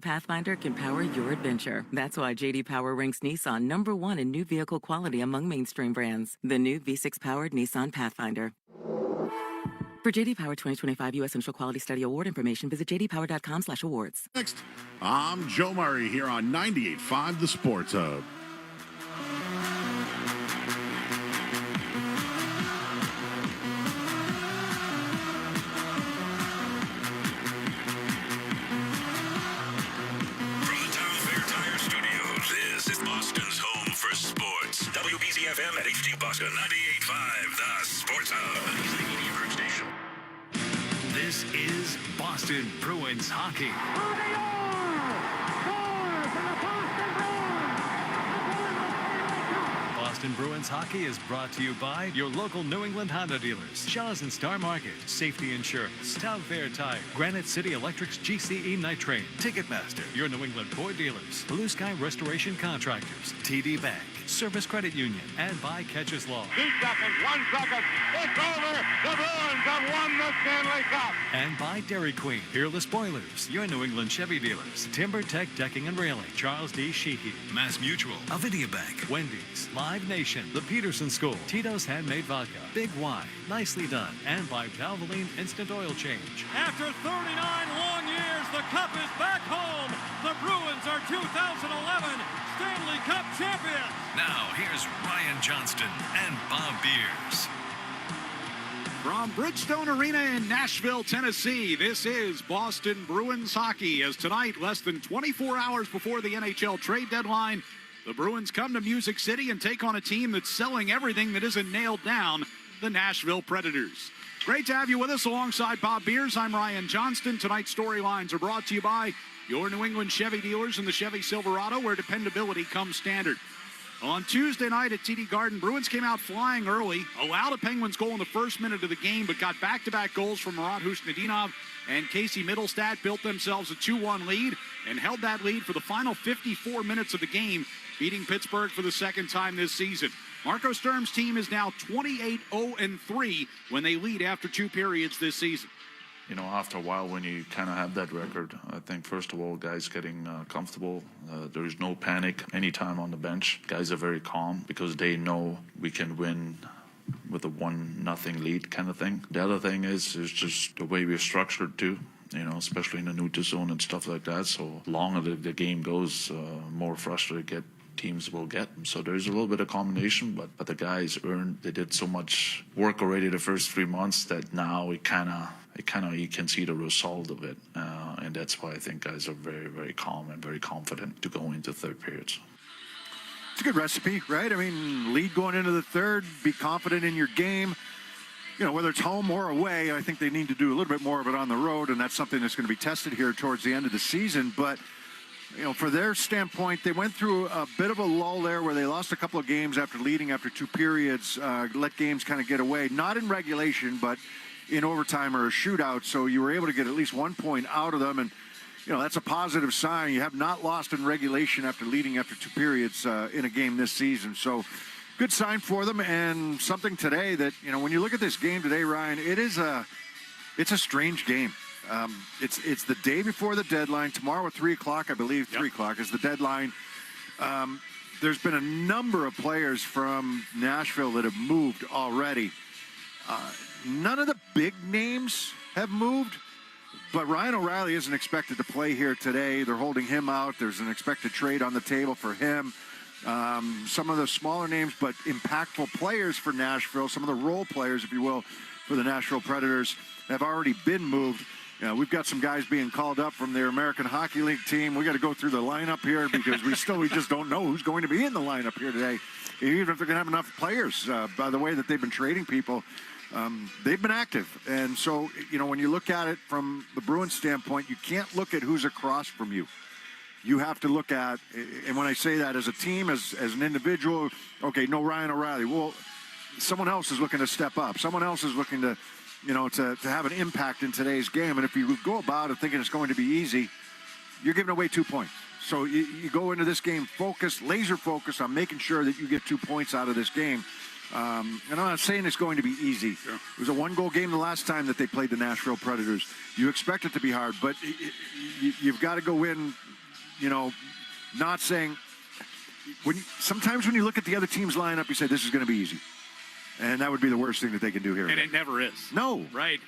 Pathfinder can power your adventure. That's why J.D. Power ranks Nissan #1 in new vehicle quality among mainstream brands. The new V6-powered Nissan Pathfinder. For J.D. Power 2025 U.S. Initial Quality Study Award information, visit jdpower.com/awards. Next, I'm Joe Murray here on 98.5 The Sports Hub. FM at HD Boston 98.5, the Sports Hub. Station. This is Boston Bruins hockey. Boston Bruins hockey is brought to you by your local New England Honda dealers, Shaw's and Star Market, Safety Insurance, Town Fair Tire, Granite City Electric's GCE Night Train, Ticketmaster, your New England Ford dealers, Blue Sky Restoration Contractors, TD Bank, Service Credit Union, and by Catches Law. 2 seconds, 1 second, it's over! The Bruins have won the Stanley Cup! And by Dairy Queen, Peerless Boilers, your New England Chevy dealers, Timber Tech Decking and Railing, Charles D. Sheehy, Mass Mutual, Avidia Bank, Wendy's, Live Nation, The Peterson School, Tito's Handmade Vodka, Big Y, Nicely Done, and by Valvoline Instant Oil Change. After 39 long years, the Cup is back home. The Bruins are 2011 Stanley Cup champions. Now, here's Ryan Johnston and Bob Beers. From Bridgestone Arena in Nashville, Tennessee, this is Boston Bruins hockey. As tonight, less than 24 hours before the NHL trade deadline, the Bruins come to Music City and take on a team that's selling everything that isn't nailed down, the Nashville Predators. Great to have you with us alongside Bob Beers. I'm Ryan Johnston. Tonight's storylines are brought to you by your New England Chevy dealers and the Chevy Silverado, where dependability comes standard. On Tuesday night at TD Garden, Bruins came out flying early, allowed a Penguins goal in the first minute of the game, but got back-to-back goals from Marat Husnudinov and Casey Middlestat, built themselves a 2-1 lead, and held that lead for the final 54 minutes of the game, beating Pittsburgh for the second time this season. Marco Sturm's team is now 28-0-3 when they lead after 2 periods this season. You know, after a while, when you kind of have that record, I think, first of all, guys getting comfortable. There is no panic anytime on the bench. Guys are very calm because they know we can win with a 1-0 lead kind of thing. The other thing is just the way we're structured too, you know, especially in the neutral zone and stuff like that. So longer the game goes, more frustrated teams will get. So there's a little bit of combination, but the guys they did so much work already the first 3 months that now you can see the result of it. And that's why I think guys are very, very calm and very confident to go into third periods. It's a good recipe, right? I mean, lead going into the third, be confident in your game. You know, whether it's home or away, I think they need to do a little bit more of it on the road, and that's something that's going to be tested here towards the end of the season. But you know, for their standpoint, they went through a bit of a lull there where they lost a couple of games after leading after 2 periods, let games kind of get away, not in regulation, but in overtime or a shootout. So you were able to get at least 1 point out of them. And, you know, that's a positive sign. You have not lost in regulation after leading after 2 periods in a game this season. So good sign for them, and something today that, you know, when you look at this game today, Ryan, it's a strange game. It's the day before the deadline. Tomorrow at 3 o'clock, I believe, 3 o'clock is the deadline. There's been a number of players from Nashville that have moved already. None of the big names have moved, but Ryan O'Reilly isn't expected to play here today. They're holding him out. There's an expected trade on the table for him. Some of the smaller names, but impactful players for Nashville, some of the role players, if you will, for the Nashville Predators have already been moved. You know, we've got some guys being called up from their American Hockey League team. We got to go through the lineup here because we just don't know who's going to be in the lineup here today, even if they're going to have enough players. By the way that they've been trading people, they've been active. And so, you know, when you look at it from the Bruins standpoint, you can't look at who's across from you. You have to look at, and when I say that as a team, as an individual, okay, no Ryan O'Reilly. Well, someone else is looking to step up. Someone else is looking to, you know, to have an impact in today's game. And if you go about it thinking it's going to be easy, you're giving away 2 points. So you go into this game focused, laser focused on making sure that you get 2 points out of this game. And I'm not saying it's going to be easy. Sure. It was a one-goal game the last time that they played the Nashville Predators. You expect it to be hard, but you've got to go in, not saying sometimes when you look at the other team's lineup, you say this is going to be easy. And that would be the worst thing that they can do here. And it never is. No. Right.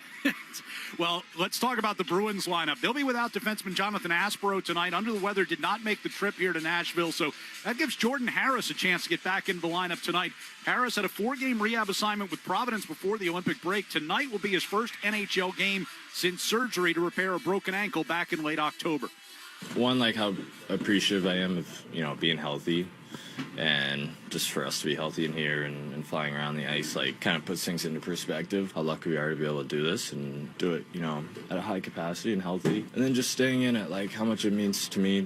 Well, let's talk about the Bruins lineup. They'll be without defenseman Jonathan Aspro tonight. Under the weather, did not make the trip here to Nashville. So that gives Jordan Harris a chance to get back into the lineup tonight. Harris had a 4-game rehab assignment with Providence before the Olympic break. Tonight will be his first NHL game since surgery to repair a broken ankle back in late October. One, like how appreciative I am of, being healthy, and just for us to be healthy in here and flying around the ice, like, kind of puts things into perspective, how lucky we are to be able to do this and do it, at a high capacity and healthy. And then just staying in it, like, how much it means to me,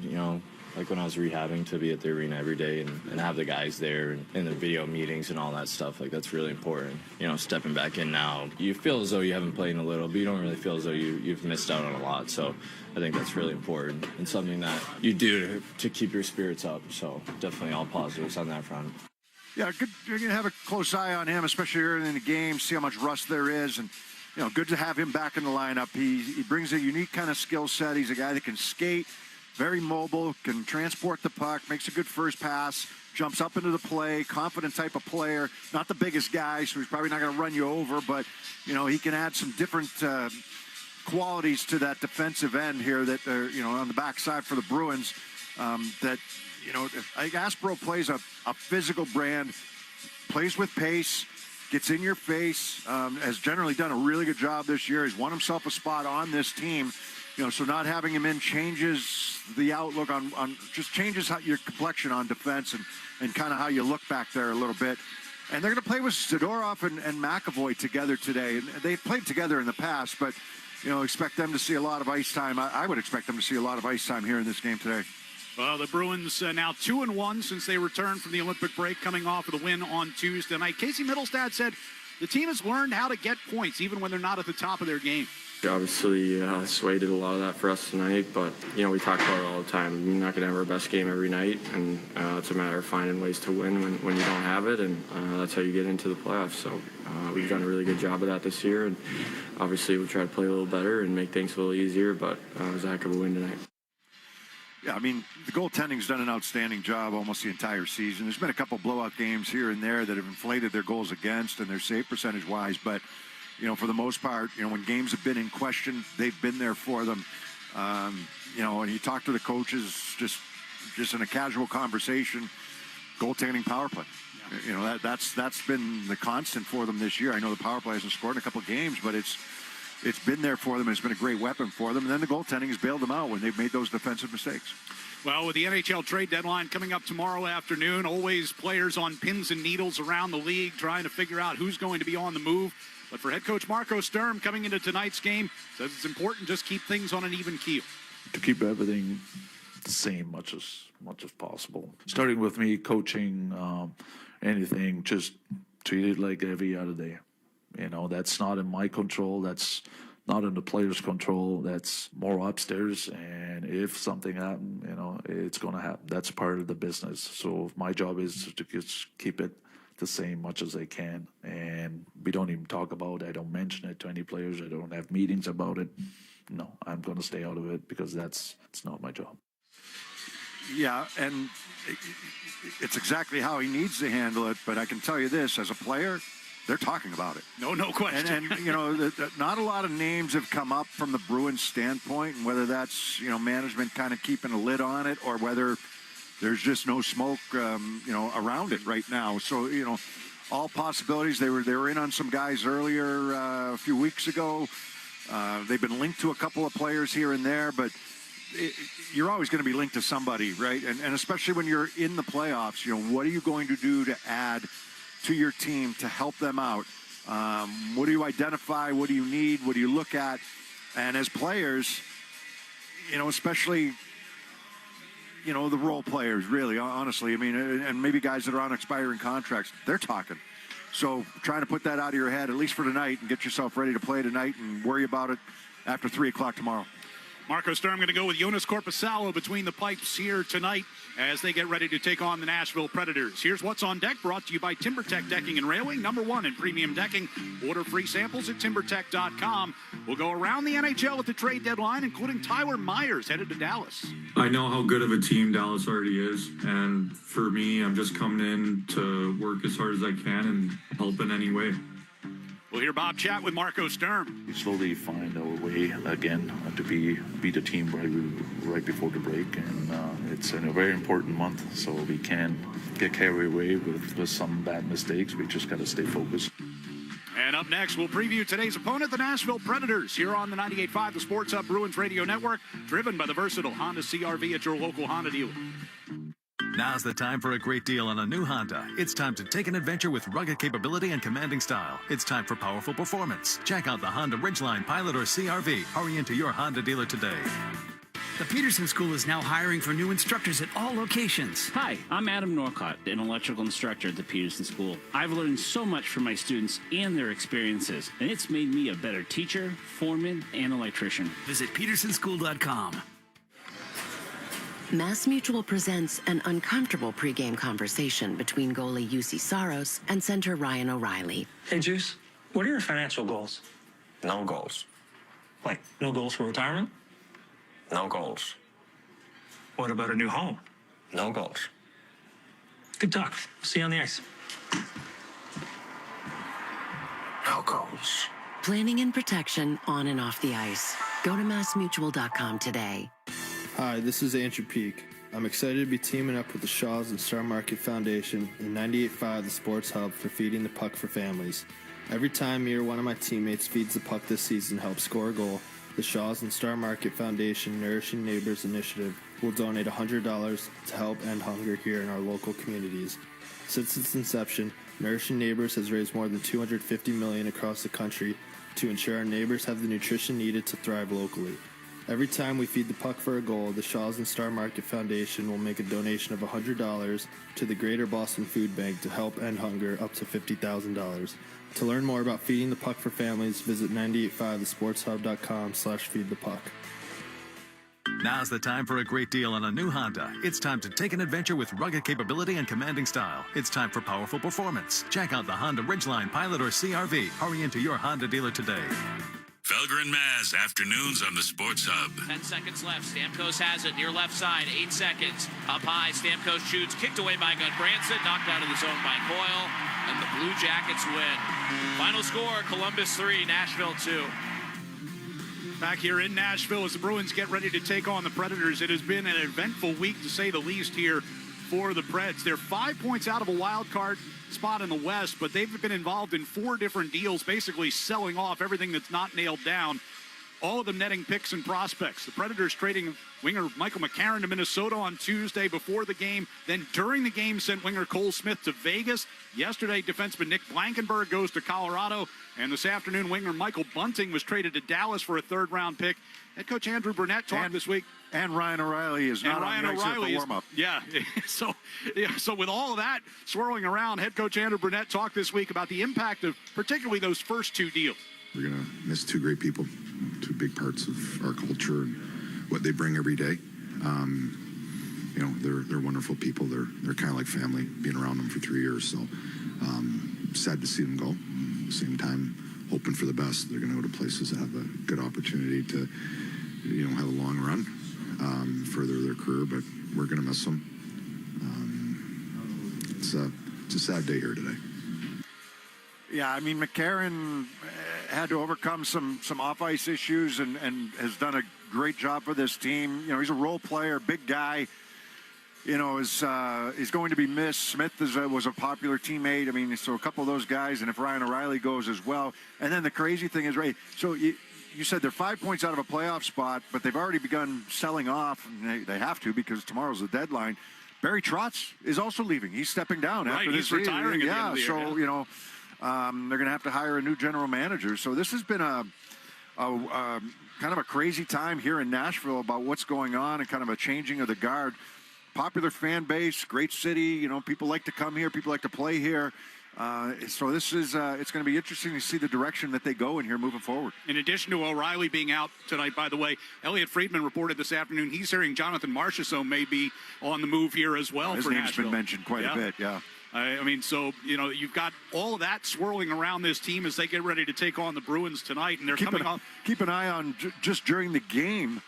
like when I was rehabbing, to be at the arena every day and have the guys there and in the video meetings and all that stuff. Like, that's really important. Stepping back in now, you feel as though you haven't played in a little, but you don't really feel as though you've missed out on a lot. So I think that's really important and something that you do to keep your spirits up. So definitely all positives on that front. Yeah, good. You're going to have a close eye on him, especially early in the game, see how much rust there is. And, good to have him back in the lineup. He brings a unique kind of skill set. He's a guy that can skate, very mobile, can transport the puck, makes a good first pass, jumps up into the play, confident type of player. Not the biggest guy, so he's probably not going to run you over, but, he can add some different qualities to that defensive end here that, on the backside for the Bruins that, I think Aspro plays a physical brand, plays with pace, gets in your face, has generally done a really good job this year. He's won himself a spot on this team. So not having him in changes the outlook on just changes your complexion on defense and kind of how you look back there a little bit. And they're going to play with Zadorov and McAvoy together today. And they've played together in the past, but, expect them to see a lot of ice time. I would expect them to see a lot of ice time here in this game today. Well, the Bruins now 2-1 since they returned from the Olympic break, coming off of the win on Tuesday night. Casey Mittelstadt said the team has learned how to get points even when they're not at the top of their game. Obviously, Sway did a lot of that for us tonight, but, we talk about it all the time. We're not going to have our best game every night, and it's a matter of finding ways to win when you don't have it, and that's how you get into the playoffs. So we've done a really good job of that this year, and obviously we'll try to play a little better and make things a little easier, but it was a heck of a win tonight. Yeah, the goaltending's done an outstanding job almost the entire season. There's been a couple blowout games here and there that have inflated their goals against and their save percentage-wise, but for the most part, when games have been in question, they've been there for them. And you talk to the coaches just in a casual conversation, goaltending power play. Yeah. That's been the constant for them this year. I know the power play hasn't scored in a couple of games, but it's been there for them. It's been a great weapon for them. And then the goaltending has bailed them out when they've made those defensive mistakes. Well, with the NHL trade deadline coming up tomorrow afternoon, always players on pins and needles around the league trying to figure out who's going to be on the move. But for head coach Marco Sturm coming into tonight's game, says it's important just keep things on an even keel. To keep everything the same much as possible. Starting with me coaching anything, just treat it like every other day. That's not in my control. That's not in the players' control. That's more upstairs. And if something happens, it's going to happen. That's part of the business. So my job is to just keep it the same much as I can. And we don't even talk about it. I don't mention it to any players. I don't have meetings about it. No, I'm going to stay out of it because it's not my job. Yeah, and it's exactly how he needs to handle it. But I can tell you this, as a player, they're talking about it. No question. And not a lot of names have come up from the Bruins standpoint, and whether that's, management kind of keeping a lid on it or whether there's just no smoke, around it right now. So, all possibilities. They were in on some guys earlier a few weeks ago. They've been linked to a couple of players here and there, but you're always going to be linked to somebody, right? And especially when you're in the playoffs, what are you going to do to add to your team to help them out? What do you identify? What do you need? What do you look at? And as players, especially, the role players, really, honestly, and maybe guys that are on expiring contracts, they're talking. So trying to put that out of your head, at least for tonight, and get yourself ready to play tonight and worry about it after 3 o'clock tomorrow. Marco Sturm going to go with Jonas Korpisalo between the pipes here tonight as they get ready to take on the Nashville Predators. Here's what's on deck, brought to you by TimberTech Decking and Railing, #1 in premium decking. Order free samples at timbertech.com. We'll go around the NHL at the trade deadline, including Tyler Myers headed to Dallas. I know how good of a team Dallas already is, and for me, I'm just coming in to work as hard as I can and help in any way. We'll hear Bob chat with Marco Sturm. We slowly find our way again to be the team right before the break, and it's a very important month, so we can't get carried away with some bad mistakes. We just got to stay focused. And up next, we'll preview today's opponent, the Nashville Predators, here on the 98.5, the Sports Hub Bruins Radio Network, driven by the versatile Honda CR-V at your local Honda dealer. Now's the time for a great deal on a new Honda. It's time to take an adventure with rugged capability and commanding style. It's time for powerful performance. Check out the Honda Ridgeline, Pilot, or CR-V. Hurry into your Honda dealer today. The Peterson School is now hiring for new instructors at all locations. Hi, I'm Adam Norcott, an electrical instructor at the Peterson School. I've learned so much from my students and their experiences, and it's made me a better teacher, foreman, and electrician. Visit petersonschool.com. Mass Mutual presents an uncomfortable pregame conversation between goalie UC Saros and center Ryan O'Reilly. Hey, Juice, what are your financial goals? No goals. Like, no goals for retirement? No goals. What about a new home? No goals. Good talk. See you on the ice. No goals. Planning and protection on and off the ice. Go to massmutual.com today. Hi, this is Andrew Peak. I'm excited to be teaming up with the Shaws and Star Market Foundation and 98.5 The Sports Hub for Feeding the Puck for Families. Every time me or one of my teammates feeds the puck this season helps score a goal, the Shaws and Star Market Foundation Nourishing Neighbors Initiative will donate $100 to help end hunger here in our local communities. Since its inception, Nourishing Neighbors has raised more than $250 million across the country to ensure our neighbors have the nutrition needed to thrive locally. Every time we feed the puck for a goal, the Shaws and Star Market Foundation will make a donation of $100 to the Greater Boston Food Bank to help end hunger up to $50,000. To learn more about feeding the puck for families, visit 985thesportshub.com/feedthepuck. Now's the time for a great deal on a new Honda. It's time to take an adventure with rugged capability and commanding style. It's time for powerful performance. Check out the Honda Ridgeline, Pilot, or CR-V. Hurry into your Honda dealer today. Felger and Maz, afternoons on the Sports Hub. 10 seconds left. Stamkos has it near left side. 8 seconds. Up high. Stamkos shoots. Kicked away by Gunbranson. Knocked out of the zone by Coyle. And the Blue Jackets win. Final score, Columbus 3, Nashville 2. Back here in Nashville as the Bruins get ready to take on the Predators. It has been an eventful week, to say the least, here for the Preds. They're 5 points out of a wild card spot in the West, but they've been involved in 4 different deals, basically selling off everything that's not nailed down, all of them netting picks and prospects. The Predators trading winger Michael McCarron to Minnesota on Tuesday before the game, then during the game sent winger Cole Smith to Vegas. Yesterday, defenseman Nick Blankenberg goes to Colorado, and this afternoon, winger Michael Bunting was traded to Dallas for a third-round pick. Head coach Andrew Burnett talked this week. And Ryan O'Reilly is not on the ice at the warm-up. Yeah, so with all of that swirling around, head coach Andrew Burnett talked this week about the impact of particularly those first 2 deals. We're going to miss 2 great people, 2 big parts of our culture and what they bring every day. They're wonderful people. They're kind of like family, being around them for 3 years. So sad to see them go. At the same time, hoping for the best. They're going to go to places that have a good opportunity to, have a long run, further their career. But we're going to miss them. It's a sad day here today. Yeah, I mean, McCarron had to overcome some off-ice issues and has done a great job for this team. He's a role player, big guy. Is going to be missed. Smith was a popular teammate. I mean, so a couple of those guys, and if Ryan O'Reilly goes as well. And then the crazy thing is, Ray, so you said they're 5 points out of a playoff spot, but they've already begun selling off, and they have to because tomorrow's the deadline. Barry Trotz is also leaving. He's stepping down after this season. Retiring at the end of the year, they're going to have to hire a new general manager. So this has been a kind of a crazy time here in Nashville about what's going on and kind of a changing of the guard. Popular fan base, great city. People like to come here. People like to play here. So this is it's going to be interesting to see the direction that they go in here moving forward. In addition to O'Reilly being out tonight, by the way, Elliot Friedman reported this afternoon he's hearing Jonathan Marchessault may be on the move here as well. His for name's Nashville. been mentioned quite a bit, yeah. I mean, so, you've got all of that swirling around this team as they get ready to take on the Bruins tonight, and they're coming off. Keep an eye on just during the game.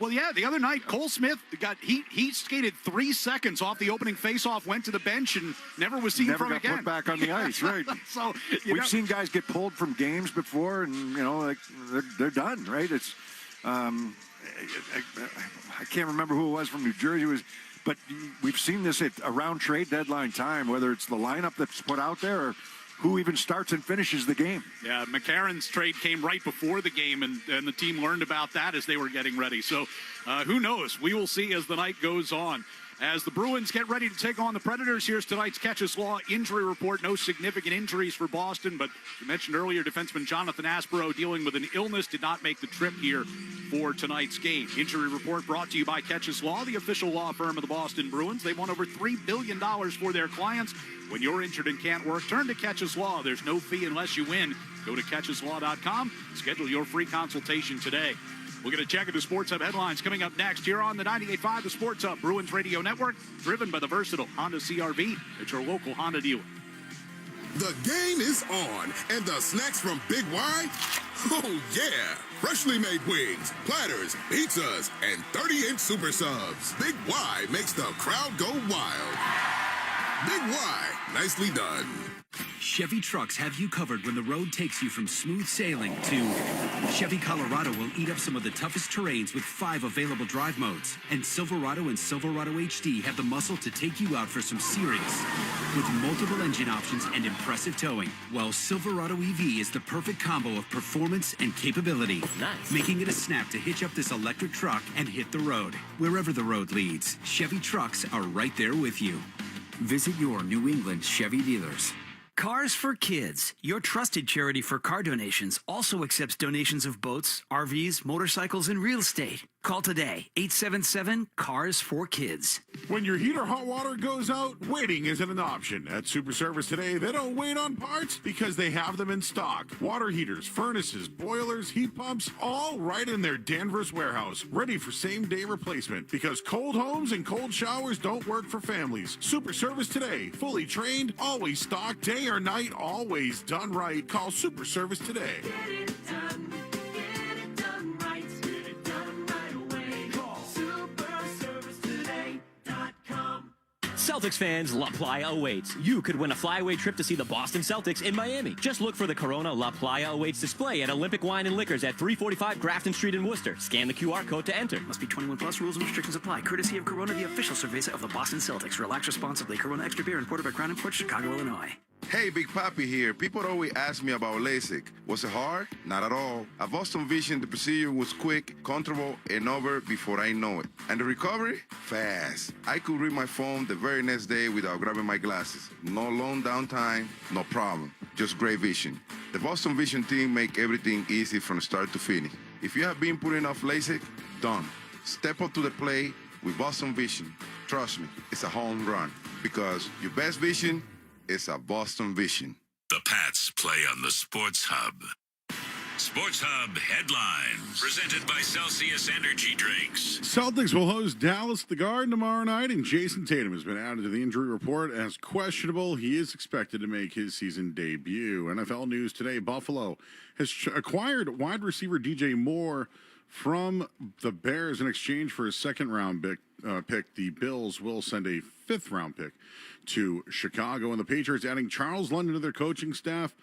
Well, yeah, the other night, Cole Smith he skated 3 seconds off the opening faceoff, went to the bench, and never was seen from again. Never got put back on the ice, right? So we've seen guys get pulled from games before, and they're done, right? It's I can't remember who it was from New Jersey. But we've seen this at around trade deadline time, whether it's the lineup that's put out there or who even starts and finishes the game. Yeah, McCarron's trade came right before the game, and the team learned about that as they were getting ready. So who knows? We will see as the night goes on. As the Bruins get ready to take on the Predators, here's tonight's Catches Law injury report. No significant injuries for Boston, but you mentioned earlier defenseman Jonathan Aspero dealing with an illness, did not make the trip here for tonight's game. Injury report brought to you by Catches Law, the official law firm of the Boston Bruins. They've won over $3 billion for their clients. When you're injured and can't work, turn to Catches Law. There's no fee unless you win. Go to catcheslaw.com. Schedule your free consultation today. We're going to check into Sports Hub headlines coming up next here on the 98.5 The Sports Hub Bruins Radio Network, driven by the versatile Honda CR-V at your local Honda dealer. The game is on, and the snacks from Big Y? Oh, yeah! Freshly made wings, platters, pizzas, and 30-inch super subs. Big Y makes the crowd go wild. Big Y, nicely done. Chevy trucks have you covered when the road takes you from smooth sailing to Chevy Colorado will eat up some of the toughest terrains with 5 available drive modes. And Silverado and Silverado HD have the muscle to take you out for some serious with multiple engine options and impressive towing. While Silverado EV is the perfect combo of performance and capability. Nice. Making it a snap to hitch up this electric truck and hit the road. Wherever the road leads, Chevy trucks are right there with you. Visit your New England Chevy dealers. Cars for Kids, your trusted charity for car donations, also accepts donations of boats, RVs, motorcycles, and real estate. Call today, 877-CARS4KIDS. When your heat or hot water goes out, waiting isn't an option. At Super Service today, they don't wait on parts because they have them in stock. Water heaters, furnaces, boilers, heat pumps, all right in their Danvers warehouse, ready for same-day replacement because cold homes and cold showers don't work for families. Super Service today, fully trained, always stocked, day or night, always done right. Call Super Service today. Get it done. Get it done right. Get it done right away. Call superservicetoday.com. Celtics fans, La Playa awaits. You could win a flyaway trip to see the Boston Celtics in Miami. Just look for the Corona La Playa awaits display at Olympic Wine and Liquors at 345 Grafton Street in Worcester. Scan the QR code to enter. Must be 21 plus. Rules and restrictions apply. Courtesy of Corona, the official cerveza of the Boston Celtics. Relax responsibly. Corona Extra Beer imported by Crown Imports, Chicago, Illinois. Hey, Big Papi here. People always ask me about LASIK. Was it hard? Not at all. At Boston Vision, the procedure was quick, comfortable, and over before I know it. And the recovery? Fast. I could read my phone the very next day without grabbing my glasses. No long downtime, no problem. Just great vision. The Boston Vision team make everything easy from start to finish. If you have been putting off LASIK, done. Step up to the plate with Boston Vision. Trust me, it's a home run because your best vision is a Boston Vision. The Pats play on the Sports Hub. Sports Hub headlines presented by Celsius Energy Drinks. Celtics will host Dallas at the Garden tomorrow night, and Jason Tatum has been added to the injury report as questionable. He is expected to make his season debut. NFL news today, Buffalo has acquired wide receiver DJ Moore from the Bears in exchange for a second-round pick. The Bills will send a fifth-round pick to Chicago, and the Patriots adding Charles London to their coaching staff.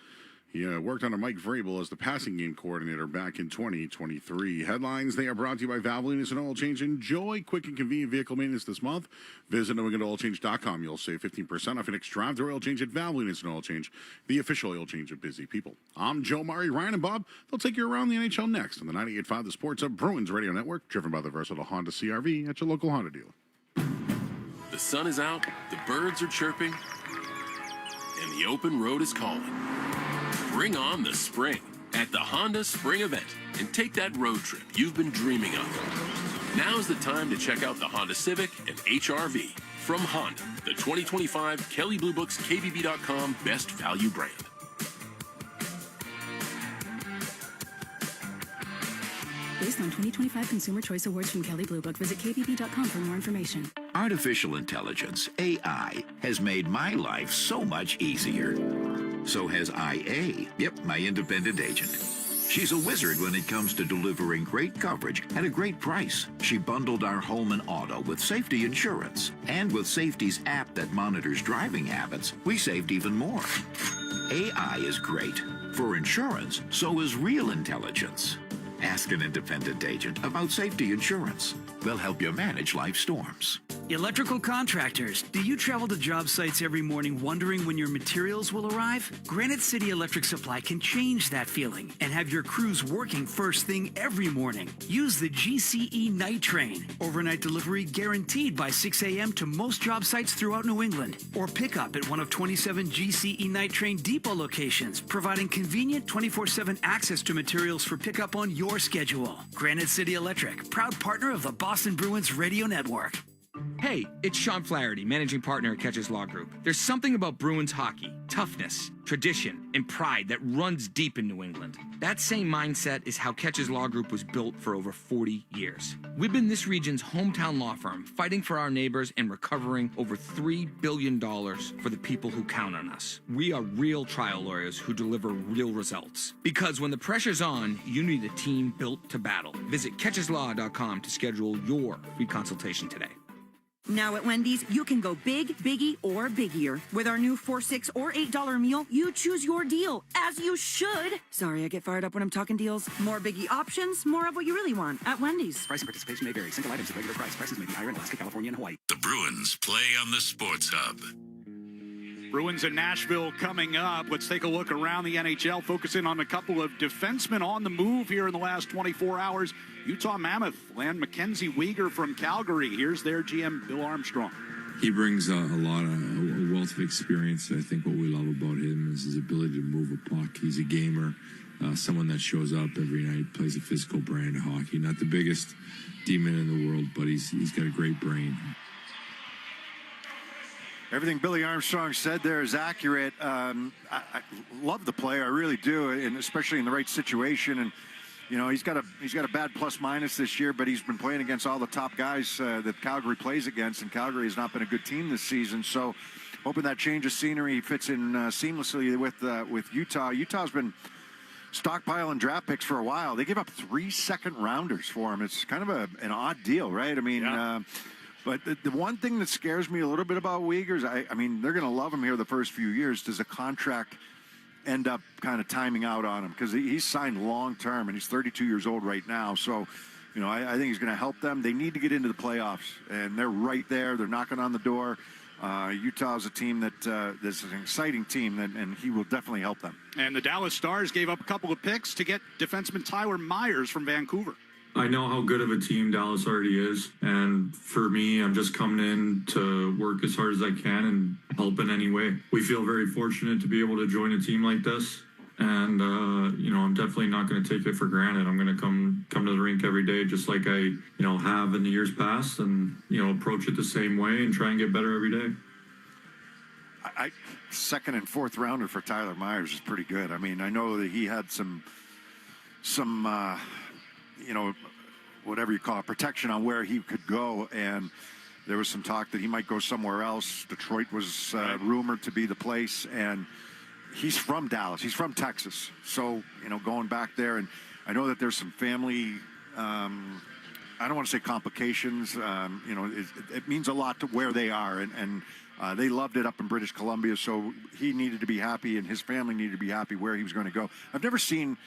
He worked under Mike Vrabel as the passing game coordinator back in 2023. Headlines, they are brought to you by Valvoline and Oil Change. Enjoy quick and convenient vehicle maintenance this month. Visit NewEnglandOilChange.com. You'll save 15% off your next drive to oil change at Valvoline and Oil Change, the official oil change of busy people. I'm Joe Murray. Ryan and Bob, they'll take you around the NHL next on the 98.5 The Sports Hub Bruins Radio Network, driven by the versatile Honda CR-V at your local Honda dealer. The sun is out, the birds are chirping, and the open road is calling. Bring on the spring at the Honda Spring Event and take that road trip you've been dreaming of. Now's the time to check out the Honda Civic and HR-V. From Honda, the 2025 Kelley Blue Book's KBB.com Best Value Brand. Based on 2025 Consumer Choice Awards from Kelley Blue Book, visit kbb.com for more information. Artificial intelligence, AI, has made my life so much easier. So has IA. Yep, my independent agent. She's a wizard when it comes to delivering great coverage at a great price. She bundled our home and auto with safety insurance. And with Safety's app that monitors driving habits, we saved even more. AI is great. For insurance, so is real intelligence. Ask an independent agent about safety insurance. They'll help you manage life storms. Electrical contractors, do you travel to job sites every morning wondering when your materials will arrive? Granite City Electric Supply can change that feeling and have your crews working first thing every morning. Use the GCE Night Train. Overnight delivery guaranteed by 6 a.m. to most job sites throughout New England. Or pick up at one of 27 GCE Night Train depot locations, providing convenient 24/7 access to materials for pickup on your schedule. Granite City Electric, proud partner of the Boston Bruins Radio Network. Hey, it's Sean Flaherty, managing partner at Catches Law Group. There's something about Bruins hockey, toughness, tradition, and pride that runs deep in New England. That same mindset is how Catches Law Group was built for over 40 years. We've been this region's hometown law firm, fighting for our neighbors and recovering over $3 billion for the people who count on us. We are real trial lawyers who deliver real results. Because when the pressure's on, you need a team built to battle. Visit catcheslaw.com to schedule your free consultation today. Now at Wendy's, you can go big, biggie, or biggier. With our new $4, $6, or $8 meal, you choose your deal, as you should. Sorry, I get fired up when I'm talking deals. More biggie options, more of what you really want at Wendy's. Price and participation may vary. Single items at regular price. Prices may be higher in Alaska, California, and Hawaii. The Bruins play on the Sports Hub. Bruins in Nashville coming up. Let's take a look around the NHL, focusing on a couple of defensemen on the move here in the last 24 hours. Utah Mammoth land Mackenzie Weegar from Calgary. Here's their GM, Bill Armstrong. He brings a wealth of experience. I think what we love about him is his ability to move a puck. He's a gamer, someone that shows up every night, plays a physical brand of hockey. Not the biggest demon in the world, but he's got a great brain. Everything Billy Armstrong said there is accurate. I love the player, I really do, and especially in the right situation. And you know, he's got a bad plus minus this year, but he's been playing against all the top guys that Calgary plays against, and Calgary has not been a good team this season. So, hoping that change of scenery fits in seamlessly with Utah. Utah's been stockpiling draft picks for a while. They gave up 3 second-rounders for him. It's kind of an odd deal, right? I mean. Yeah. But the one thing that scares me a little bit about Weegar is, I mean, they're going to love him here the first few years. Does a contract end up kind of timing out on him? Because he's signed long-term, and he's 32 years old right now. So, you know, I think he's going to help them. They need to get into the playoffs, and they're right there. They're knocking on the door. Utah's a team that's an exciting team, and he will definitely help them. And the Dallas Stars gave up a couple of picks to get defenseman Tyler Myers from Vancouver. I know how good of a team Dallas already is, and for me, I'm just coming in to work as hard as I can and help in any way. We feel very fortunate to be able to join a team like this, and you know, I'm definitely not going to take it for granted. I'm going to come to the rink every day just like I have in the years past, and approach it the same way and try and get better every day. Second and fourth rounder for Tyler Myers is pretty good. I mean, I know that he had some whatever you call it, protection on where he could go, and there was some talk that he might go somewhere else. Detroit was rumored to be the place, and he's from Dallas. He's from Texas. So, going back there, and I know that there's some family, I don't want to say complications, it means a lot to where they are, and they loved it up in British Columbia, so he needed to be happy, and his family needed to be happy where he was going to go. I've never seen...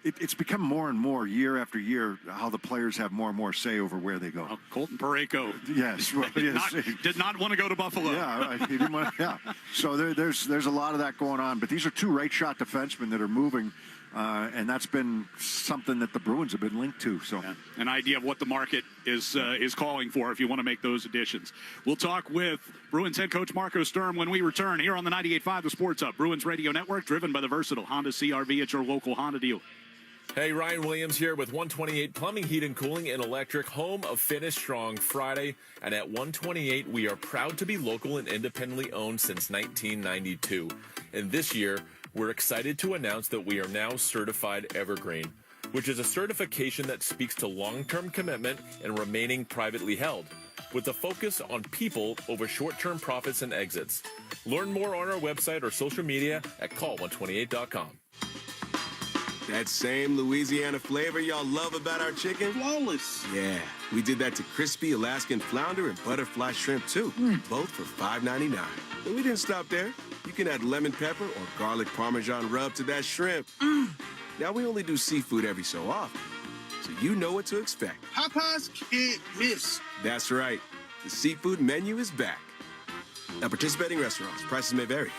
It's become more and more year after year how the players have more and more say over where they go. Colton Parayko. Yes. Well, did not want to go to Buffalo. Yeah. He didn't want to, yeah. So there's a lot of that going on. But these are two right-shot defensemen that are moving, and that's been something that the Bruins have been linked to. So an idea of what the market is calling for if you want to make those additions. We'll talk with Bruins head coach Marco Sturm when we return here on the 98.5 The Sports Hub. Bruins Radio Network, driven by the versatile Honda CR-V at your local Honda dealer. Hey, Ryan Williams here with 128 Plumbing, Heat and Cooling and Electric, home of Finish Strong Friday. And at 128, we are proud to be local and independently owned since 1992. And this year, we're excited to announce that we are now certified Evergreen, which is a certification that speaks to long-term commitment and remaining privately held, with a focus on people over short-term profits and exits. Learn more on our website or social media at call128.com. That same Louisiana flavor y'all love about our chicken? Flawless. Yeah, we did that to crispy Alaskan flounder and butterfly shrimp, too. Both for $5.99. But we didn't stop there. You can add lemon pepper or garlic Parmesan rub to that shrimp. Now, we only do seafood every so often, so you know what to expect. Popeyes can't miss. That's right. The seafood menu is back. At participating restaurants, prices may vary.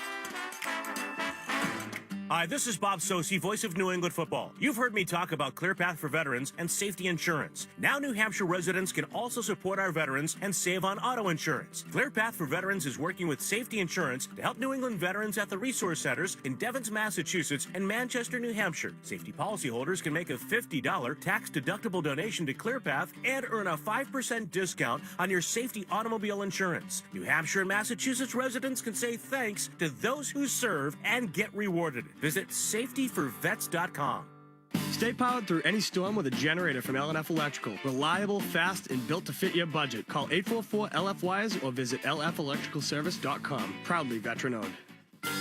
Hi, this is Bob Sosi, voice of New England football. You've heard me talk about ClearPath for Veterans and safety insurance. Now New Hampshire residents can also support our veterans and save on auto insurance. ClearPath for Veterans is working with safety insurance to help New England veterans at the resource centers in Devens, Massachusetts and Manchester, New Hampshire. Safety policyholders can make a $50 tax-deductible donation to ClearPath and earn a 5% discount on your safety automobile insurance. New Hampshire and Massachusetts residents can say thanks to those who serve and get rewarded. Visit safetyforvets.com. Stay powered through any storm with a generator from L&F Electrical. Reliable, fast, and built to fit your budget. Call 844-LF-WIRES or visit lfelectricalservice.com. Proudly veteran-owned.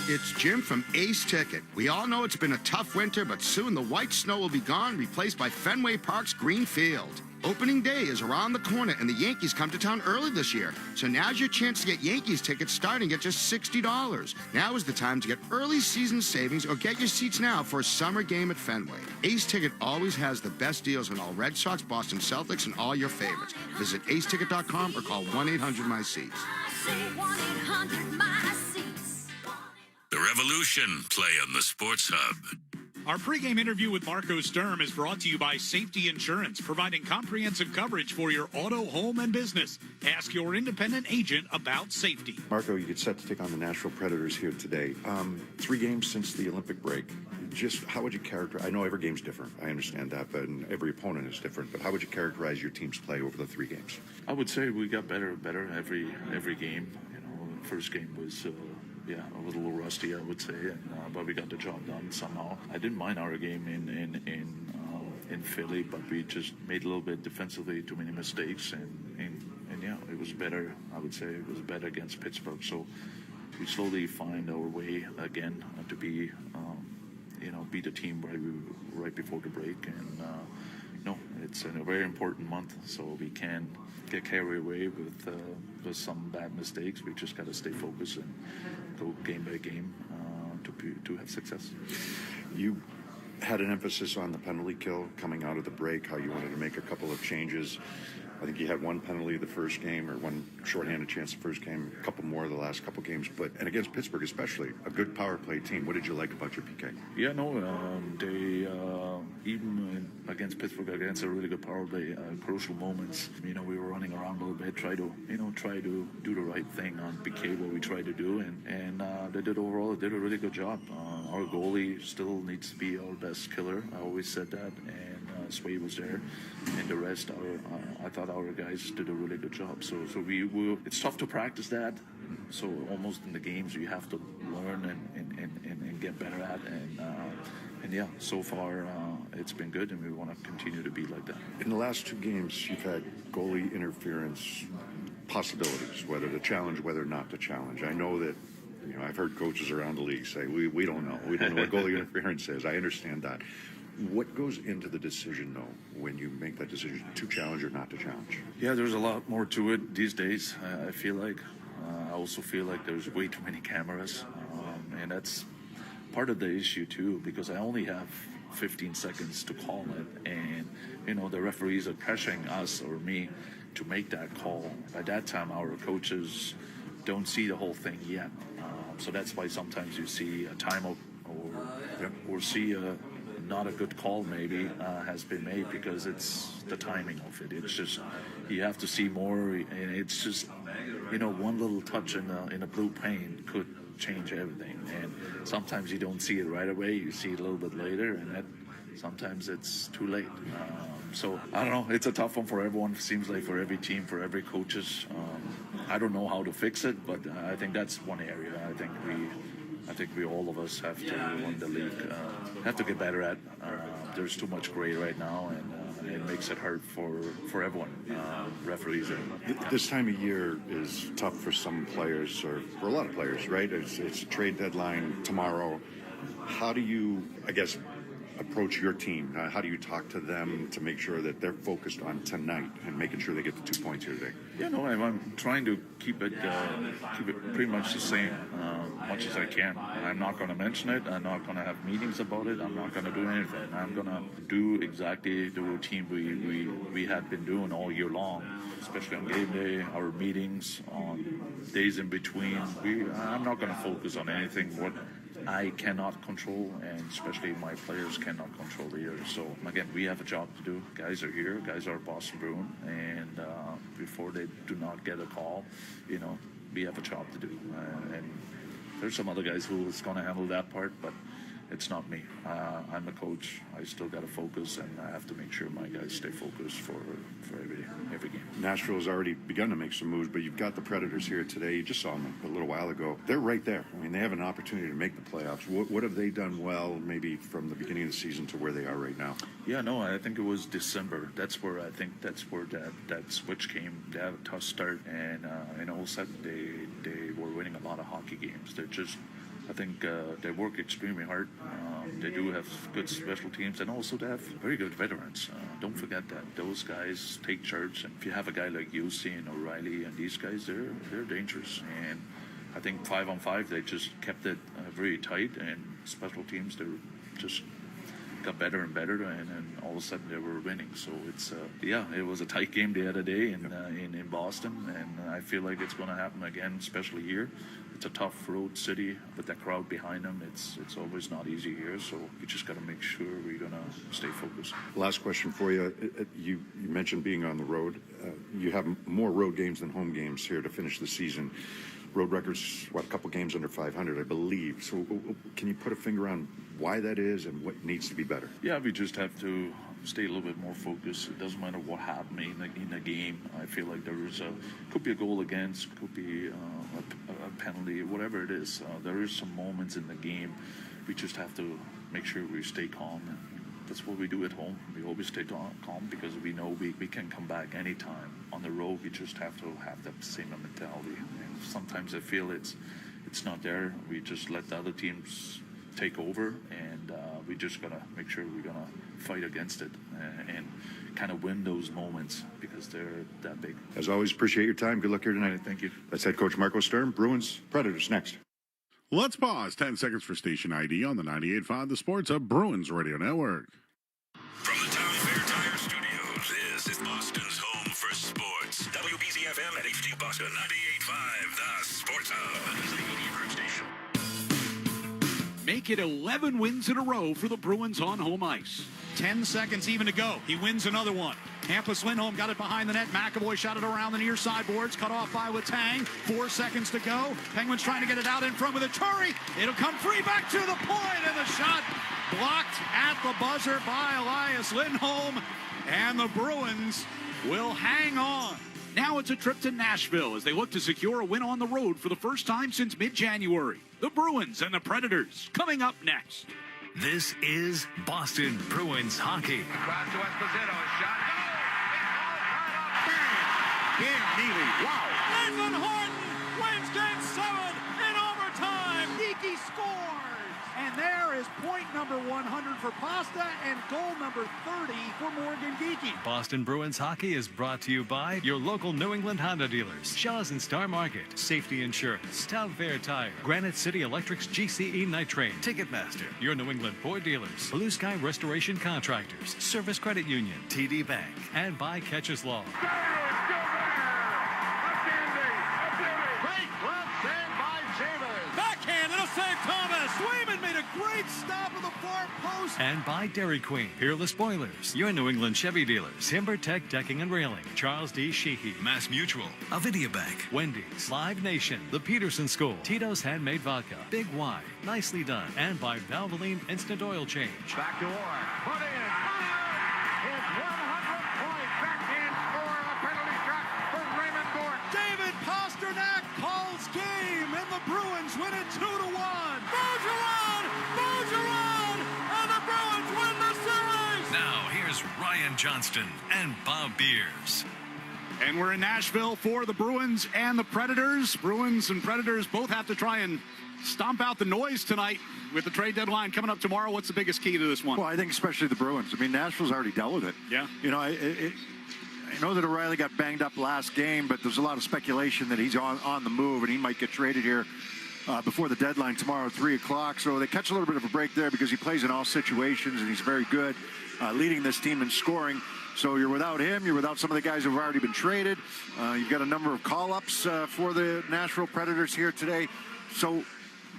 It's Jim from Ace Ticket. We all know it's been a tough winter, but soon the white snow will be gone, replaced by Fenway Park's green field. Opening day is around the corner, and the Yankees come to town early this year. So now's your chance to get Yankees tickets starting at just $60. Now is the time to get early season savings or get your seats now for a summer game at Fenway. Ace Ticket always has the best deals on all Red Sox, Boston Celtics, and all your favorites. Visit aceticket.com or call 1-800-MY-SEATS. The Revolution play on the Sports Hub. Our pregame interview with Marco Sturm is brought to you by Safety Insurance, providing comprehensive coverage for your auto, home, and business. Ask your independent agent about safety. Marco, you get set to take on the Nashville Predators here today. 3 games since the Olympic break. Just how would you characterize? I know every game's different. I understand that, but every opponent is different. But how would you characterize your team's play over the 3 games? I would say we got better and better every game. You know, the first game was a little rusty, I would say, but we got the job done somehow. I didn't mind our game in Philly, but we just made a little bit defensively too many mistakes, and yeah, it was better. I would say it was better against Pittsburgh. So we slowly find our way again to be, beat the team right before the break, and it's a very important month, so we can get carried away with some bad mistakes. We just got to stay focused and go game by game to have success. You had an emphasis on the penalty kill coming out of the break, how you wanted to make a couple of changes. I think you had 1 penalty the first game, or 1 shorthanded chance the first game, a couple more the last couple games. And against Pittsburgh especially, a good power play team. What did you like about your PK? Yeah, they even against Pittsburgh, against a really good power play, crucial moments. We were running around a little bit, try to do the right thing on PK, what we tried to do, and they did a really good job. Our goalie still needs to be our best killer. I always said that, and Sway was there, and the rest, I thought our guys did a really good job. So it's tough to practice that. So almost in the games you have to learn and get better at, and yeah, so far it's been good, and we want to continue to be like that. In the last 2 games, you've had goalie interference possibilities, whether to challenge, whether not to challenge. I know that. I've heard coaches around the league say, we don't know. We don't know what goalie interference is. I understand that. What goes into the decision, though, when you make that decision to challenge or not to challenge? Yeah, there's a lot more to it these days, I feel like. I also feel like there's way too many cameras, and that's part of the issue, too, because I only have 15 seconds to call it, and, the referees are pressuring us or me to make that call. By that time, our coaches don't see the whole thing yet. So that's why sometimes you see a timeout or see not a good call maybe has been made, because it's the timing of it. It's just you have to see more, and it's just one little touch in a blue paint could change everything. And sometimes you don't see it right away. You see it a little bit later, and sometimes it's too late. So I don't know. It's a tough one for everyone. It seems like for every team, for every coaches. I don't know how to fix it, but I think that's one area. I think we all of us have to win the league. Have to get better at. There's too much gray right now, and it makes it hard for everyone. Referees. This time of year is tough for some players, or for a lot of players, right? It's a trade deadline tomorrow. How do you, I guess, approach your team? How do you talk to them to make sure that they're focused on tonight and making sure they get the 2 points here today? Yeah, no, I'm trying to keep it pretty much the same, much as I can. I'm not going to mention it. I'm not going to have meetings about it. I'm not going to do anything. I'm going to do exactly the routine we had been doing all year long, especially on game day, our meetings, on days in between. I'm not going to focus on anything what I cannot control, and especially my players cannot control either. So again, we have a job to do. Guys are here. Guys are Boston Bruins, and before they do not get a call, we have a job to do. And there's some other guys who is going to handle that part, but it's not me. I'm a coach. I still got to focus, and I have to make sure my guys stay focused for every game. Nashville's already begun to make some moves, but you've got the Predators here today. You just saw them a little while ago. They're right there. I mean, they have an opportunity to make the playoffs. What have they done well, maybe from the beginning of the season to where they are right now? Yeah, no, I think it was December. That's where that switch came. They had a tough start, and all of a sudden they were winning a lot of hockey games. I think they work extremely hard. They do have good special teams, and also they have very good veterans. Don't forget that. Those guys take charge. And if you have a guy like Yossi and O'Reilly and these guys, they're dangerous. And I think 5-on-5, they just kept it very tight, and special teams, they just got better and better, and all of a sudden they were winning. So it's it was a tight game the other day in Boston, and I feel like it's going to happen again, especially here. It's a tough road city with that crowd behind them. It's always not easy here, so we just got to make sure we're going to stay focused. Last question for you. You mentioned being on the road. You have more road games than home games here to finish the season. Road records, a couple games under 500, I believe. So can you put a finger on why that is and what needs to be better? Yeah, we just have to stay a little bit more focused. It doesn't matter what happened in the game. I feel like could be a goal against, could be a penalty, whatever it is. There is some moments in the game. We just have to make sure we stay calm. That's what we do at home. We always stay calm because we know we can come back anytime. On the road, we just have to have that same mentality. And sometimes I feel it's not there. We just let the other teams take over, and we just gotta make sure we're gonna fight against it and kind of win those moments because they're that big. As always, appreciate your time. Good luck here tonight. Thank you. That's head coach Marco Sturm. Bruins, Predators next. Let's pause 10 seconds for station ID on the 98.5 The Sports Hub Bruins Radio Network. From the Town Fair Tire Studios, this is Boston's home for sports. WBZ-FM at HD Boston 98.5 The Sports Hub. Make it 11 wins in a row for the Bruins on home ice. 10 seconds even to go. He wins another one. Hampus Lindholm got it behind the net. McAvoy shot it around the near side boards. Cut off by Letang. 4 seconds to go. Penguins trying to get it out in front with a Churi. It'll come free back to the point, and the shot blocked at the buzzer by Elias Lindholm. And the Bruins will hang on. Now it's a trip to Nashville as they look to secure a win on the road for the first time since mid-January. The Bruins and the Predators coming up next. This is Boston Bruins hockey. Across to Esposito, shot. Ian Neely, wow. Nathan Horton wins game 7 in overtime. Geeky scores. And there is point number 100 for Pasta and goal number 30 for Morgan Geeky. Boston Bruins hockey is brought to you by your local New England Honda dealers, Shaw's and Star Market, Safety Insurance, Town Fair Tire, Granite City Electric's GCE Night Train, Ticketmaster, your New England Ford dealers, Blue Sky Restoration Contractors, Service Credit Union, TD Bank, and by Catches Law. Backhand, it'll save Thomas. Swayman made a great stop of the And by Dairy Queen, Peerless Boilers, your New England Chevy dealers, TimberTech Decking and Railing, Charles D. Sheehy, Mass Mutual, Avidia Bank, Wendy's, Live Nation, The Peterson School, Tito's Handmade Vodka, Big Y, Nicely Done, and by Valvoline Instant Oil Change. Back to Warren. Put in. His 100th point. Backhand score. A penalty shot for Raymond Gordon. David Pasternak calls game, and the Bruins win it 2-1. Bergeron! Bergeron! And the Bruins win the series! Now, here's Ryan Johnston and Bob Beers. And we're in Nashville for the Bruins and the Predators. Bruins and Predators both have to try and stomp out the noise tonight with the trade deadline coming up tomorrow. What's the biggest key to this one? Well, I think especially the Bruins. I mean, Nashville's already dealt with it. Yeah. You know, I know that O'Reilly got banged up last game, but there's a lot of speculation that he's on the move and he might get traded here before the deadline tomorrow at 3 o'clock. So they catch a little bit of a break there because he plays in all situations and he's very good leading this team in scoring. So you're without him. You're without some of the guys who have already been traded. You've got a number of call-ups for the Nashville Predators here today. So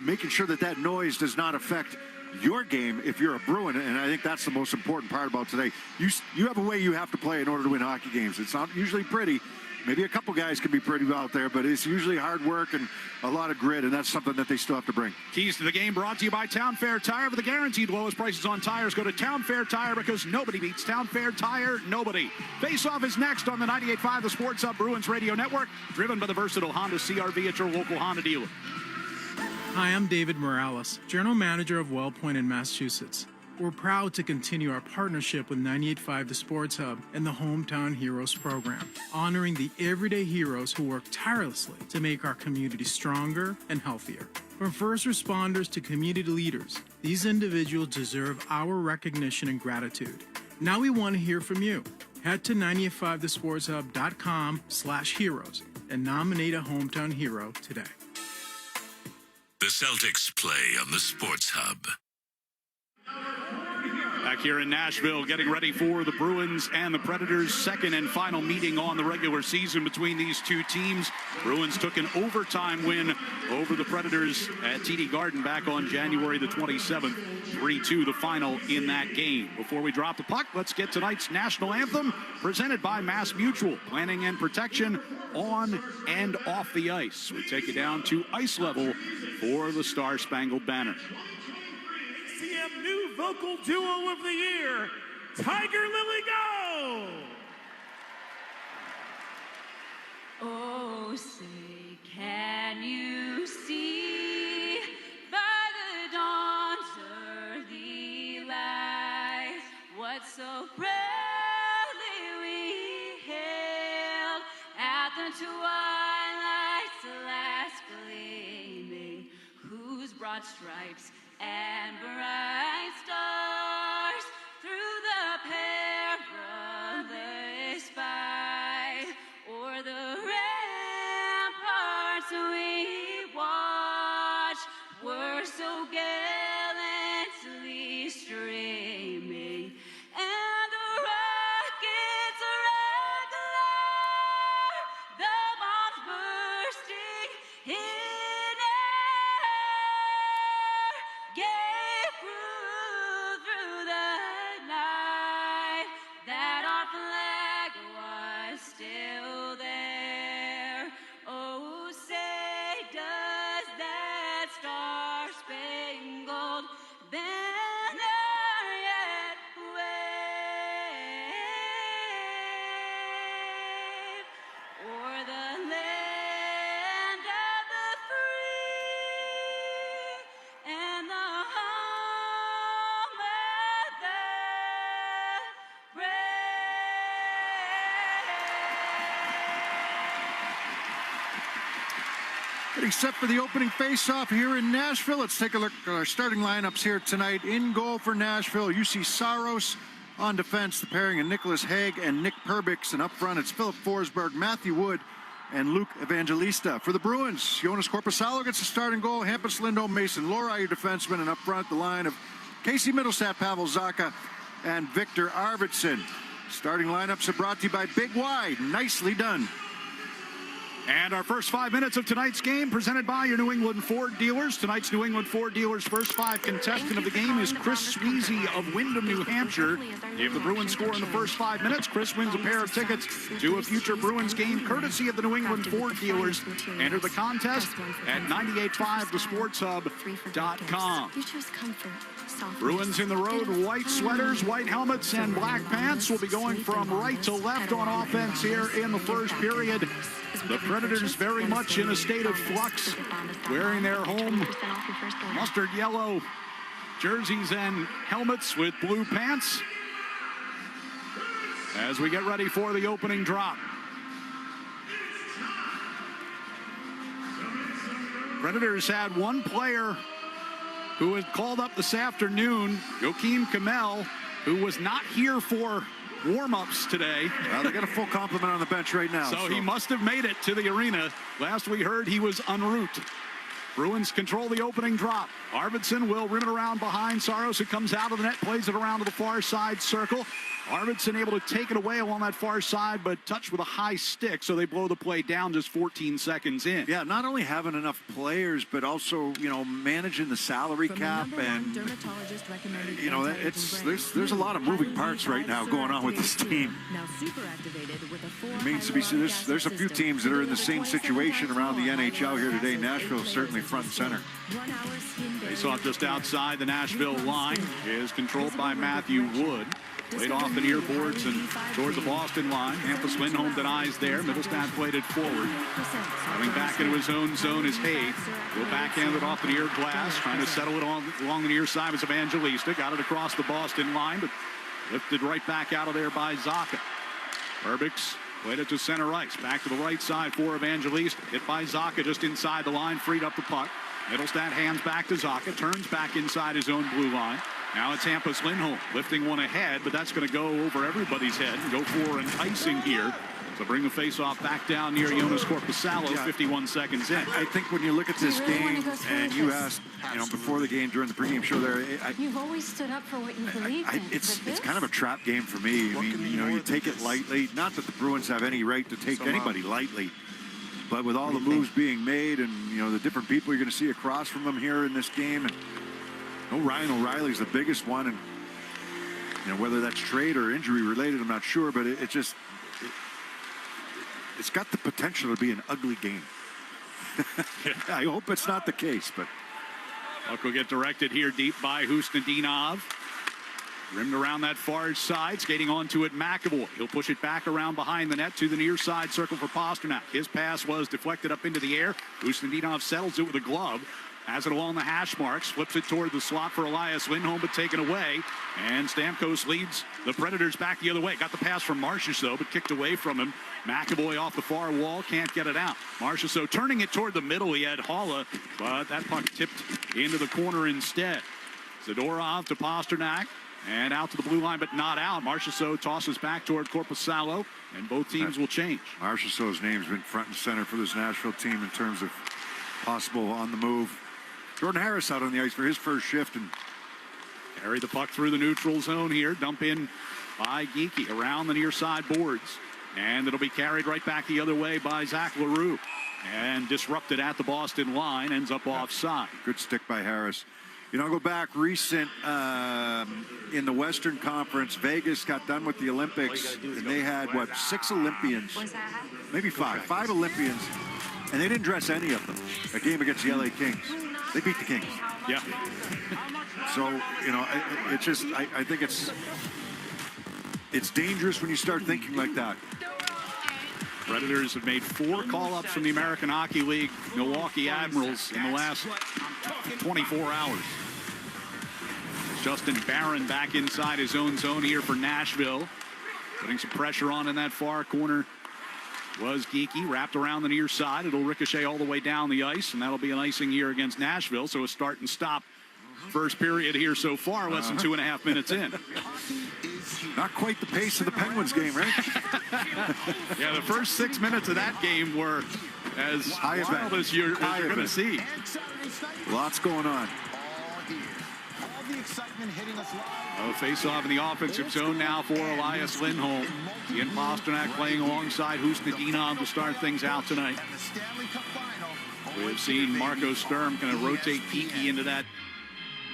making sure that that noise does not affect your game if you're a Bruin, and I think that's the most important part about today. You have a way you have to play in order to win hockey games. It's not usually pretty. Maybe a couple guys can be pretty out there, but it's usually hard work and a lot of grit, and that's something that they still have to bring. Keys to the game brought to you by Town Fair Tire. For the guaranteed lowest prices on tires, go to Town Fair Tire because nobody beats Town Fair Tire. Nobody. Face-off is next on the 98.5 The Sports Hub Bruins Radio Network, driven by the versatile Honda CR-V at your local Honda dealer. Hi, I'm David Morales, General Manager of WellPoint in Massachusetts. We're proud to continue our partnership with 98.5 The Sports Hub and the Hometown Heroes program, honoring the everyday heroes who work tirelessly to make our community stronger and healthier. From first responders to community leaders, these individuals deserve our recognition and gratitude. Now we want to hear from you. Head to 985thesportshub.com/heroes and nominate a hometown hero today. The Celtics play on the Sports Hub. Back here in Nashville, getting ready for the Bruins and the Predators' second and final meeting on the regular season between these two teams. Bruins took an overtime win over the Predators at TD Garden back on January the 27th. 3-2 the final in that game. Before we drop the puck, let's get tonight's national anthem presented by Mass Mutual. Planning and protection on and off the ice. We take you down to ice level for the Star Spangled Banner. CM New Vocal Duo of the Year, Tiger Lily Go! Oh, say, can you see by the dawn's early light what so proudly we hailed at the twilight's last gleaming, whose broad stripes and bright stars through the perilous fight o'er the ramparts we watched were so gallantly streaming, and the rockets regular, the bombs bursting in air, gave proof through the night that our flag was still there. Oh, say does that star-spangled banner yet wave o'er the land of the free and the home of the Getting set for the opening face-off here in Nashville. Let's take a look at our starting lineups here tonight. In goal for Nashville, UC Saros. On defense, the pairing of Nicholas Haig and Nick Perbix. And up front, it's Philip Forsberg, Matthew Wood, and Luke Evangelista. For the Bruins, Jonas Korpisalo gets the starting goal. Hampus Lindholm, Mason Lohrei, your defenseman. And up front, the line of Casey Middlestat, Pavel Zacha, and Victor Arvidsson. Starting lineups are brought to you by Big Y. Nicely done. And our first 5 minutes of tonight's game presented by your New England Ford dealers. Tonight's New England Ford dealers' first 5 contestant of the game is Chris Sweezy of Windham, New Hampshire. If the Bruins score in the first 5 minutes, Chris wins a pair of tickets to a future Bruins game courtesy of the New England Ford dealers. Enter the contest at 985thesportshub.com. You choose comfort. Bruins in the road, white sweaters, white helmets, and black pants will be going from right to left on offense here in the first period. The Predators very much in a state of flux, wearing their home mustard yellow jerseys and helmets with blue pants as we get ready for the opening drop. Predators had one player who was called up this afternoon, Joakim Kamel, who was not here for warm-ups today. Well, they got a full complement on the bench right now. So he must have made it to the arena. Last we heard, he was en route. Bruins control the opening drop. Arvidsson will rim it around behind Saros, who comes out of the net, plays it around to the far side circle. Arvidsson able to take it away along that far side, but touched with a high stick, so they blow the play down just 14 seconds in. Yeah, not only having enough players, but also, managing the salary cap, and there's a lot of moving parts right now going on with this team. It means to be there's a few teams that are in the same situation around the NHL here today. Nashville certainly front and center. Face off just outside the Nashville line is controlled by Matthew Wood. Played off the near boards and toward the Boston line. Hampus Lindholm denies there. Middlestat played it forward. Coming back into his own zone is Hayes. Will backhand it off the near glass. Trying to settle it along the near side was Evangelista. Got it across the Boston line, but lifted right back out of there by Zacha. Urbix played it to center ice. Back to the right side for Evangelista. Hit by Zacha just inside the line. Freed up the puck. Middlestat hands back to Zacha. Turns back inside his own blue line. Now it's Hampus Lindholm lifting one ahead, but that's going to go over everybody's head and go for an icing here. So bring the faceoff back down near Jonas Korpisalo, 51 seconds in. I think when you look at this game, and you asked, before the game during the pregame show there, You've always stood up for what you believe in. It's kind of a trap game for me. I mean, you take it lightly. Not that the Bruins have any right to take anybody lightly, but with all the moves being made and, the different people you're going to see across from them here in this game, and Ryan O'Reilly's the biggest one, and whether that's trade or injury related, I'm not sure, but it's got the potential to be an ugly game. I hope it's not the case, but puck will get directed here deep by Husnudinov. Rimmed around that far side, skating onto it, McAvoy. He'll push it back around behind the net to the near side circle for Pasternak. His pass was deflected up into the air. Husnudinov settles it with a glove. Has it along the hash marks, flips it toward the slot for Elias Lindholm, but taken away. And Stamkos leads the Predators back the other way. Got the pass from Marchessault, though, but kicked away from him. McAvoy off the far wall, can't get it out. Marchessault turning it toward the middle. He had Haula, but that puck tipped into the corner instead. Zadorov to Pasternak, and out to the blue line, but not out. Marchessault tosses back toward Korpisalo, and both teams will change. Marchessault's name's been front and center for this Nashville team in terms of possible on the move. Jordan Harris out on the ice for his first shift, and carry the puck through the neutral zone here. Dump in by Geekie around the near side boards, and it'll be carried right back the other way by Zach LaRue, and disrupted at the Boston line. Ends up offside. Good stick by Harris. I'll go back recent in the Western Conference. Vegas got done with the Olympics, and they had 6 Olympians, maybe 5 Olympians, and they didn't dress any of them. A game against the LA Kings. They beat the Kings. Yeah. So, it's just, I think it's dangerous when you start thinking like that. Predators have made 4 call-ups from the American Hockey League Milwaukee Admirals in the last 24 hours. Justin Barron back inside his own zone here for Nashville. Putting some pressure on in that far corner was Geekie, wrapped around the near side. It'll ricochet all the way down the ice, and that'll be an icing here against Nashville. So a start and stop first period here so far, less than 2.5 minutes in. Not quite the pace of the Penguins game, right? Yeah, the first 6 minutes of that game were as wild as you're going to see. Lots going on. the excitement hitting us live. A face-off in the offensive zone now for Elias Lindholm. Ian Pasternak playing alongside Husnudinov to start things out tonight. We've seen Marco Sturm kind of rotate Kiki into that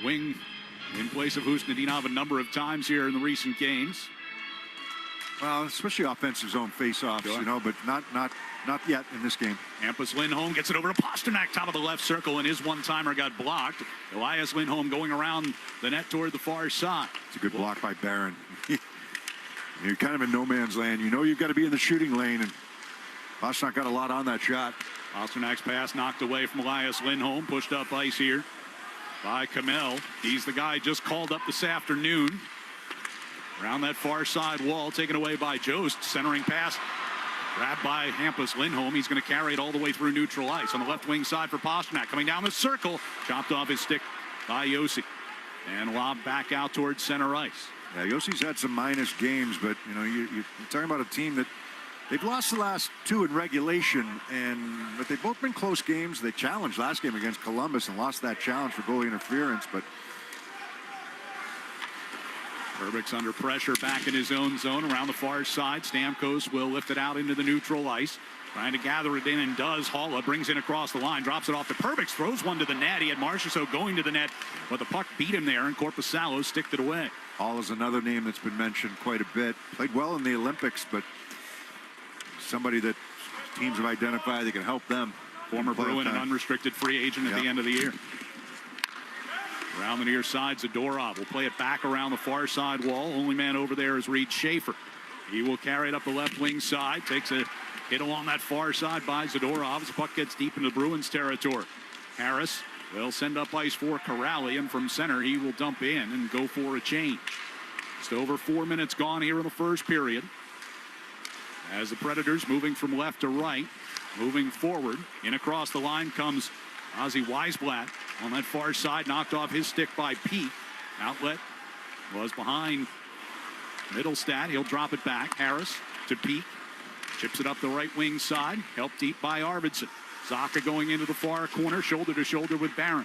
wing in place of Husnudinov a number of times here in the recent games. Well, especially offensive zone face-offs, Sure. but not yet in this game. Hampus Lindholm gets it over to Pasternak, top of the left circle, and his one-timer got blocked. Elias Lindholm going around the net toward the far side. It's a good block by Barron. You're kind of in no man's land. You know you've got to be in the shooting lane, and Pasternak got a lot on that shot. Pasternak's pass knocked away from Elias Lindholm, pushed up ice here by Kamel. He's the guy just called up this afternoon. Around that far side wall, taken away by Jost. Centering pass, grabbed by Hampus Lindholm. He's going to carry it all the way through neutral ice. On the left wing side for Pasternak. Coming down the circle, chopped off his stick by Yossi. And lobbed back out towards center ice. Yeah, Yossi's had some minus games, but you're talking about a team that they've lost the last two in regulation, but they've both been close games. They challenged last game against Columbus and lost that challenge for goalie interference, but Herbeck's under pressure back in his own zone around the far side. Stamkos will lift it out into the neutral ice. Trying to gather it in and does. Haula brings in across the line, drops it off to Herbeck, throws one to the net. He had Marchessault going to the net, but the puck beat him there, and Korpisalo sticked it away. Haula's another name that's been mentioned quite a bit. Played well in the Olympics, but somebody that teams have identified that can help them. Former Bruin and unrestricted free agent at the end of the year. Around the near side, Zadorov will play it back around the far side wall. Only man over there is Reed Schaefer. He will carry it up the left wing side. Takes a hit along that far side by Zadorov as the puck gets deep into the Bruins territory. Harris will send up ice for Corrali, and from center he will dump in and go for a change. Just over 4 minutes gone here in the first period. As the Predators moving from left to right, moving forward. In across the line comes Ozzy Weisblatt on that far side, knocked off his stick by Peak. Outlet was behind Middlestat. He'll drop it back. Harris to Peak. Chips it up the right wing side. Helped deep by Arvidsson. Zaka going into the far corner, shoulder to shoulder with Barron.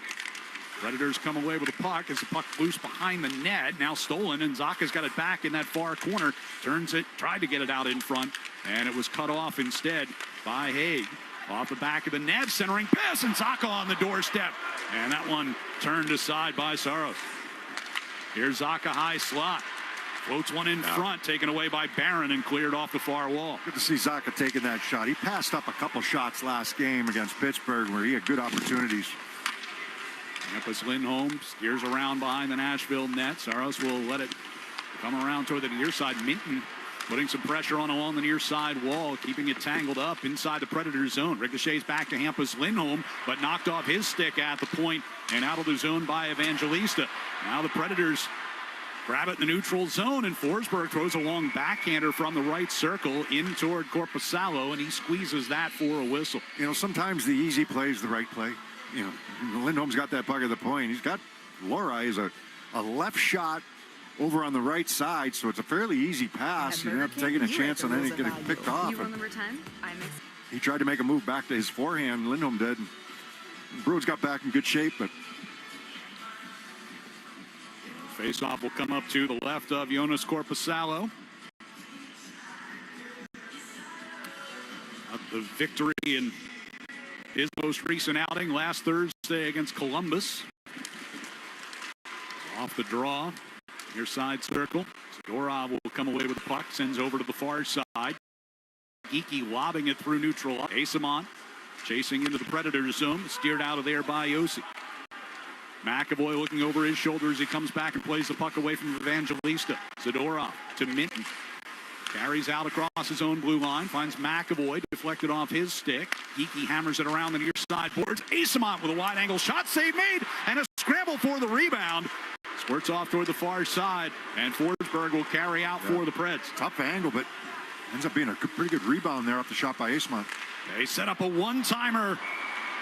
Predators come away with the puck as the puck loose behind the net. Now stolen, and Zaka's got it back in that far corner. Turns it, tried to get it out in front, and it was cut off instead by Haig. Off the back of the net, centering pass, and Zaka on the doorstep. And that one turned aside by Saros. Here's Zaka high slot. Floats one in front, taken away by Barron and cleared off the far wall. Good to see Zaka taking that shot. He passed up a couple shots last game against Pittsburgh where he had good opportunities. Hampus Lindholm steers around behind the Nashville net. Saros will let it come around toward the near side. Minton putting some pressure on along the near side wall, keeping it tangled up inside the Predators zone. Ricochets back to Hampus Lindholm, but knocked off his stick at the point and out of the zone by Evangelista. Now the Predators grab it in the neutral zone, and Forsberg throws a long backhander from the right circle in toward Korpisalo, and he squeezes that for a whistle. Sometimes the easy play is the right play. Lindholm's got that puck at the point. He's got Lohrei is a left shot over on the right side, so it's a fairly easy pass. You're not taking a chance on anything getting picked off. He tried to make a move back to his forehand. Lindholm did. Bruins got back in good shape, but face-off will come up to the left of Jonas Korpisalo. The victory in his most recent outing last Thursday against Columbus. Off the draw, near side circle. Zadorov will come away with the puck, sends over to the far side. Geeky lobbing it through neutral. Asamont chasing into the Predators zone, steered out of there by Yossi. McAvoy looking over his shoulder as he comes back and plays the puck away from Evangelista. Zadorov to Minton. Carries out across his own blue line. Finds McAvoy, deflected off his stick. Geeky hammers it around the near side boards. Asamont with a wide angle shot. Save made. And a scramble for the rebound. Squirts off toward the far side. And Forsberg will carry out for the Preds. Tough angle, but ends up being a pretty good rebound there off the shot by Asamont. They set up a one-timer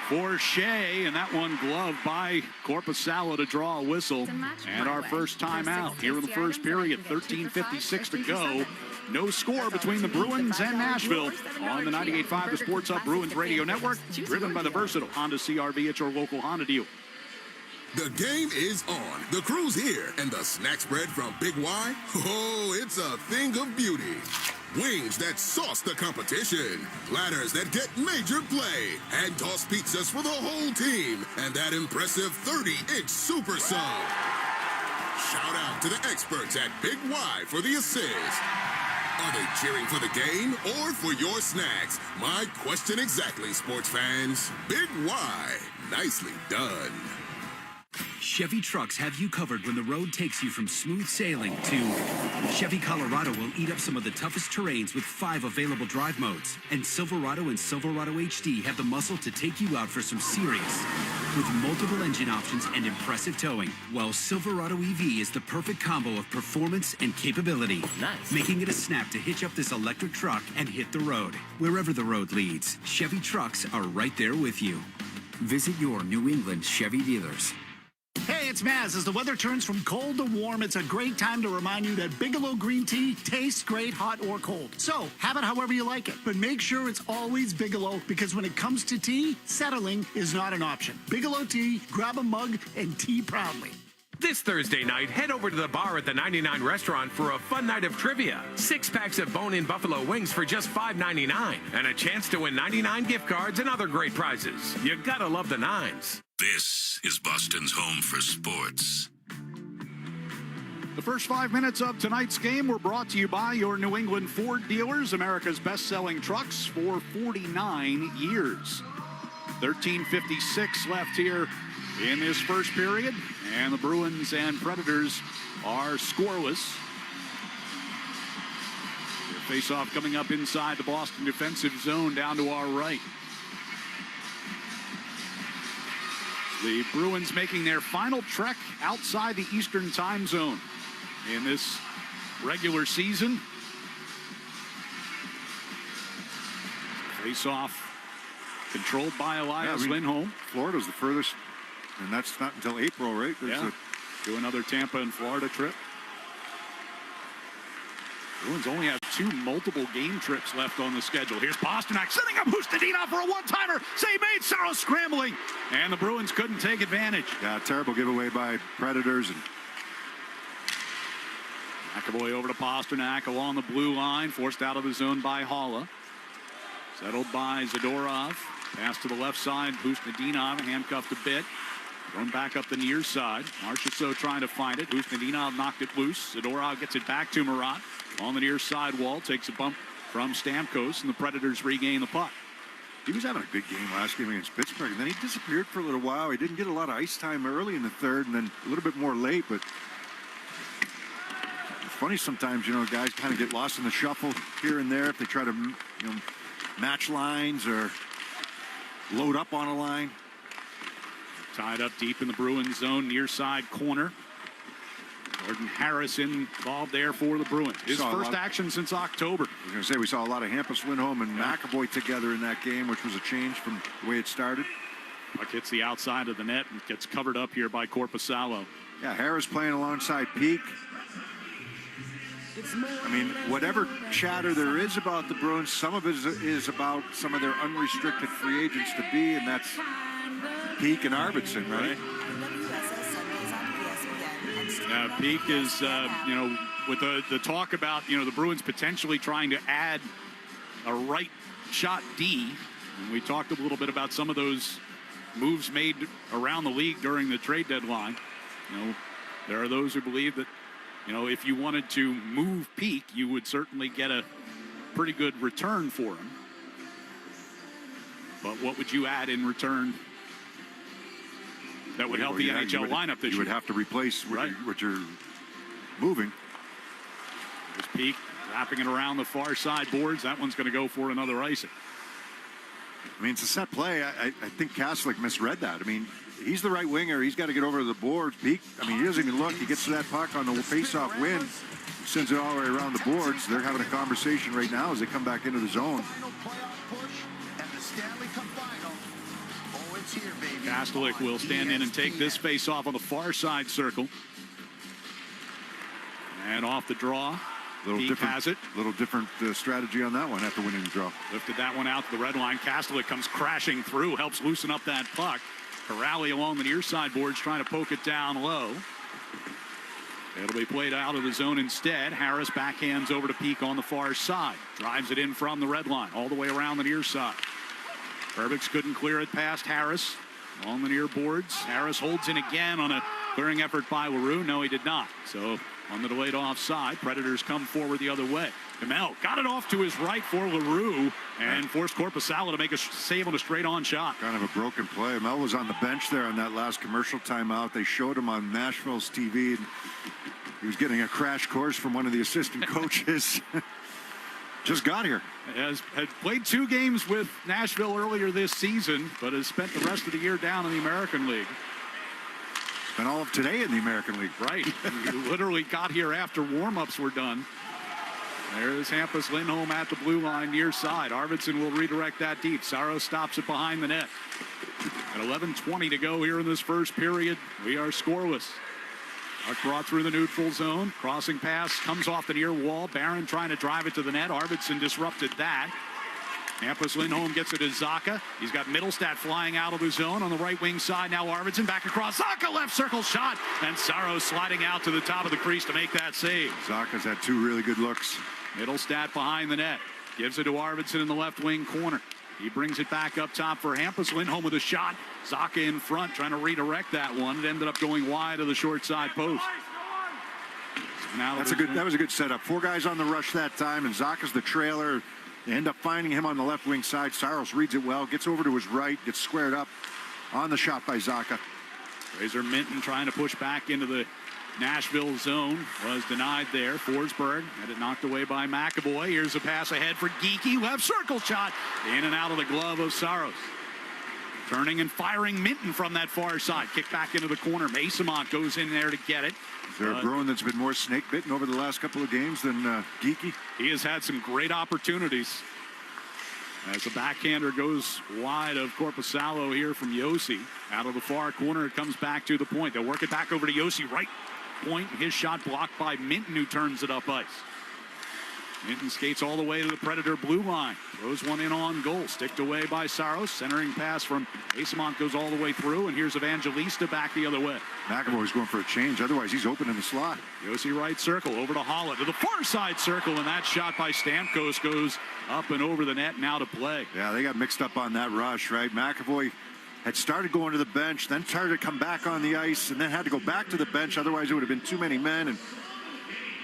for Shea, and that one gloved by Korpisalo to draw a whistle. And our first time out here in the first period. 13:56 to go. No score between the Bruins and Nashville on the 98.5 The Sports Hub Bruins Radio Network, driven by the versatile Honda CR-V at your local Honda dealer. The game is on. The crew's here, and the snack spread from Big Y, oh, it's a thing of beauty. Wings that sauce the competition, platters that get major play, and tossed pizzas for the whole team, and that impressive 30-inch super sub. Shout out to the experts at Big Y for the assist. Are they cheering for the game or for your snacks? My question exactly, sports fans. Big Y, nicely done. Chevy trucks have you covered when the road takes you from smooth sailing to Chevy Colorado will eat up some of the toughest terrains with 5 available drive modes. And Silverado and Silverado HD have the muscle to take you out for some serious with multiple engine options and impressive towing. While Silverado EV is the perfect combo of performance and capability. Nice. Making it a snap to hitch up this electric truck and hit the road. Wherever the road leads, Chevy trucks are right there with you. Visit your New England Chevy dealers. Hey, it's Maz. As the weather turns from cold to warm, it's a great time to remind you that Bigelow green tea tastes great hot or cold. So, have it however you like it, but make sure it's always Bigelow, because when it comes to tea, settling is not an option. Bigelow tea, grab a mug, and tea proudly. This Thursday night, head over to the bar at the 99 restaurant for a fun night of trivia. 6 packs of bone-in buffalo wings for just $5.99, and a chance to win 99 gift cards and other great prizes. You gotta love the nines. This is Boston's home for sports. The first 5 minutes of tonight's game were brought to you by your New England Ford dealers, America's best-selling trucks for 49 years. 13:56 left here in this first period, and the Bruins and Predators are scoreless. Their face-off coming up inside the Boston defensive zone down to our right. The Bruins making their final trek outside the Eastern time zone in this regular season. Face-off controlled by Elias Lindholm. Florida's the furthest, and that's not until April, right? Do another Tampa and Florida trip. Bruins only have 2 multiple game trips left on the schedule. Here's Pasternak setting up Hustadinov for a one-timer. Save made, Saros scrambling. And the Bruins couldn't take advantage. Yeah, terrible giveaway by Predators. And McAvoy over to Pasternak along the blue line. Forced out of the zone by Haula. Settled by Zadorov. Pass to the left side. Hustadinov handcuffed a bit. Thrown back up the near side. Marchessault trying to find it. Hustadinov knocked it loose. Zadorov gets it back to Murat. On the near side wall, takes a bump from Stamkos, and the Predators regain the puck. He was having a big game last game against Pittsburgh, and then he disappeared for a little while. He didn't get a lot of ice time early in the third, and then a little bit more late, but it's funny sometimes, guys kind of get lost in the shuffle here and there if they try to, match lines or load up on a line. Tied up deep in the Bruins zone, near side corner. Gordon Harris involved there for the Bruins. His first action since October. I was going to say, we saw a lot of Hampus, Lindholm, and McAvoy together in that game, which was a change from the way it started. Puck hits the outside of the net and gets covered up here by Korpisalo. Yeah, Harris playing alongside Peak. I mean, whatever chatter there is about the Bruins, some of it is about some of their unrestricted free agents to be, and that's Peak and Arvidsson, right? Peak is, with the talk about, the Bruins potentially trying to add a right shot D. And we talked a little bit about some of those moves made around the league during the trade deadline. There are those who believe that, if you wanted to move Peak, you would certainly get a pretty good return for him. But what would you add in return that would help the NHL lineup this year? You would have to replace what you're moving. There's Peak wrapping it around the far side boards. That one's going to go for another icing. I mean, it's a set play. I think Kaslik misread that. I mean, he's the right winger. He's got to get over to the boards. Peak, he doesn't even look. He gets to that puck on the face-off win, sends it all the way around the boards. They're having a conversation right now as they come back into the zone. Kastelik will stand in and take this face-off on the far side circle. And off the draw. Peak has it. Little different strategy on that one after winning the draw. Lifted that one out to the red line. Kastelik comes crashing through, helps loosen up that puck. Corrali along the near side boards trying to poke it down low. It'll be played out of the zone instead. Harris backhands over to Peak on the far side. Drives it in from the red line all the way around the near side. Perbix couldn't clear it past Harris on the near boards. Harris holds in again on a clearing effort by LaRue. No, he did not. So on the delayed offside, Predators come forward the other way. Kamel got it off to his right for LaRue and forced Korpisalo to make a save on a straight-on shot. Kind of a broken play. Mel was on the bench there on that last commercial timeout. They showed him on Nashville's TV. And he was getting a crash course from one of the assistant coaches. Just got here. Had played 2 games with Nashville earlier this season, but has spent the rest of the year down in the American League. Spent all of today in the American League. Right. He literally got here after warm-ups were done. There's Hampus Lindholm at the blue line near side. Arvidsson will redirect that deep. Saros stops it behind the net. At 11:20 to go here in this first period, we are scoreless. Puck brought through the neutral zone. Crossing pass comes off the near wall. Barron trying to drive it to the net. Arvidsson disrupted that. Hampus Lindholm gets it to Zacha. He's got Middlestat flying out of the zone on the right wing side. Now Arvidsson back across. Zacha left circle shot. And Saros sliding out to the top of the crease to make that save. Zacha's had 2 really good looks. Middlestat behind the net. Gives it to Arvidsson in the left wing corner. He brings it back up top for Hampus Lindholm with a shot. Zacha in front trying to redirect that one. It ended up going wide of the short side post. That was a good setup. 4 guys on the rush that time, and Zacha's the trailer. They end up finding him on the left wing side. Saros reads it well, gets over to his right, gets squared up on the shot by Zacha. Razor Minton trying to push back into the Nashville zone. Was denied there. Forsberg had it knocked away by McAvoy. Here's a pass ahead for Geekie. Left circle shot. In and out of the glove of Saros. Turning and firing Minton from that far side. Kick back into the corner. Masonmont goes in there to get it. Is there a Bruin that's been more snake bitten over the last couple of games than Geekie? He has had some great opportunities. As the backhander goes wide of Korpisalo here from Yossi. Out of the far corner, it comes back to the point. They'll work it back over to Yossi. Right point. His shot blocked by Minton, who turns it up ice. Minton skates all the way to the Predator blue line. Throws one in on goal. Sticked away by Saros. Centering pass from Asamont goes all the way through. And here's Evangelista back the other way. McAvoy's going for a change. Otherwise, he's open in the slot. Yossi right circle over to Hollett to the far side circle. And that shot by Stamkos goes up and over the net and out of play. Yeah, they got mixed up on that rush, right? McAvoy had started going to the bench, then started to come back on the ice, and then had to go back to the bench. Otherwise, it would have been too many men. And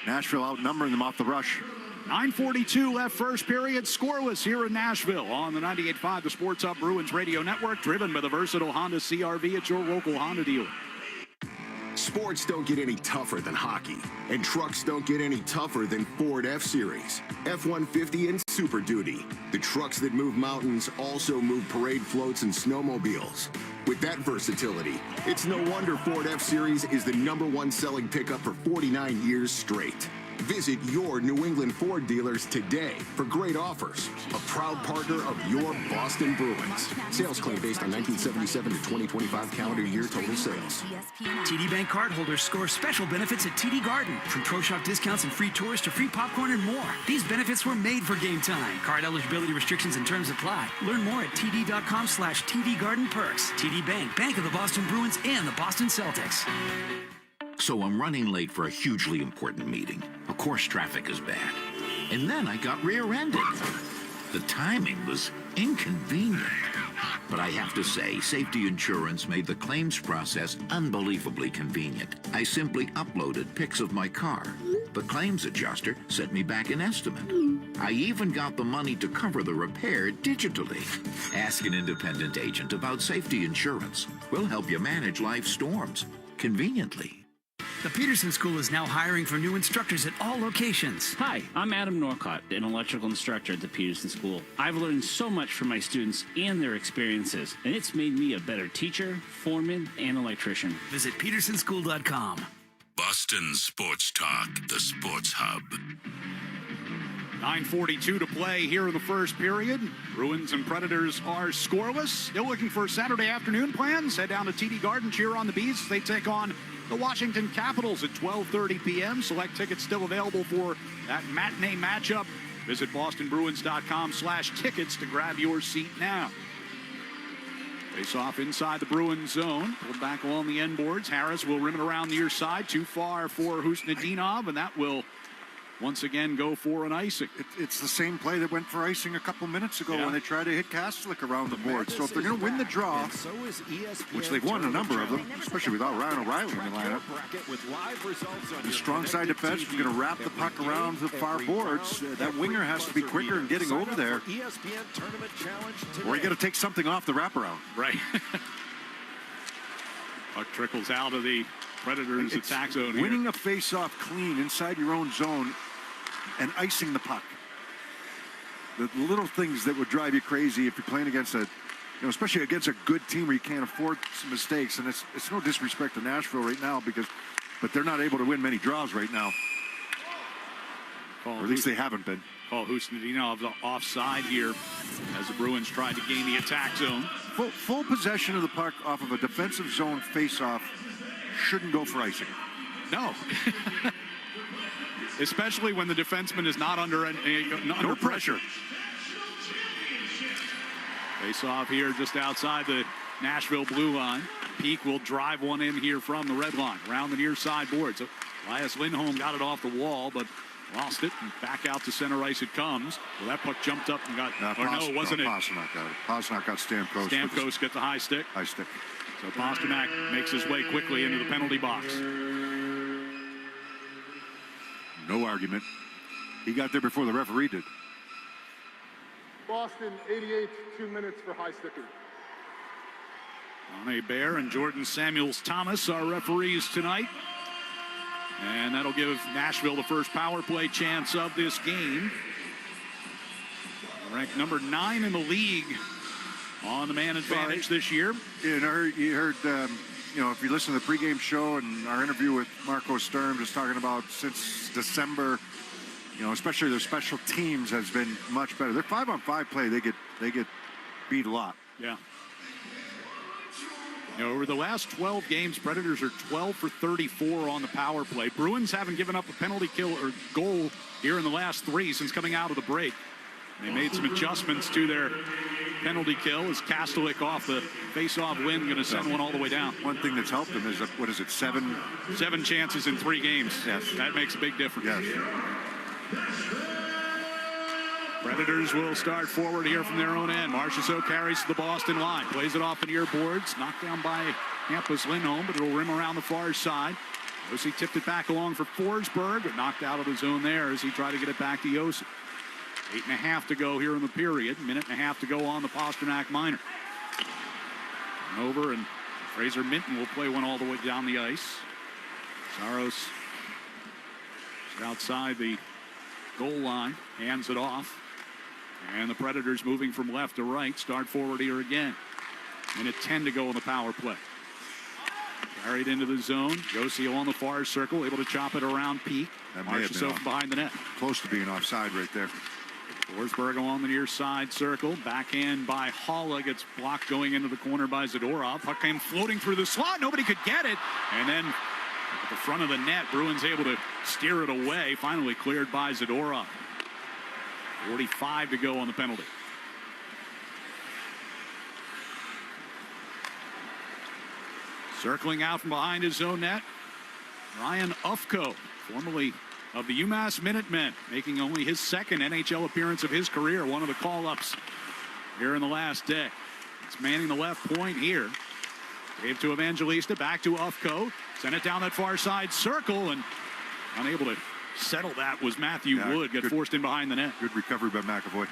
Nashville outnumbering them off the rush. 9:42 left first period. Scoreless here in Nashville on the 98.5 The Sports Hub Bruins Radio Network, driven by the versatile Honda CR-V at your local Honda dealer. Sports don't get any tougher than hockey, and trucks don't get any tougher than Ford F-Series, F-150, and Super Duty. The trucks that move mountains also move parade floats and snowmobiles. With that versatility, it's no wonder Ford F-Series is the #1 selling pickup for 49 years straight. Visit your New England Ford dealers today for great offers. A proud partner of your Boston Bruins. Sales claim based on 1977 to 2025 calendar year total sales. TD Bank cardholders score special benefits at TD Garden. From Pro Shop discounts and free tours to free popcorn and more. These benefits were made for game time. Card eligibility restrictions and terms apply. Learn more at td.com/TD Garden Perks. TD Bank, Bank of the Boston Bruins and the Boston Celtics. So I'm running late for a hugely important meeting. Of course, traffic is bad. And then I got rear-ended. The timing was inconvenient. But I have to say, safety insurance made the claims process unbelievably convenient. I simply uploaded pics of my car. The claims adjuster sent me back an estimate. I even got the money to cover the repair digitally. Ask an independent agent about safety insurance. We'll help you manage life's storms conveniently. The Peterson School is now hiring for new instructors at all locations. Hi, I'm Adam Norcott, an electrical instructor at the Peterson School. I've learned so much from my students and their experiences, and it's made me a better teacher, foreman, and electrician. Visit petersonschool.com. Boston Sports Talk, the Sports Hub. 9:42 to play here in the first period. Bruins and Predators are scoreless. Still looking for Saturday afternoon plans. Head down to TD Garden, cheer on the Bees. They take on the Washington Capitals at 12:30 p.m. Select tickets still available for that matinee matchup. Visit bostonbruins.com/tickets to grab your seat now. Face off inside the Bruins zone. Pulled back along the end boards. Harris will rim it around the near side. Too far for Husnudinov, and that will once again go for an icing. It's the same play that went for icing a couple minutes ago when they tried to hit Kastelik around the board. So if they're going to win the draw, which they've won a number of them, especially without Ryan O'Reilly in the lineup, the strong side defense is going to wrap the puck around the far boards. That winger has to be quicker in getting over there, or you got to take something off the wraparound. Right. Puck trickles out of the Predators attack zone here. Winning a face-off clean inside your own zone and icing the puck. The little things that would drive you crazy if you're playing against especially against a good team where you can't afford some mistakes. And it's no disrespect to Nashville right now but they're not able to win many draws right now. Or at least they haven't been. Call Husnudinov offside here as the Bruins tried to gain the attack zone. Full possession of the puck off of a defensive zone face-off shouldn't go for icing. No. Especially when the defenseman is not under pressure. Face off here just outside the Nashville blue line. Peak will drive one in here from the red line around the near side boards. Elias Lindholm got it off the wall, but lost it, and back out to center ice it comes. Well, that puck jumped up and got, wasn't it? Pasternak got it. Pasternak got Stamkos. Stamkos got the high stick. High stick. So Pasternak makes his way quickly into the penalty box. No argument. He got there before the referee did. Boston, 88, 2 minutes for high sticking. Ronnie Bear and Jordan Samuels-Thomas are referees tonight. And that'll give Nashville the first power play chance of this game. Ranked number 9 in the league on the man advantage this year. You heard if you listen to the pregame show and our interview with Marco Sturm, just talking about since December, especially their special teams has been much better. Their 5-on-5 play, they get beat a lot. Yeah. Over the last 12 games, Predators are 12 for 34 on the power play. Bruins haven't given up a penalty kill or goal here in the last 3 since coming out of the break. They made some adjustments to their penalty kill as Kastelik off the face-off win, going to send one all the way down. One thing that's helped them is, 7 chances in 3 games. Yes. That makes a big difference. Yes. Predators will start forward here from their own end. Marchessault carries to the Boston line. Plays it off the near boards. Knocked down by Hampus Lindholm, but it'll rim around the far side. Yossi tipped it back along for Forsberg, but knocked out of the zone there as he tried to get it back to Yossi. 8.5 to go here in the period. 1.5 to go on the Pasternak minor. Over, and Fraser Minton will play one all the way down the ice. Saros outside the goal line, hands it off. And the Predators moving from left to right. Start forward here again. 1:10 to go on the power play. Carried into the zone. Yossi on the far circle, able to chop it around Peak. Marchessault behind the net. Close to being offside right there. Forsberg on the near side circle. Backhand by Haula. Gets blocked going into the corner by Zadorov. Puck came floating through the slot. Nobody could get it. And then at the front of the net, Bruins able to steer it away. Finally cleared by Zadorov. 45 to go on the penalty. Circling out from behind his own net, Ryan Ufko, formerly of the UMass Minutemen, making only his second NHL appearance of his career. One of the call-ups here in the last day. It's manning the left point here. Gave to Evangelista, back to Ufko. Sent it down that far side circle, and unable to settle that was Matthew Wood. Got forced in behind the net. Good recovery by McAvoy.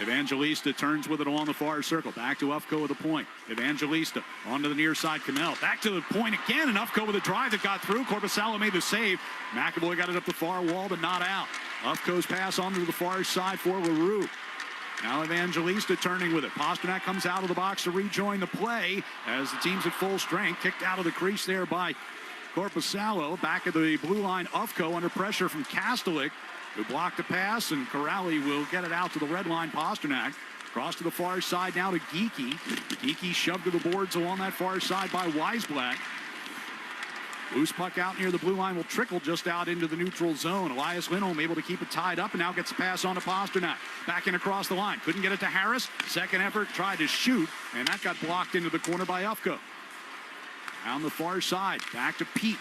Evangelista turns with it along the far circle. Back to Ufko with a point. Evangelista onto the near side. Cannell back to the point again, and Ufko with a drive that got through. Korpisalo made the save. McAvoy got it up the far wall, but not out. Ufko's pass onto the far side for Leroux. Now Evangelista turning with it. Pasternak comes out of the box to rejoin the play as the team's at full strength. Kicked out of the crease there by Korpisalo. Back at the blue line, Ufko under pressure from Kastelik, who blocked the pass, and Corrali will get it out to the red line. Pasternak across to the far side now to Geekie. Geekie shoved to the boards along that far side by Weisblatt. Loose puck out near the blue line will trickle just out into the neutral zone. Elias Lindholm able to keep it tied up and now gets a pass on to Pasternak. Back in across the line. Couldn't get it to Harris. Second effort, tried to shoot, and that got blocked into the corner by Ufko. On the far side, back to Pete.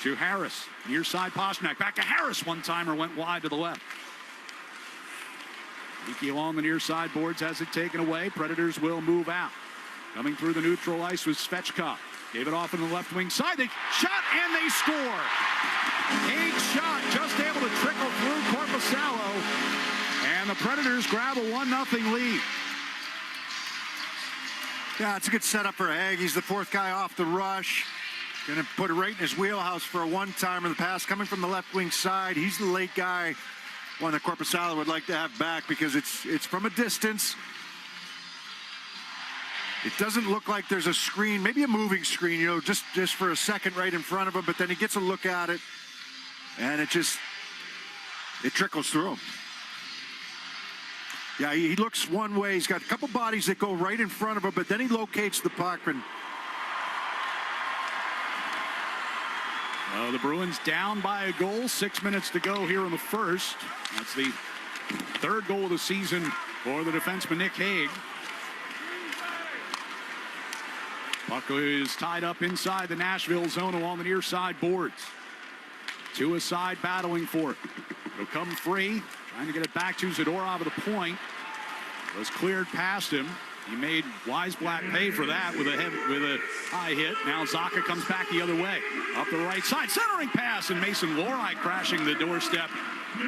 To Harris. Near side Pasternak. Back to Harris. One-timer went wide to the left. Leaky along the near side boards has it taken away. Predators will move out. Coming through the neutral ice was Svechkov. Gave it off on the left wing side. They shot and they score. Haig shot just able to trickle through Korpisalo. And the Predators grab a 1-0 lead. Yeah, it's a good setup for Haig. He's the fourth guy off the rush. Going to put it right in his wheelhouse for a one-timer. The pass coming from the left wing side. He's the late guy. One that Korpisalo would like to have back because it's from a distance. It doesn't look like there's a screen, maybe a moving screen, just for a second right in front of him, but then he gets a look at it, and it trickles through him. Yeah, he looks one way. He's got a couple bodies that go right in front of him, but then he locates the puck. And the Bruins down by a goal. 6 minutes to go here in the first. That's the third goal of the season for the defenseman Nick Haig. Puck is tied up inside the Nashville zone along the near side boards. Two aside battling for it. It'll come free. Trying to get it back to Zadorov at the point. Was cleared past him. He made Weisblatt pay for that with a high hit. Now Zacha comes back the other way. Up the right side. Centering pass, and Mason Lohrei crashing the doorstep.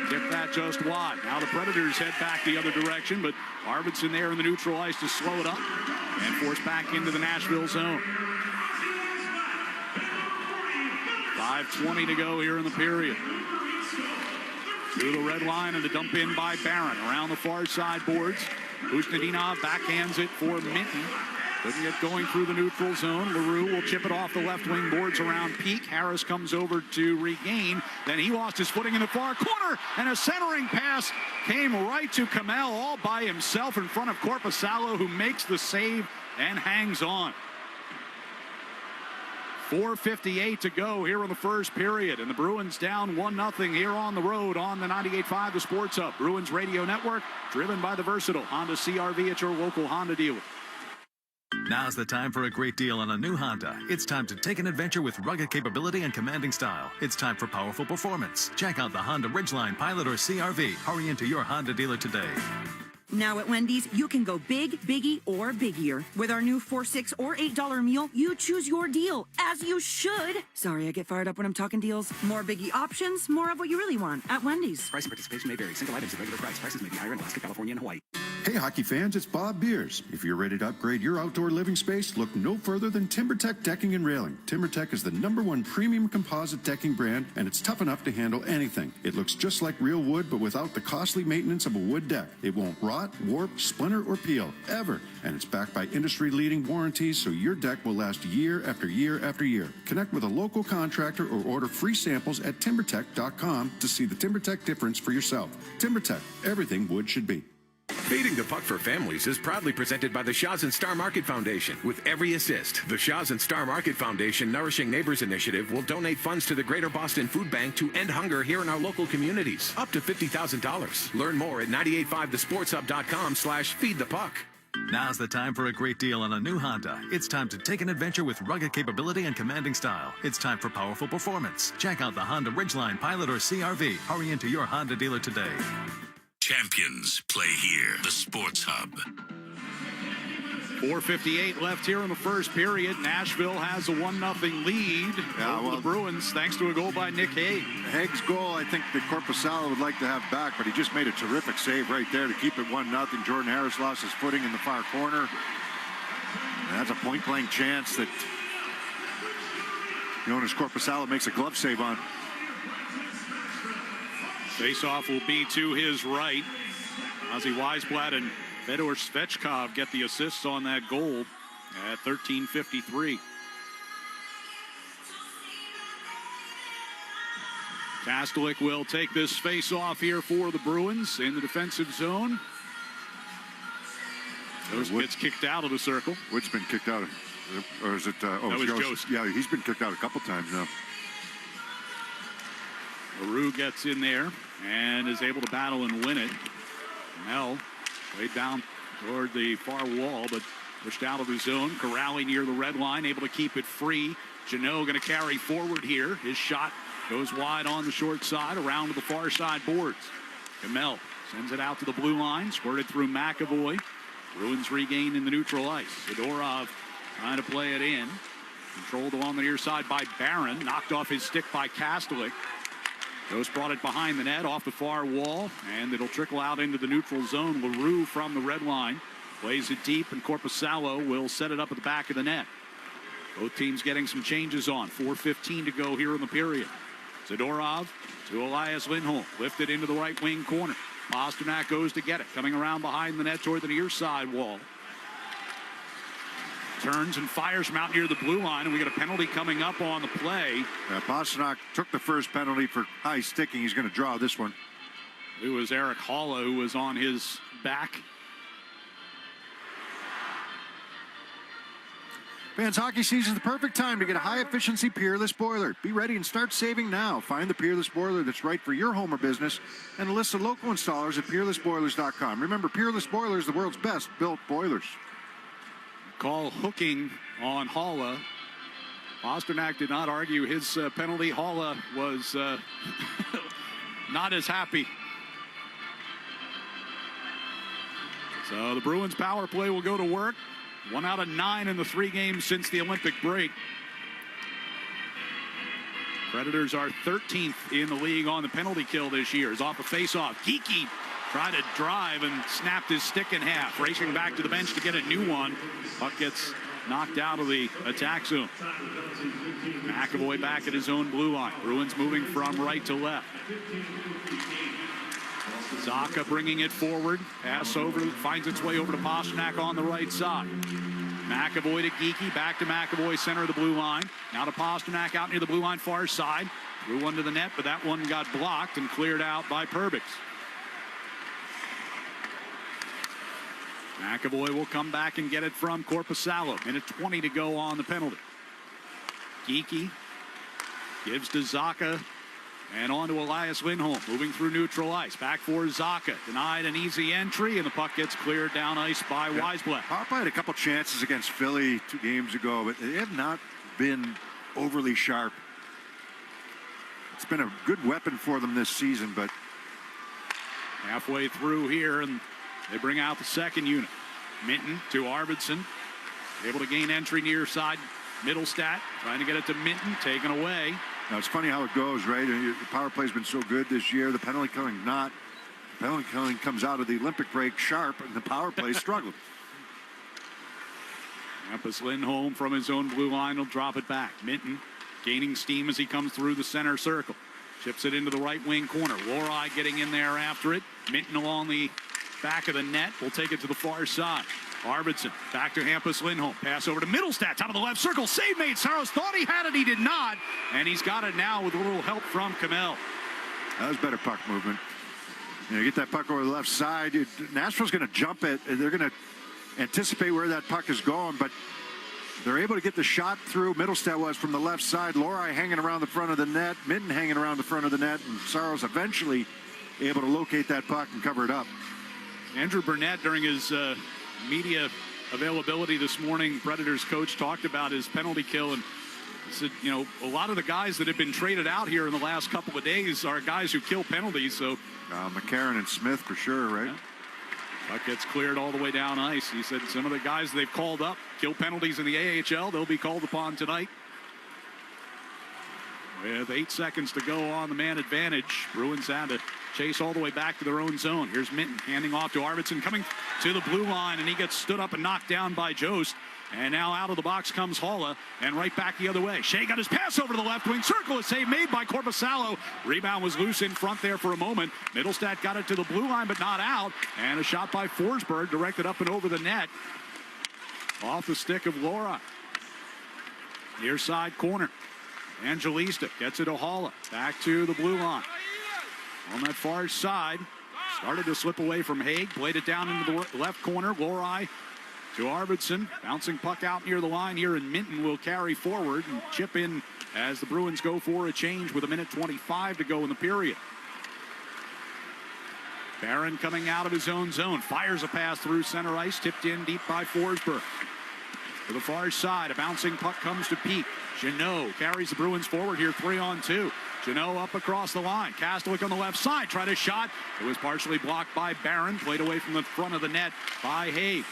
Tipped that just wide. Now the Predators head back the other direction, but Arvidsson there in the neutral ice to slow it up and force back into the Nashville zone. 5:20 to go here in the period. To the red line and the dump in by Barron. Around the far side boards. Ustinov backhands it for Minton. Doesn't get going through the neutral zone. LaRue will chip it off the left wing boards around Peak. Harris comes over to regain. Then he lost his footing in the far corner, and a centering pass came right to Kamel all by himself in front of Korpisalo, who makes the save and hangs on. 4:58 to go here in the first period, and the Bruins down 1-0 here on the road on the 98.5 The Sports Hub. Bruins Radio Network, driven by the versatile Honda CR-V at your local Honda dealer. Now's the time for a great deal on a new Honda. It's time to take an adventure with rugged capability and commanding style. It's time for powerful performance. Check out the Honda Ridgeline, Pilot, or CR-V. Hurry into your Honda dealer today. Now at Wendy's, you can go big, biggie, or biggier. With our new $4, $6, or $8 meal, you choose your deal, as you should. Sorry, I get fired up when I'm talking deals. More biggie options, more of what you really want at Wendy's. Price and participation may vary. Single items at regular price. Prices may be higher in Alaska, California, and Hawaii. Hey hockey fans, it's Bob Beers. If you're ready to upgrade your outdoor living space, look no further than TimberTech Decking and Railing. TimberTech is the #1 premium composite decking brand, and it's tough enough to handle anything. It looks just like real wood, but without the costly maintenance of a wood deck. It won't rot, warp, splinter, or peel, ever. And it's backed by industry-leading warranties, so your deck will last year after year after year. Connect with a local contractor or order free samples at timbertech.com to see the TimberTech difference for yourself. TimberTech, everything wood should be. Feeding the Puck for Families is proudly presented by the Shaw's and Star Market Foundation. With every assist, the Shaw's and Star Market Foundation Nourishing Neighbors Initiative will donate funds to the Greater Boston Food Bank to end hunger here in our local communities. Up to $50,000. Learn more at 985thesportshub.com/feedthepuck. Now's the time for a great deal on a new Honda. It's time to take an adventure with rugged capability and commanding style. It's time for powerful performance. Check out the Honda Ridgeline, Pilot, or CR-V. Hurry into your Honda dealer today. Champions play here. The Sports Hub. 4:58 left here in the first period. Nashville has a 1-0 lead over the Bruins, thanks to a goal by Nick Haig. Haig's goal, I think that Korpisalo would like to have back, but he just made a terrific save right there to keep it 1-0. Jordan Harris lost his footing in the far corner. And that's a point-blank chance that Jonas Korpisalo makes a glove save on. Face-off will be to his right. Ozzy Weisblatt and Fedor Svechkov get the assists on that goal at 13:53. Kastelik will take this face-off here for the Bruins in the defensive zone. Those gets kicked out of the circle. Wood's been kicked out Or is it? That was Jost. Yeah, he's been kicked out a couple times now. LaRue gets in there and is able to battle and win it. Mel laid down toward the far wall, but pushed out of the zone. Corrali near the red line, able to keep it free. Janot going to carry forward here. His shot goes wide on the short side, around to the far side boards. Kamel sends it out to the blue line, squirted through McAvoy. Bruins regain in the neutral ice. Zadorov trying to play it in. Controlled along the near side by Barron. Knocked off his stick by Kastelik. Ghost brought it behind the net off the far wall, and it'll trickle out into the neutral zone. LaRue from the red line plays it deep, and Korpisalo will set it up at the back of the net. Both teams getting some changes on. 4:15 to go here in the period. Zadorov to Elias Lindholm. Lifted into the right wing corner. Pasternak goes to get it. Coming around behind the net toward the near side wall. Turns and fires from out near the blue line, and we got a penalty coming up on the play. Pasternak took the first penalty for high sticking. He's going to draw this one. It was Eric Halla who was on his back. Fans, hockey season is the perfect time to get a high-efficiency Peerless boiler. Be ready and start saving now. Find the Peerless boiler that's right for your home or business and a list of local installers at peerlessboilers.com. Remember, Peerless Boilers, the world's best-built boilers. Call hooking on Halla. Pasternak did not argue his penalty. Halla was not as happy. So the Bruins power play will go to work. 1 out of 9 in the 3 games since the Olympic break. Predators are 13th in the league on the penalty kill this year. Is off a face-off. Geeky tried to drive and snapped his stick in half. Racing back to the bench to get a new one. Puck gets knocked out of the attack zone. McAvoy back at his own blue line. Bruins moving from right to left. Zacha bringing it forward. Pass over, finds its way over to Pasternak on the right side. McAvoy to Geeky, back to McAvoy, center of the blue line. Now to Pasternak out near the blue line far side. Threw one to the net, but that one got blocked and cleared out by Perbix. McAvoy will come back and get it from Korpisalo. Minute 20 to go on the penalty. Geeky gives to Zacha. And on to Elias Lindholm, moving through neutral ice. Back for Zacha. Denied an easy entry, and the puck gets cleared down ice by Weisblatt. Powerplay had a couple chances against Philly 2 games ago, but they have not been overly sharp. It's been a good weapon for them this season, but halfway through here, and they bring out the second unit. Minton to Arvidsson. Able to gain entry near side. Middlestat trying to get it to Minton, taken away. Now, it's funny how it goes, right? The power play's been so good this year. The penalty killing not. The penalty killing comes out of the Olympic break sharp, and the power play struggled. Hampus Lindholm from his own blue line will drop it back. Minton gaining steam as he comes through the center circle. Chips it into the right wing corner. Lohrei getting in there after it. Minton along the back of the net will take it to the far side. Arvidsson back to Hampus Lindholm. Pass over to Middlestat. Top of the left circle. Save made. Saros thought he had it. He did not. And he's got it now with a little help from Kamel. That was better puck movement. You get that puck over the left side. Nashville's going to jump it. They're going to anticipate where that puck is going, but they're able to get the shot through. Middlestat was from the left side. Lohrei hanging around the front of the net. Minton hanging around the front of the net. And Saros eventually able to locate that puck and cover it up. Andrew Burnett, during his media availability this morning, Predators coach talked about his penalty kill and said, you know, a lot of the guys that have been traded out here in the last couple of days are guys who kill penalties. So McCarron and Smith for sure, right? Yeah. Puck gets cleared all the way down ice. He said some of the guys they've called up kill penalties in the AHL. They'll be called upon tonight. With 8 seconds to go on the man advantage, Bruins had to chase all the way back to their own zone. Here's Minton handing off to Arvidsson, coming to the blue line, and he gets stood up and knocked down by Jost. And now out of the box comes Halla, and right back the other way. Shea got his pass over to the left wing circle. A save made by Korpisalo. Rebound was loose in front there for a moment. Middlestat got it to the blue line, but not out. And a shot by Forsberg directed up and over the net. Off the stick of Lohrei. Near side corner. Angelista gets it to Halla. Back to the blue line. On that far side. Started to slip away from Haig. Played it down into the left corner. Lohrei to Arvidsson. Bouncing puck out near the line here, and Minton will carry forward and chip in as the Bruins go for a change with 1:25 to go in the period. Barron coming out of his own zone, fires a pass through center ice, tipped in deep by Forsberg. To the far side, a bouncing puck comes to Peak. Jeannot carries the Bruins forward here, 3-on-2. Jeannot up across the line. Kastelic on the left side, tried a shot. It was partially blocked by Barron, played away from the front of the net by Haig.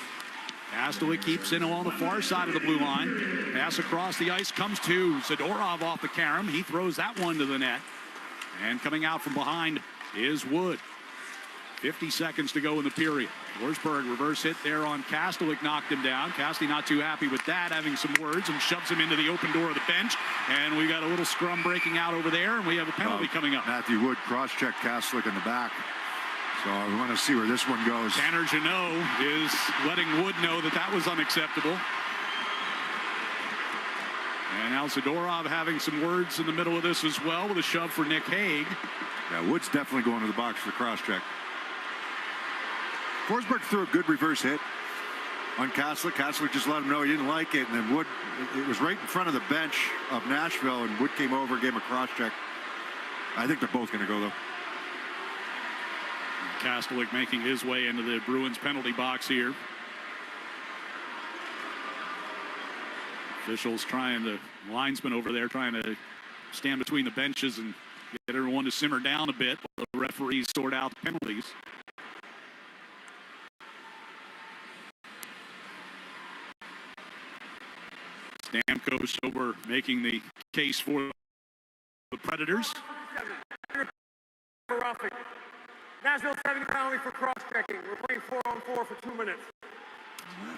Kastelic keeps in along the far side of the blue line. Pass across the ice comes to Zadorov off the carom. He throws that one to the net. And coming out from behind is Wood. 50 seconds to go in the period. Forsberg reverse hit there on Kastelic, knocked him down. Casti not too happy with that, having some words, and shoves him into the open door of the bench. And we got a little scrum breaking out over there, and we have a penalty coming up. Matthew Wood cross-check Kastelic in the back. So we want to see where this one goes. Tanner Jeannot is letting Wood know that that was unacceptable. And now Zadorov having some words in the middle of this as well with a shove for Nick Haig. Yeah, Wood's definitely going to the box for the cross-check. Forsberg threw a good reverse hit on Kastelic. Kastelic just let him know he didn't like it, and then Wood, it was right in front of the bench of Nashville, and Wood came over, gave him a cross-check. I think they're both going to go, though. Kastelic making his way into the Bruins penalty box here. Officials linesman over there trying to stand between the benches and get everyone to simmer down a bit while the referees sort out the penalties. Stamkos over making the case for the Predators. Roughing. Nashville 70 penalty for cross-checking. We're playing 4-on-4 for 2 minutes.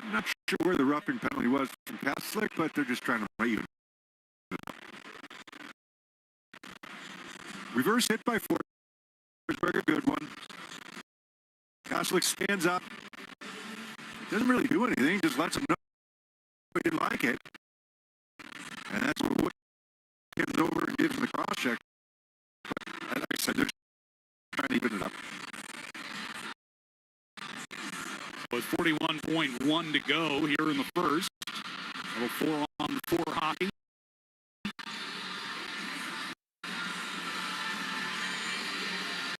I'm not sure where the roughing penalty was from Kastelic, but they're just trying to even. Reverse hit by Forsberg, a good one. Kastelic stands up. Doesn't really do anything, just lets him know he didn't like it. And that's what Wood gives it over and gives him the cross-check. But like I said, they're trying to even it up. With 41.1 to go here in the first. A little 4-on-4 hockey.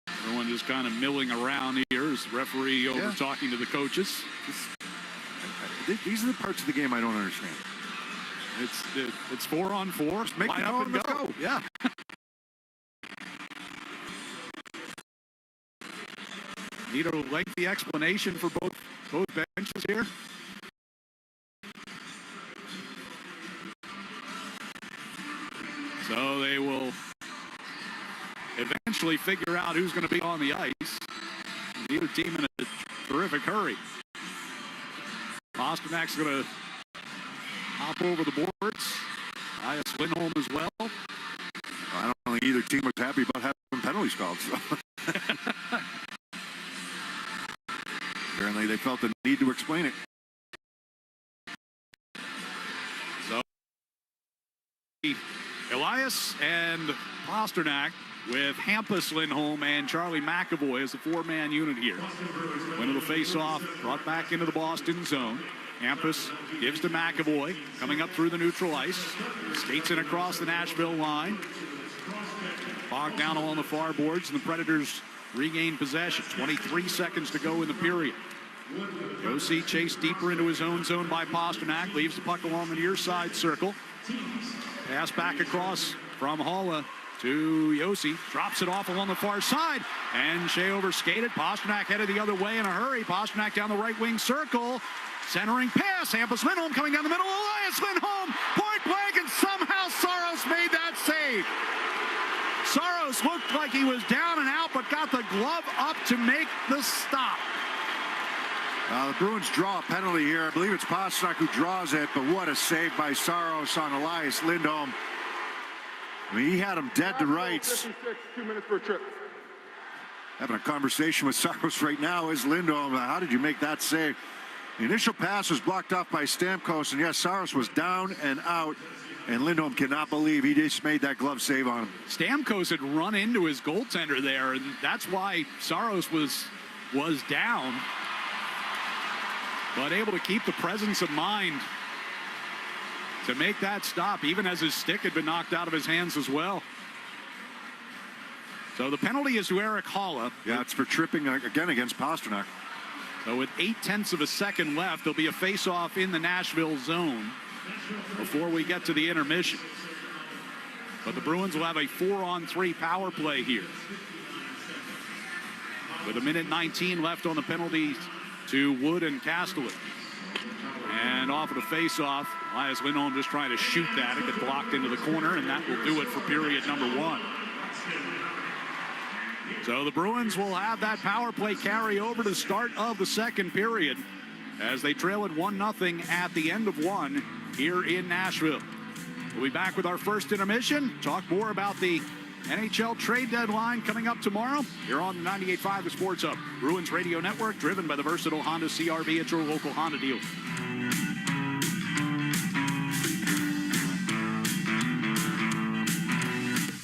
Everyone just kind of milling around here as the referee over talking to the coaches. These are the parts of the game I don't understand. It's 4-on-4. Just make it up and go. Yeah. Need a lengthy explanation for both benches here. So they will eventually figure out who's going to be on the ice. Neither team in a terrific hurry. Pasternak's going to hop over the boards. Elias Lindholm as well. I don't think either team was happy about having penalties called. So. Apparently they felt the need to explain it. So Elias and Pasternak with Hampus, Lindholm, and Charlie McAvoy as the four-man unit here. Win of the face-off, brought back into the Boston zone. Hampus gives to McAvoy, coming up through the neutral ice. Skates in across the Nashville line. Bogged down along the far boards, and the Predators regain possession. 23 seconds to go in the period. Yossi chased deeper into his own zone by Pasternak. Leaves the puck along the near side circle. Pass back across from Haula to Yossi. Drops it off along the far side. And Shea overskated. Pasternak headed the other way in a hurry. Pasternak down the right wing circle. Centering pass. Hampus Lindholm coming down the middle. Elias Lindholm. Point blank. And somehow Saros made that save. Saros looked like he was down and out, but got the glove up to make the stop. The Bruins draw a penalty here. I believe it's Pasternak who draws it, but what a save by Saros on Elias Lindholm. I mean, he had him dead to rights. 2 minutes for a trip. Having a conversation with Saros right now is Lindholm. How did you make that save? The initial pass was blocked off by Stamkos, and yes, Saros was down and out, and Lindholm cannot believe he just made that glove save on him. Stamkos had run into his goaltender there, and that's why Saros was down. but able to keep the presence of mind to make that stop, even as his stick had been knocked out of his hands as well. So the penalty is to Eric Halla. Yeah, it's for tripping again against Pasternak. So with 0.8 of a second left, there'll be a face-off in the Nashville zone before we get to the intermission. But the Bruins will have a 4-on-3 power play here. With 1:19 left on the penalties to Wood and Castellet. And off of the face-off, Elias Lindholm just trying to shoot that. It gets blocked into the corner, and that will do it for period number 1. So the Bruins will have that power play carry over to the start of the second period as they trail it 1-0 at the end of 1 here in Nashville. We'll be back with our first intermission. Talk more about the NHL trade deadline coming up tomorrow here on the 98.5 The Sports Hub. Bruins Radio Network, driven by the versatile Honda CR-V at your local Honda dealer.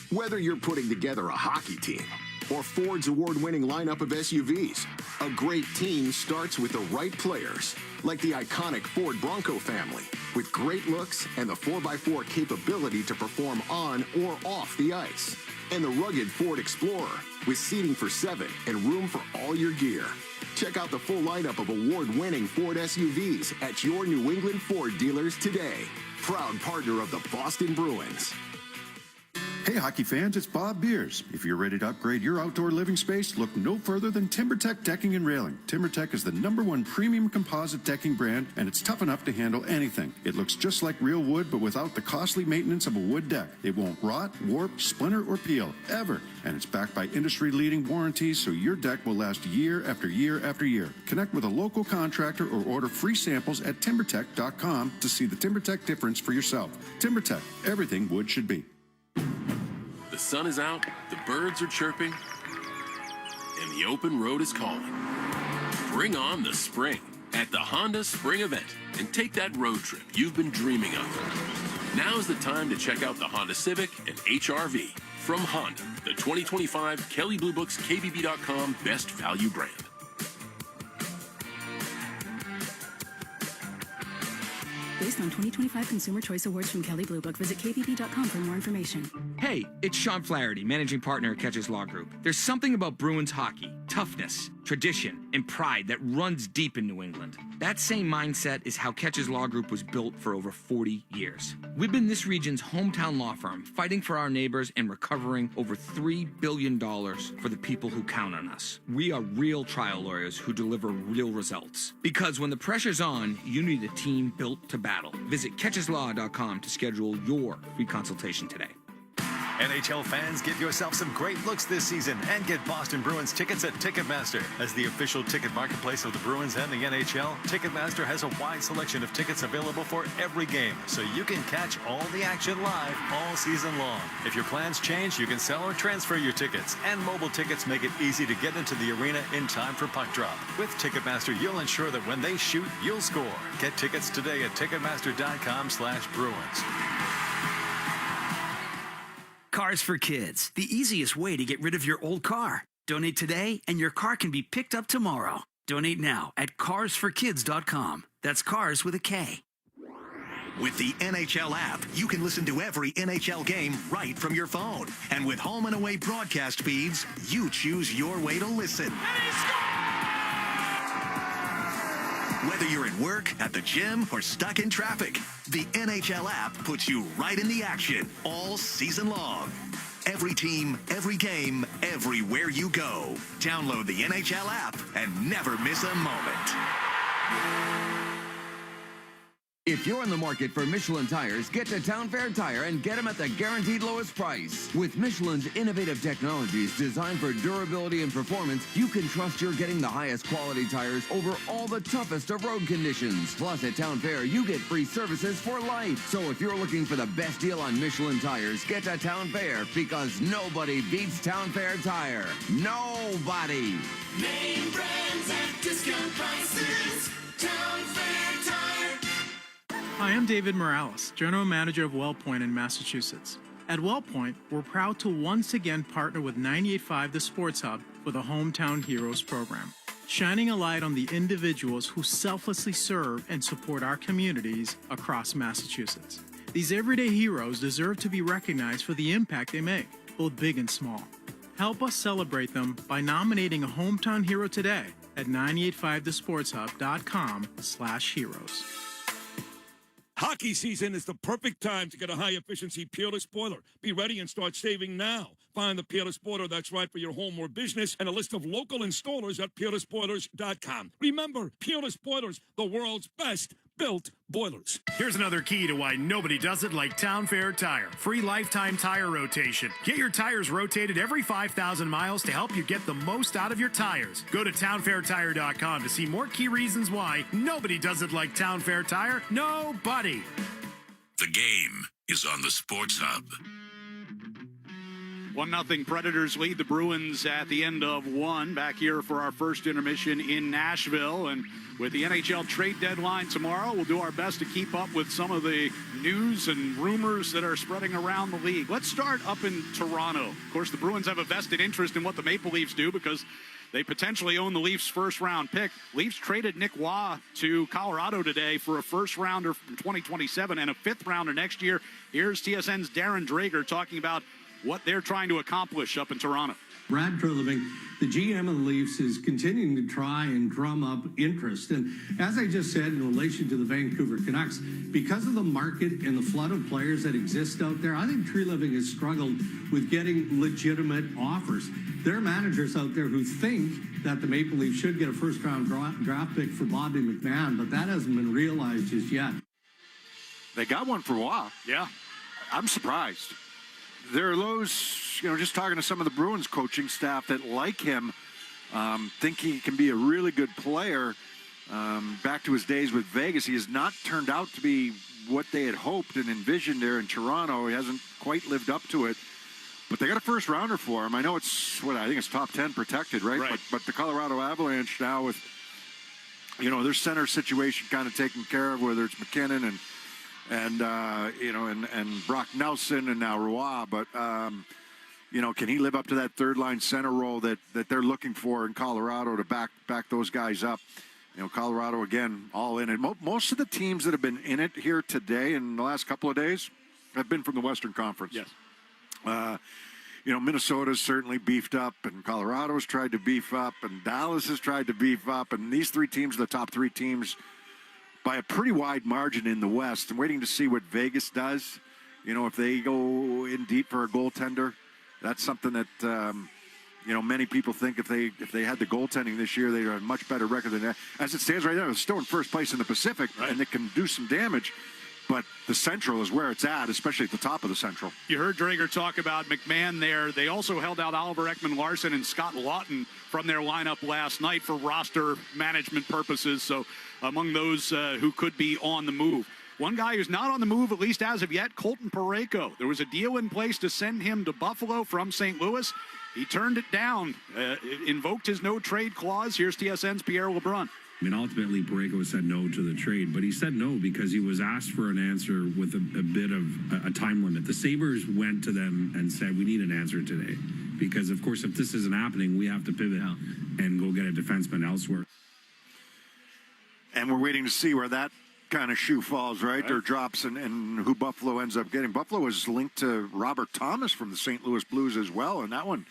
Whether you're putting together a hockey team or Ford's award-winning lineup of SUVs, a great team starts with the right players, like the iconic Ford Bronco family, with great looks and the 4x4 capability to perform on or off the ice. And the rugged Ford Explorer, with seating for 7 and room for all your gear. Check out the full lineup of award-winning Ford SUVs at your New England Ford dealers today. Proud partner of the Boston Bruins. Hey, hockey fans, it's Bob Beers. If you're ready to upgrade your outdoor living space, look no further than TimberTech Decking and Railing. TimberTech is the #1 premium composite decking brand, and it's tough enough to handle anything. It looks just like real wood, but without the costly maintenance of a wood deck. It won't rot, warp, splinter, or peel, ever. And it's backed by industry-leading warranties, so your deck will last year after year after year. Connect with a local contractor or order free samples at TimberTech.com to see the TimberTech difference for yourself. TimberTech, everything wood should be. The sun is out, the birds are chirping, and the open road is calling. Bring on the spring at the Honda Spring Event and take that road trip you've been dreaming of. Now's the time to check out the Honda Civic and HR-V from Honda, the 2025 Kelley Blue Book's KBB.com Best Value Brand. Based on 2025 Consumer Choice Awards from Kelley Blue Book, visit KBB.com for more information. Hey, it's Sean Flaherty, managing partner at Catches Law Group. There's something about Bruins hockey, toughness, tradition, and pride that runs deep in New England. That same mindset is how Catches Law Group was built for over 40 years. We've been this region's hometown law firm, fighting for our neighbors and recovering over $3 billion for the people who count on us. We are real trial lawyers who deliver real results. Because when the pressure's on, you need a team built to battle. Visit catcheslaw.com to schedule your free consultation today. NHL fans, give yourself some great looks this season and get Boston Bruins tickets at Ticketmaster. As the official ticket marketplace of the Bruins and the NHL, Ticketmaster has a wide selection of tickets available for every game, so you can catch all the action live all season long. If your plans change, you can sell or transfer your tickets, and mobile tickets make it easy to get into the arena in time for puck drop. With Ticketmaster, you'll ensure that when they shoot, you'll score. Get tickets today at Ticketmaster.com/Bruins. Cars for Kids, the easiest way to get rid of your old car. Donate today and your car can be picked up tomorrow. Donate now at carsforkids.com. That's cars with a K. With the NHL app, you can listen to every NHL game right from your phone. And with home and away broadcast feeds, you choose your way to listen. Whether you're at work, at the gym, or stuck in traffic, the NHL app puts you right in the action all season long. Every team, every game, everywhere you go. Download the NHL app and never miss a moment. If you're in the market for Michelin tires, get to Town Fair Tire and get them at the guaranteed lowest price. With Michelin's innovative technologies designed for durability and performance, you can trust you're getting the highest quality tires over all the toughest of road conditions. Plus, at Town Fair, you get free services for life. So if you're looking for the best deal on Michelin tires, get to Town Fair, because nobody beats Town Fair Tire. Nobody. Name brands at discount prices. Town Fair Tire. Hi, I'm David Morales, General Manager of WellPoint in Massachusetts. At WellPoint, we're proud to once again partner with 98.5 The Sports Hub for the Hometown Heroes program. shining a light on the individuals who selflessly serve and support our communities across Massachusetts. These everyday heroes deserve to be recognized for the impact they make, both big and small. Help us celebrate them by nominating a hometown hero today at 985thesportshub.com/heroes. Hockey season is the perfect time to get a high-efficiency Peerless boiler. Be ready and start saving now. Find the Peerless boiler that's right for your home or business and a list of local installers at peerlessboilers.com. Remember, Peerless Boilers, the world's best built boilers. Here's another key to why nobody does it like Town Fair Tire. Free lifetime tire rotation. Get your tires rotated every 5,000 miles to help you get the most out of your tires. Go to townfairtire.com to see more key reasons why nobody does it like Town Fair Tire. Nobody. The game is on the Sports Hub. 1-0 Predators lead the Bruins at the end of one. Back here for our first intermission in Nashville. And with the NHL trade deadline tomorrow, we'll do our best to keep up with some of the news and rumors that are spreading around the league. Let's start up in Toronto. Of course, the Bruins have a vested interest in what the Maple Leafs do because they potentially own the Leafs' first-round pick. Leafs traded Nick Waugh to Colorado today for a first-rounder from 2027 and a fifth-rounder next year. Here's TSN's Darren Drager talking about what they're trying to accomplish up in Toronto. Brad Treliving, the GM of the Leafs, is continuing to try and drum up interest. And as I just said in relation to the Vancouver Canucks, because of the market and the flood of players that exist out there, I think Treliving has struggled with getting legitimate offers. There are managers out there who think that the Maple Leafs should get a first-round draft pick for Bobby McMahon, but that hasn't been realized just yet. They got one for Waugh. Yeah. I'm surprised. There are those, just talking to some of the Bruins coaching staff that like him, think he can be a really good player. Back to his days with Vegas, he has not turned out to be what they had hoped and envisioned there in Toronto. He hasn't quite lived up to it. But they got a first rounder for him. I know it's I think it's top 10 protected, right? But the Colorado Avalanche now with, their center situation kind of taken care of, whether it's McKinnon and Brock Nelson and now Roy, but can he live up to that third line center role that they're looking for in Colorado to back those guys up? Colorado again all in it. Most of the teams that have been in it here today in the last couple of days have been from the Western Conference. Yes. Minnesota's certainly beefed up, and Colorado's tried to beef up, and Dallas has tried to beef up, and these three teams are the top three teams by a pretty wide margin in the West. I'm waiting to see what Vegas does. If they go in deep for a goaltender, that's something that many people think if they had the goaltending this year, they'd have a much better record than that. As it stands right now, they're still in first place in the Pacific, and it can do some damage. But the Central is where it's at, especially at the top of the Central. You heard Drager talk about McMahon there. They also held out Oliver Ekman-Larsson and Scott Lawton from their lineup last night for roster management purposes. So among those who could be on the move. One guy who's not on the move, at least as of yet, Colton Parayko. There was a deal in place to send him to Buffalo from St. Louis. He turned it down, invoked his no-trade clause. Here's TSN's Pierre LeBrun. Ultimately, Parayko said no to the trade, but he said no because he was asked for an answer with a bit of a time limit. The Sabres went to them and said, we need an answer today because, of course, if this isn't happening, we have to pivot and go get a defenseman elsewhere. And we're waiting to see where that kind of shoe falls, right? Or drops and who Buffalo ends up getting. Buffalo is linked to Robert Thomas from the St. Louis Blues as well, and that one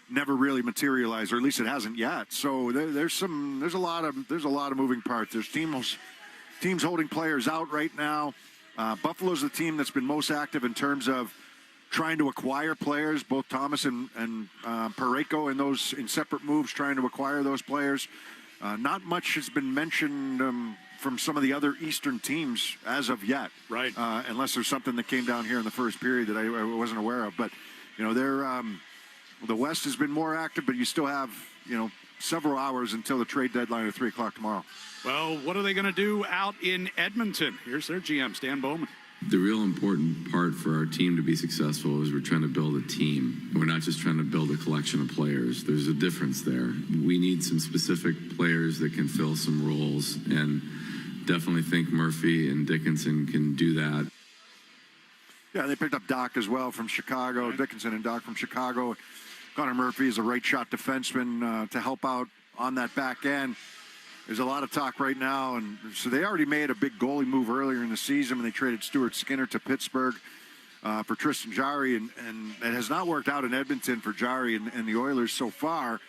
never really materialized, or at least it hasn't yet. So there's a lot of moving parts. There's teams holding players out right now. Buffalo's the team that's been most active in terms of trying to acquire players, both Thomas and Parayko in separate moves, trying to acquire those players. Not much has been mentioned from some of the other Eastern teams as of yet, right? Unless there's something that came down here in the first period that I wasn't aware of. But they're the West has been more active, but you still have several hours until the trade deadline at 3 o'clock tomorrow. Well, what are they going to do out in Edmonton? Here's their GM, Stan Bowman. The real important part for our team to be successful is we're trying to build a team. We're not just trying to build a collection of players. There's a difference there. We need some specific players that can fill some roles, and definitely think Murphy and Dickinson can do that. Yeah, they picked up Doc as well from Chicago, Dickinson and Doc from Chicago. Connor Murphy is a right-shot defenseman to help out on that back end. There's a lot of talk right now, and so they already made a big goalie move earlier in the season when they traded Stuart Skinner to Pittsburgh for Tristan Jarry, and it has not worked out in Edmonton for Jarry and the Oilers so far.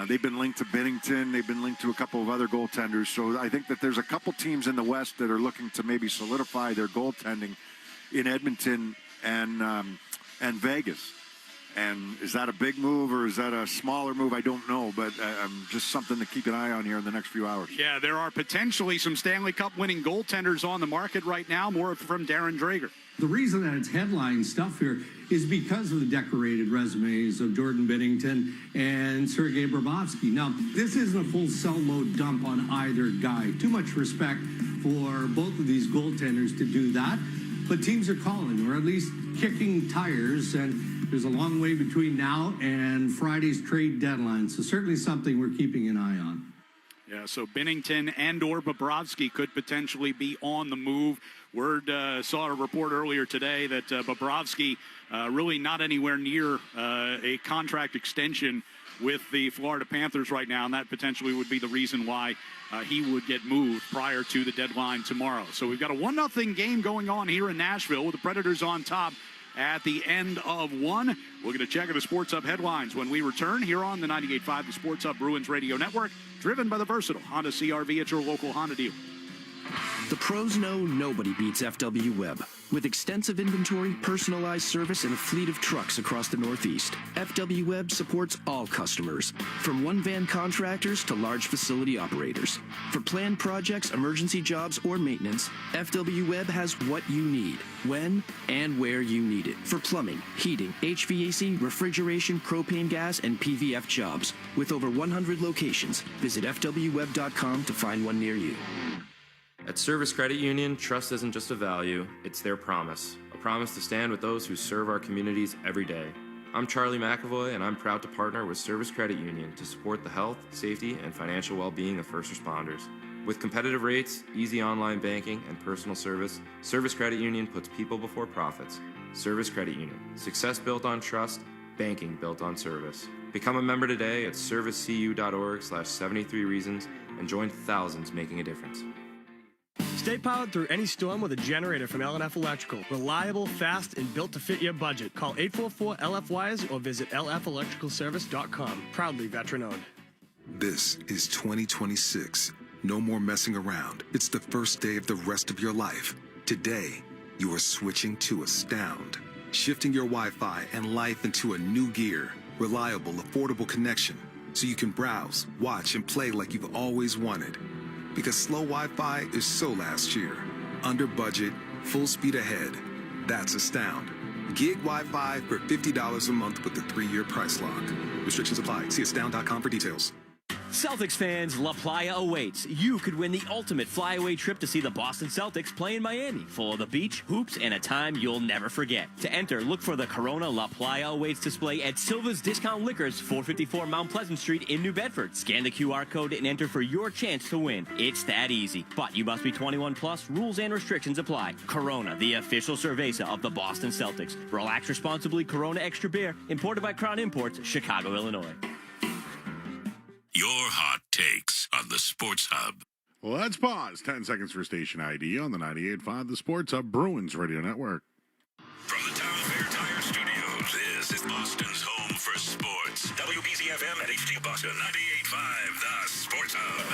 They've been linked to Binnington. They've been linked to a couple of other goaltenders. So I think that there's a couple teams in the West that are looking to maybe solidify their goaltending in Edmonton and Vegas. And is that a big move or is that a smaller move? I don't know, but just something to keep an eye on here in the next few hours. Yeah, there are potentially some Stanley Cup winning goaltenders on the market right now, more from Darren Drager. The reason that it's headline stuff here is because of the decorated resumes of Jordan Binnington and Sergei Bobrovsky. Now, this isn't a full sell load dump on either guy. Too much respect for both of these goaltenders to do that. But teams are calling, or at least kicking tires, and there's a long way between now and Friday's trade deadline. So certainly something we're keeping an eye on. Yeah, so Binnington and or Bobrovsky could potentially be on the move. Word saw a report earlier today that Bobrovsky really not anywhere near a contract extension with the Florida Panthers right now, and that potentially would be the reason why he would get moved prior to the deadline tomorrow. So we've got a 1-0 game going on here in Nashville with the Predators on top at the end of one. We're going to check out the Sports Hub headlines when we return here on the 98.5 The Sports Hub Bruins Radio Network, driven by the versatile Honda CRV at your local Honda dealer. The pros know nobody beats FW Web. With extensive inventory, personalized service, and a fleet of trucks across the Northeast, FW Web supports all customers, from one-van contractors to large facility operators. For planned projects, emergency jobs, or maintenance, FW Web has what you need, when and where you need it. For plumbing, heating, HVAC, refrigeration, propane gas, and PVF jobs. With over 100 locations, visit FWWeb.com to find one near you. At Service Credit Union, trust isn't just a value, it's their promise. A promise to stand with those who serve our communities every day. I'm Charlie McAvoy, and I'm proud to partner with Service Credit Union to support the health, safety, and financial well-being of first responders. With competitive rates, easy online banking, and personal service, Service Credit Union puts people before profits. Service Credit Union. Success built on trust, banking built on service. Become a member today at servicecu.org/73reasons and join thousands making a difference. Stay powered through any storm with a generator from L&F Electrical. Reliable, fast, and built to fit your budget. Call 844-LF-WIRES or visit lfelectricalservice.com. Proudly veteran-owned. This is 2026. No more messing around. It's the first day of the rest of your life. Today, you are switching to Astound. Shifting your Wi-Fi and life into a new gear. Reliable, affordable connection. So you can browse, watch, and play like you've always wanted. Because slow Wi-Fi is so last year. Under budget, full speed ahead. That's Astound. Gig Wi-Fi for $50 a month with the 3-year price lock. Restrictions apply. See astound.com for details. Celtics fans, La Playa awaits. You could win the ultimate flyaway trip to see the Boston Celtics play in Miami, full of the beach, hoops, and a time you'll never forget. To enter, look for the Corona La Playa awaits display at Silva's Discount Liquors, 454 Mount Pleasant Street in New Bedford. Scan the QR code and enter for your chance to win. It's that easy. But you must be 21 plus. Rules and restrictions apply. Corona, the official cerveza of the Boston Celtics. Relax responsibly. Corona Extra Beer, imported by Crown Imports, Chicago, Illinois. Your hot takes on the Sports Hub. Let's pause 10 seconds for station ID on the 98.5 The Sports Hub Bruins Radio Network. From the Town Fair Tire Studios, this is Boston's home for sports. WBZ-FM at HD Boston 98.5 The Sports Hub.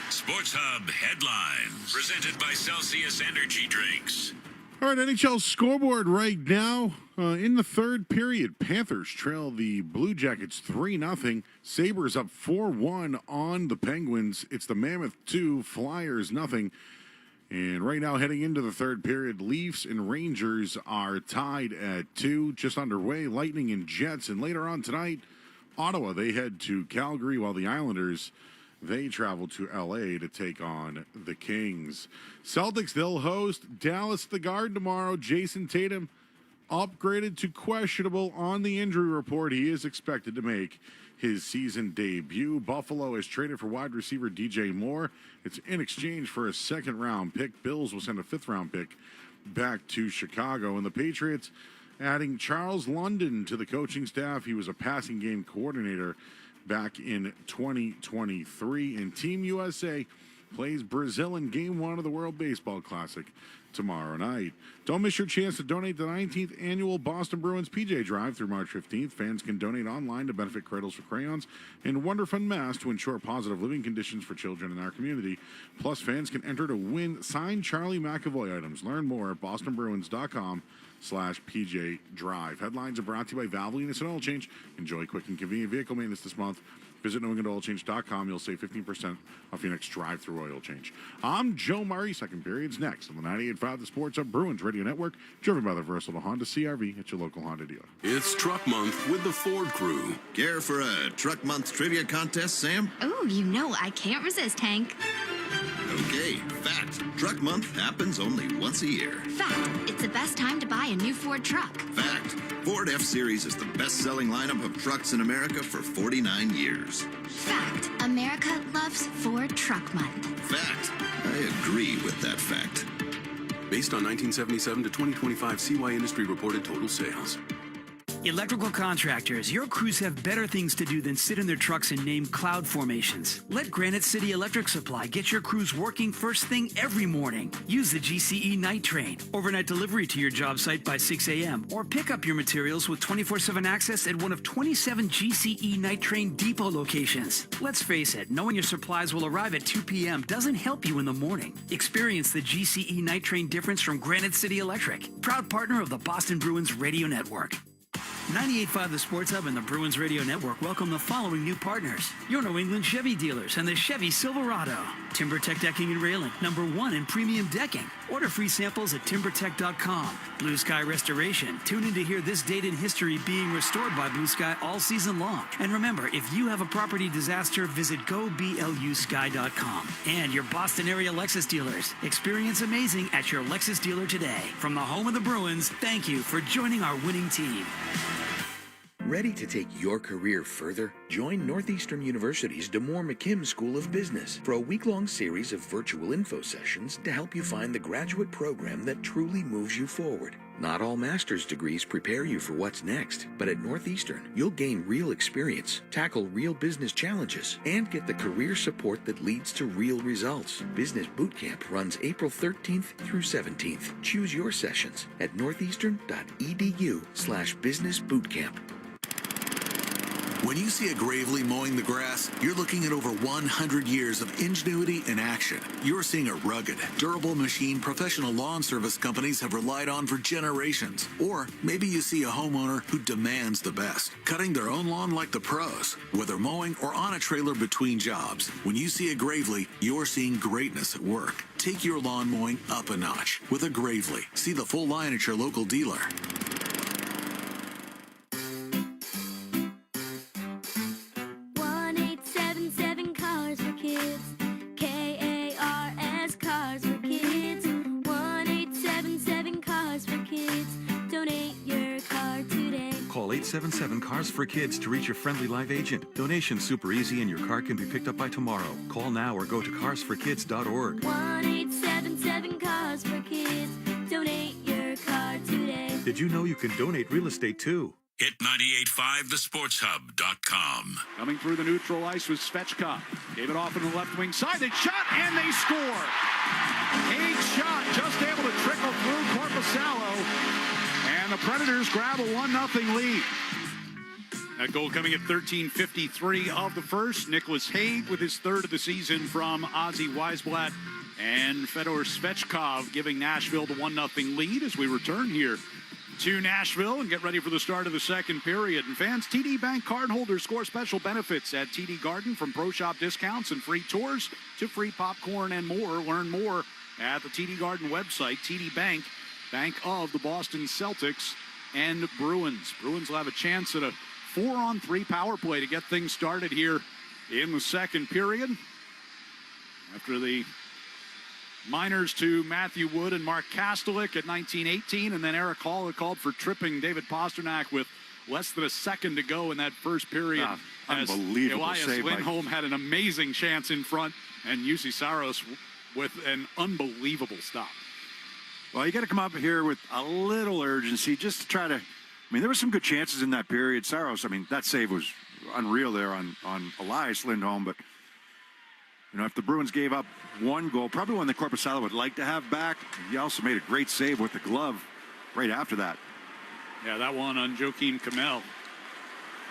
Sports Hub headlines presented by Celsius Energy Drinks. All right, NHL scoreboard right now. In the third period, Panthers trail the Blue Jackets 3-0. Sabres up 4-1 on the Penguins. It's the Mammoth 2, Flyers 0. And right now, heading into the third period, Leafs and Rangers are tied at 2, just underway. Lightning and Jets. And later on tonight, Ottawa, they head to Calgary, while the Islanders, they travel to L.A. to take on the Kings. Celtics, they'll host Dallas at the Garden tomorrow. Jason Tatum upgraded to questionable on the injury report. He is expected to make his season debut. Buffalo has traded for wide receiver DJ Moore. It's in exchange for a second-round pick. Bills will send a fifth-round pick back to Chicago. And the Patriots adding Charles London to the coaching staff. He was a passing game coordinator back in 2023. And Team USA plays Brazil in Game 1 of the World Baseball Classic tomorrow night. Don't miss your chance to donate to the 19th annual Boston Bruins PJ Drive through March 15th. Fans can donate online to benefit Cradles for Crayons and Wonderfund Mass to ensure positive living conditions for children in our community. Plus, fans can enter to win signed Charlie McAvoy items. Learn more at bostonbruins.com/PJ Drive. Headlines are brought to you by Valvoline and Oil Change. Enjoy quick and convenient vehicle maintenance this month. Visit NewEnglandOilChange.com. You'll save 15% off your next drive-through oil change. I'm Joe Murray. Second period's next on the 98.5 The Sports Hub Bruins Radio Network, driven by the versatile Honda CRV at your local Honda dealer. It's Truck Month with the Ford Crew. Care for a Truck Month trivia contest, Sam? Oh, you know I can't resist, Hank. Okay, fact. Truck Month happens only once a year. Fact, it's the best time to buy a new Ford truck. Fact. Ford F-Series is the best-selling lineup of trucks in America for 49 years. Fact, America loves Ford Truck Month. Fact. I agree with that fact. Based on 1977 to 2025 CY Industry reported total sales. Electrical contractors, your crews have better things to do than sit in their trucks and name cloud formations. Let Granite City Electric Supply get your crews working first thing every morning. Use the GCE Night Train. Overnight delivery to your job site by 6 a.m. Or pick up your materials with 24/7 access at one of 27 GCE Night Train depot locations. Let's face it, knowing your supplies will arrive at 2 p.m. doesn't help you in the morning. Experience the GCE Night Train difference from Granite City Electric, proud partner of the Boston Bruins Radio Network. 98.5 The Sports Hub and the Bruins Radio Network welcome the following new partners. Your New England Chevy dealers and the Chevy Silverado. TimberTech Decking and Railing, #1 in premium decking. Order free samples at timbertech.com. Blue Sky Restoration. Tune in to hear this date in history being restored by Blue Sky all season long. And remember, if you have a property disaster, visit goblusky.com. And your Boston area Lexus dealers. Experience amazing at your Lexus dealer today. From the home of the Bruins, thank you for joining our winning team. Ready to take your career further? Join Northeastern University's DeMoore McKim School of Business for a week-long series of virtual info sessions to help you find the graduate program that truly moves you forward. Not all master's degrees prepare you for what's next, but at Northeastern, you'll gain real experience, tackle real business challenges, and get the career support that leads to real results. Business Bootcamp runs April 13th through 17th. Choose your sessions at northeastern.edu/businessbootcamp. When you see a Gravely mowing the grass, you're looking at over 100 years of ingenuity in action. You're seeing a rugged, durable machine professional lawn service companies have relied on for generations. Or maybe you see a homeowner who demands the best, cutting their own lawn like the pros, whether mowing or on a trailer between jobs. When you see a Gravely, you're seeing greatness at work. Take your lawn mowing up a notch with a Gravely. See the full line at your local dealer. 1-877 Cars for Kids. KARS Cars for Kids. 1-877 Cars for Kids. Donate your car today. Call 877 Cars for Kids to reach your friendly live agent. Donation's super easy and your car can be picked up by tomorrow. Call now or go to carsforkids.org. 1-877 Cars for Kids. Donate your car today. Did you know you can donate real estate too? Hit 98.5thesportshub.com. Coming through the neutral ice was Svechkov. Gave it off in the left wing side. They shot and they score. 8 shot, just able to trickle through Korpisalo. And the Predators grab a 1-0 lead. That goal coming at 13:53 of the first. Nicholas Hague with his third of the season from Ozzy Weisblatt. And Fedor Svechkov giving Nashville the 1-0 lead as we return here to Nashville and get ready for the start of the second period. And fans, TD Bank cardholders score special benefits at TD Garden, from pro shop discounts and free tours to free popcorn and more. Learn more at the TD Garden website. TD Bank, bank of the Boston Celtics and Bruins. Bruins will have a chance at a 4-on-3 power play to get things started here in the second period. After the minors to Matthew Wood and Mark Kastelik at 19-18, and then Eric Hall called for tripping David Pasternak with less than a second to go in that first period. Unbelievable Elias save. Lindholm had an amazing chance in front, and Jussi Saros with an unbelievable stop. Well, you got to come up here with a little urgency just to try to. I mean, there were some good chances in that period. Saros, I mean, that save was unreal there on Elias Lindholm. But, if the Bruins gave up one goal, probably one that Korpisalo would like to have back, he also made a great save with the glove right after that. Yeah, that one on Joakim Kamel.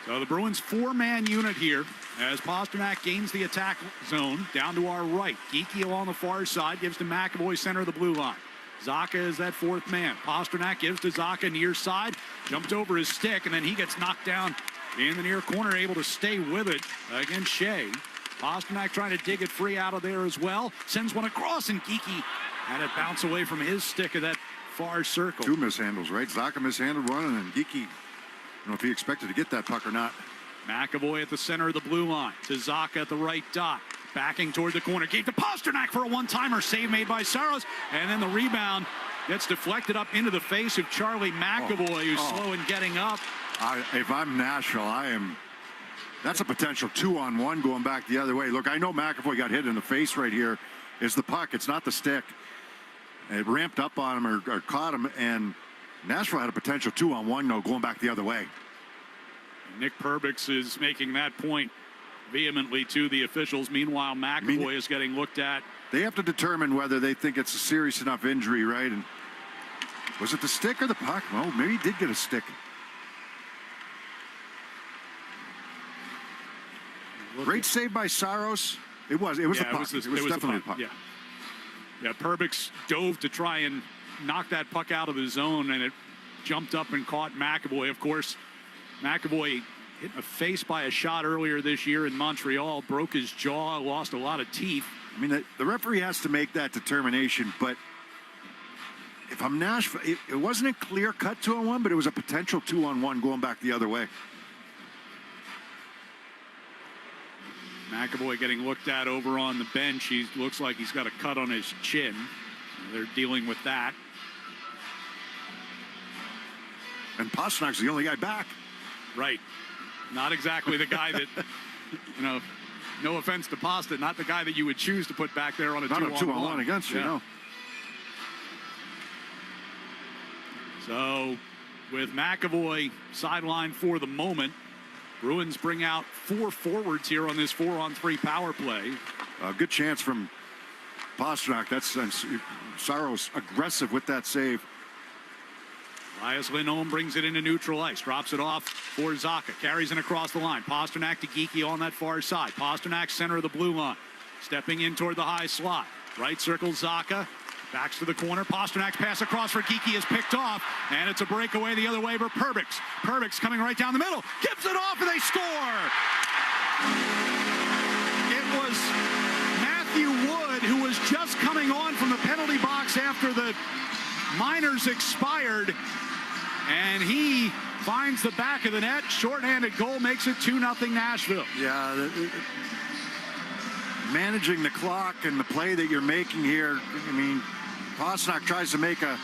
So the Bruins 4-man unit here as Pasternak gains the attack zone down to our right. Geekie along the far side gives to McAvoy, center of the blue line. Zacha is that fourth man. Pasternak gives to Zacha near side, jumped over his stick, and then he gets knocked down in the near corner, able to stay with it against Shea. Pasternak trying to dig it free out of there as well. Sends one across, and Geekie had it bounce away from his stick of that far circle. Two mishandles, right? Zacha mishandled one, and then Geekie, if he expected to get that puck or not. McAvoy at the center of the blue line to Zacha at the right dot. Backing toward the corner. Gave to Pasternak for a one-timer. Save made by Saros. And then the rebound gets deflected up into the face of Charlie McAvoy, who's slow in getting up. If I'm Nashville, that's a potential 2-on-1 going back the other way. Look, I know McAvoy got hit in the face right here. It's the puck. It's not the stick. It ramped up on him or caught him, and Nashville had a potential 2-on-1, though, going back the other way. Nick Perbix is making that point vehemently to the officials. Meanwhile, McAvoy is getting looked at. They have to determine whether they think it's a serious enough injury, right? And was it the stick or the puck? Well, maybe he did get a stick. Great save by Saros. It was the puck. It was definitely the puck. Yeah, Perbix dove to try and knock that puck out of the zone, and it jumped up and caught McAvoy. Of course, McAvoy hit in the face by a shot earlier this year in Montreal, broke his jaw, lost a lot of teeth. I mean, the referee has to make that determination, but if I'm Nashville, it wasn't a clear-cut 2-on-1, but it was a potential 2-on-1 going back the other way. McAvoy getting looked at over on the bench. He looks like he's got a cut on his chin. They're dealing with that. And Pasternak's the only guy back. Right. Not exactly the guy that, no offense to Pasta, not the guy that you would choose to put back there on a 2-on-1 against you, no. So with McAvoy sidelined for the moment, Bruins bring out 4 forwards here on this 4-on-3 power play. A good chance from Pasternak. That's Saros aggressive with that save. Elias Lindholm brings it into neutral ice, drops it off for Zacha, carries it across the line. Pasternak to Geekie on that far side. Pasternak center of the blue line, stepping in toward the high slot. Right circle Zacha, backs to the corner. Pasternak's pass across for Geekie is picked off, and it's a breakaway the other way for Perbix. Perbix coming right down the middle, gives it off, and they score! It was Matthew Wood, who was just coming on from the penalty box after the minors expired, and he finds the back of the net. Shorthanded goal makes it 2-0 Nashville. Yeah, managing the clock and the play that you're making here. I mean, Pasternak tries to make a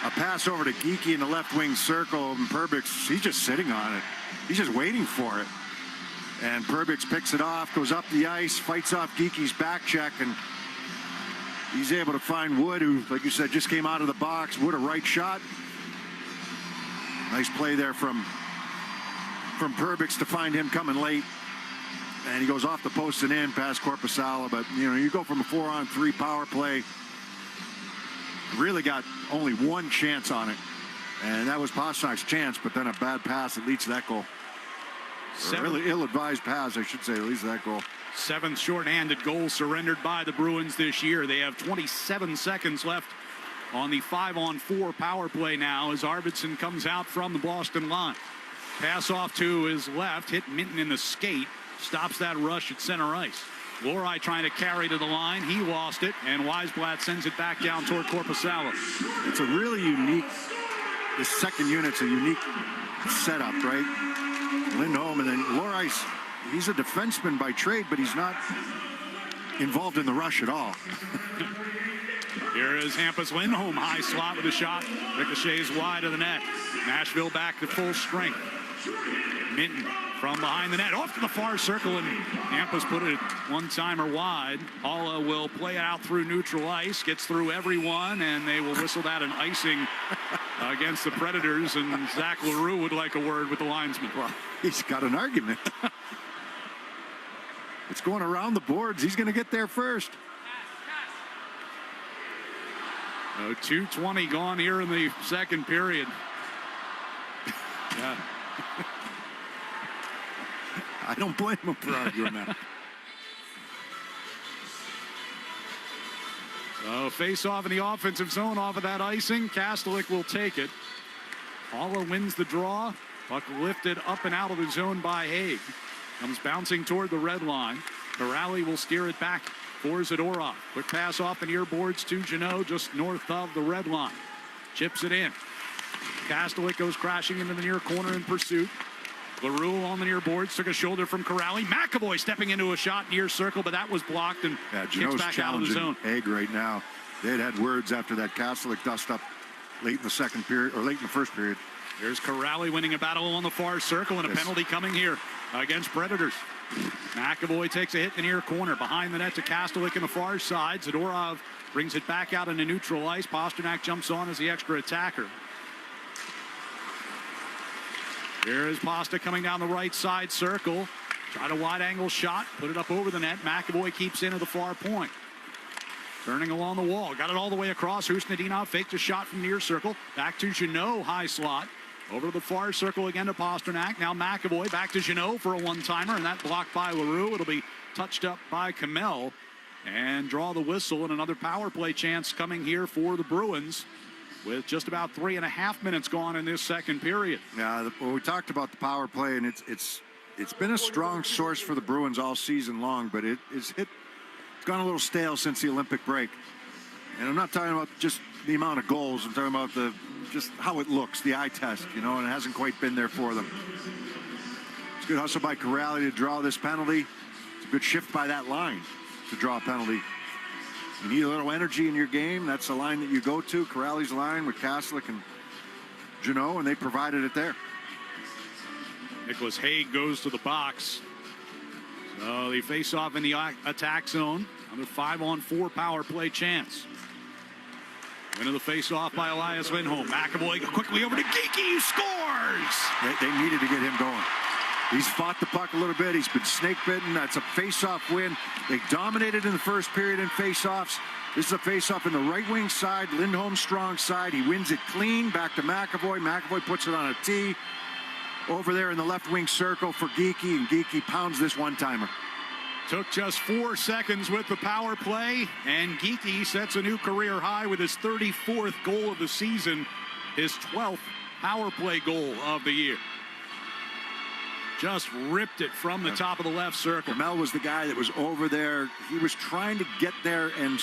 pass over to Geekie in the left wing circle, and Perbix, he's just sitting on it. He's just waiting for it. And Perbix picks it off, goes up the ice, fights off Geekie's back check, and he's able to find Wood, who, like you said, just came out of the box. Wood, a right shot. Nice play there from Perbix to find him coming late. And he goes off the post and in past Korpisalo. But, you go from a 4-on-3 power play. Really got only one chance on it. And that was Pasternak's chance, but then a bad pass that leads to that goal. Really ill-advised pass, I should say, that leads to that goal. 7th shorthanded goal surrendered by the Bruins this year. They have 27 seconds left on the 5-on-4 power play now as Arvidsson comes out from the Boston line. Pass off to his left, hit Minton in the skate, stops that rush at center ice. Lohrei trying to carry to the line. He lost it, and Weisblatt sends it back down toward Korpisalo. It's a really unique, the second unit's a unique setup, right? Lindholm, and then Lohrei, he's a defenseman by trade, but he's not involved in the rush at all. Here is Hampus Lindholm, high slot with a shot. Ricochets wide of the net. Nashville back to full strength. Minton from behind the net, off to the far circle, and Hampus put it one-timer wide. Halla will play it out through neutral ice, gets through everyone, and they will whistle that an icing against the Predators, and Zach LaRue would like a word with the linesman. Well, he's got an argument. It's going around the boards. He's going to get there first. 2:20 gone here in the second period. Yeah. I don't blame him for arguing that. Face off in the offensive zone off of that icing. Kastelik will take it. Haula wins the draw. Puck lifted up and out of the zone by Haig. Comes bouncing toward the red line. Corrali will steer it back for Zadorov. Quick pass off the near boards to Janot just north of the red line. Chips it in. Kastelik goes crashing into the near corner in pursuit. LaRue on the near boards, took a shoulder from Corrali. McAvoy stepping into a shot near circle, but that was blocked and kicks back out of the zone. Haig right now. They had words after that Kastelik dust up late in the second period, or late in the first period. There's Corrali winning a battle on the far circle, and a penalty coming here against Predators. McAvoy takes a hit in the near corner. Behind the net to Kastelik in the far side. Zadorov brings it back out into neutral ice. Pasternak jumps on as the extra attacker. Here is Pasta coming down the right side circle. Tried a wide angle shot. Put it up over the net. McAvoy keeps into the far point. Turning along the wall. Got it all the way across. Husnadinov faked a shot from near circle. Back to Janot. High slot. Over to the far circle again to Pasternak. Now McAvoy back to Janot for a one-timer. And that blocked by LaRue. It'll be touched up by Kamel. And draw the whistle. And another power play chance coming here for the Bruins, with just about 3.5 minutes gone in this second period. Yeah, well, we talked about the power play, and it's been a strong source for the Bruins all season long, but it's gone a little stale since the Olympic break. And I'm not talking about just the amount of goals. I'm talking about just how it looks, the eye test, and it hasn't quite been there for them. It's a good hustle by Corrali to draw this penalty. It's a good shift by that line to draw a penalty. You need a little energy in your game. That's the line that you go to. Corrali's line with Kastelik and Janot, and they provided it there. Nicholas Haig goes to the box. So they face off in the attack zone. Another 5-on-4 power play chance. Into the face-off by Elias Lindholm. McAvoy quickly over to Geekie, who scores! They needed to get him going. He's fought the puck a little bit. He's been snake-bitten. That's a face-off win. They dominated in the first period in face-offs. This is a face-off in the right wing side, Lindholm's strong side. He wins it clean, back to McAvoy. McAvoy puts it on a tee. Over there in the left wing circle for Geekie, and Geekie pounds this one-timer. Took just 4 seconds with the power play, and Geekie sets a new career high with his 34th goal of the season, his 12th power play goal of the year. Just ripped it from the top of the left circle. Mel was the guy that was over there. He was trying to get there and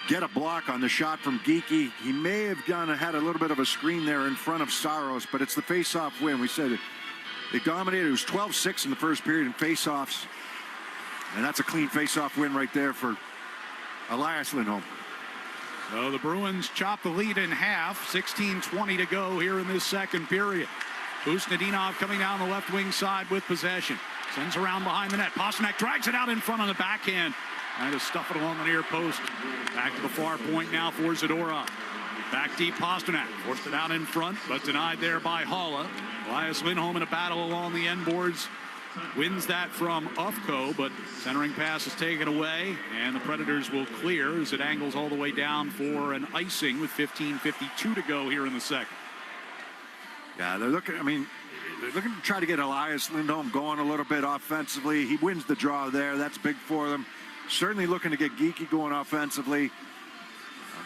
get a block on the shot from Geekie. He may have had a little bit of a screen there in front of Saros, but it's the face-off win. We said it. They dominated. It was 12-6 in the first period in face-offs. And that's a clean face-off win right there for Elias Lindholm. So the Bruins chop the lead in half. 16:20 to go here in this second period. Husnadinov coming down the left wing side with possession. Sends around behind the net. Pasternak drags it out in front on the backhand. Trying to stuff it along the near post. Back to the far point now for Zadorov. Back deep Pasternak. Forced it out in front, but denied there by Haula. Elias Lindholm in a battle along the end boards. Wins that from Ufko, but centering pass is taken away, and the Predators will clear as it angles all the way down for an icing with 15:52 to go here in the second. Yeah, they're looking to try to get Elias Lindholm going a little bit offensively. He wins the draw there. That's big for them. Certainly looking to get Geekie going offensively.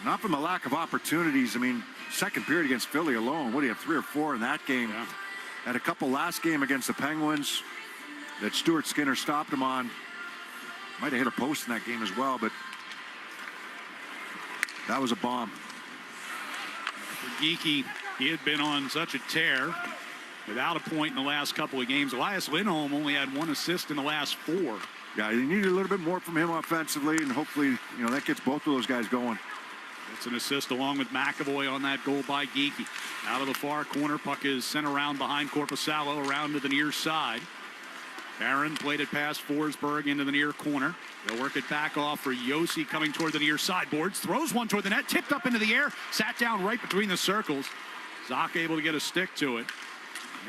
Not from a lack of opportunities. Second period against Philly alone. What do you have, 3 or 4 in that game? Yeah. Had a couple last game against the Penguins that Stuart Skinner stopped him on. Might have hit a post in that game as well, but that was a bomb. For Geekie, he had been on such a tear without a point in the last couple of games. Elias Lindholm only had 1 assist in the last 4. Yeah, you needed a little bit more from him offensively, and hopefully, that gets both of those guys going. It's an assist along with McAvoy on that goal by Geekie. Out of the far corner, puck is sent around behind Korpisalo, around to the near side. Barron played it past Forsberg into the near corner. They'll work it back off for Yossi coming toward the near sideboards. Throws one toward the net, tipped up into the air, sat down right between the circles. Zock able to get a stick to it.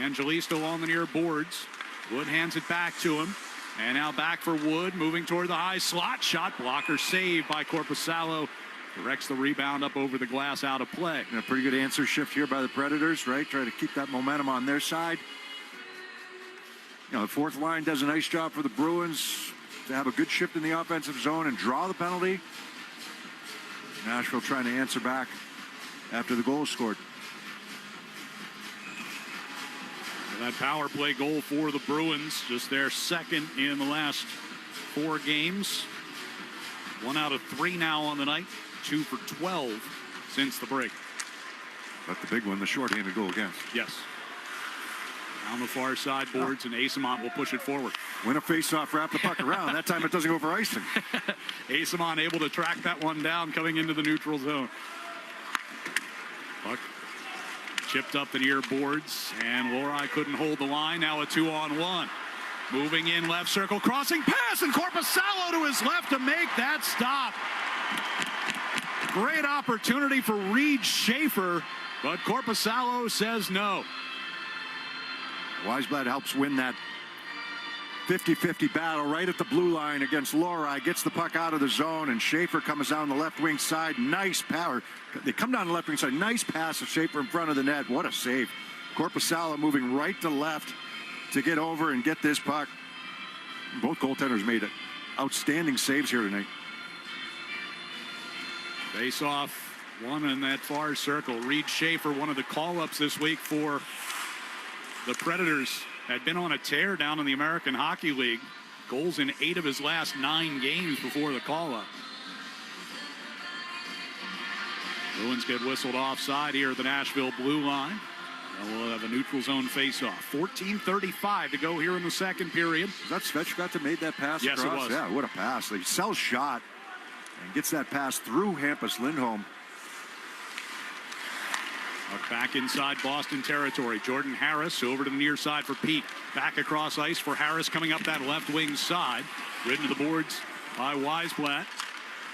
Angelisto on the near boards. Wood hands it back to him. And now back for Wood, moving toward the high slot. Shot blocker saved by Korpisalo. Directs the rebound up over the glass, out of play. And a pretty good answer shift here by the Predators, right? Try to keep that momentum on their side. You know, the fourth line does a nice job for the Bruins to have a good shift in the offensive zone and draw the penalty. Nashville trying to answer back after the goal scored. That power play goal for the Bruins, just their second in the last 4 games. 1 out of 3 now on the night, 2 for 12 since the break. But the big one, the shorthanded goal against. Yes. Down the far side boards, and Asamont will push it forward. Win a faceoff, wrap the puck around. That time it doesn't go for icing. Asamont able to track that one down coming into the neutral zone. Puck chipped up the near boards, and Lohrei couldn't hold the line. Now a 2-on-1. Moving in left circle, crossing pass, and Korpisalo to his left to make that stop. Great opportunity for Reed Schaefer, but Korpisalo says no. Weisblad helps win that 50-50 battle right at the blue line against Lohrei. Gets the puck out of the zone, and Schaefer comes down the left wing side. Nice power. They come down the left wing side. Nice pass of Schaefer in front of the net. What a save. Korpisalo moving right to left to get over and get this puck. Both goaltenders made outstanding saves here tonight. Face off, one in that far circle. Reed Schaefer, one of the call-ups this week for the Predators, had been on a tear down in the American Hockey League. Goals in 8 of his last 9 games before the call-up. Bruins get whistled offside here at the Nashville blue line. And we'll have a neutral zone face-off. 14:35 to go here in the second period. Was that Svechka that made that pass yes, across? It was. Yeah, what a pass. They sell shot and gets that pass through Hampus Lindholm. Back inside Boston territory. Jordan Harris over to the near side for Pete. Back across ice for Harris coming up that left wing side. Ridden to the boards by Weisblatt.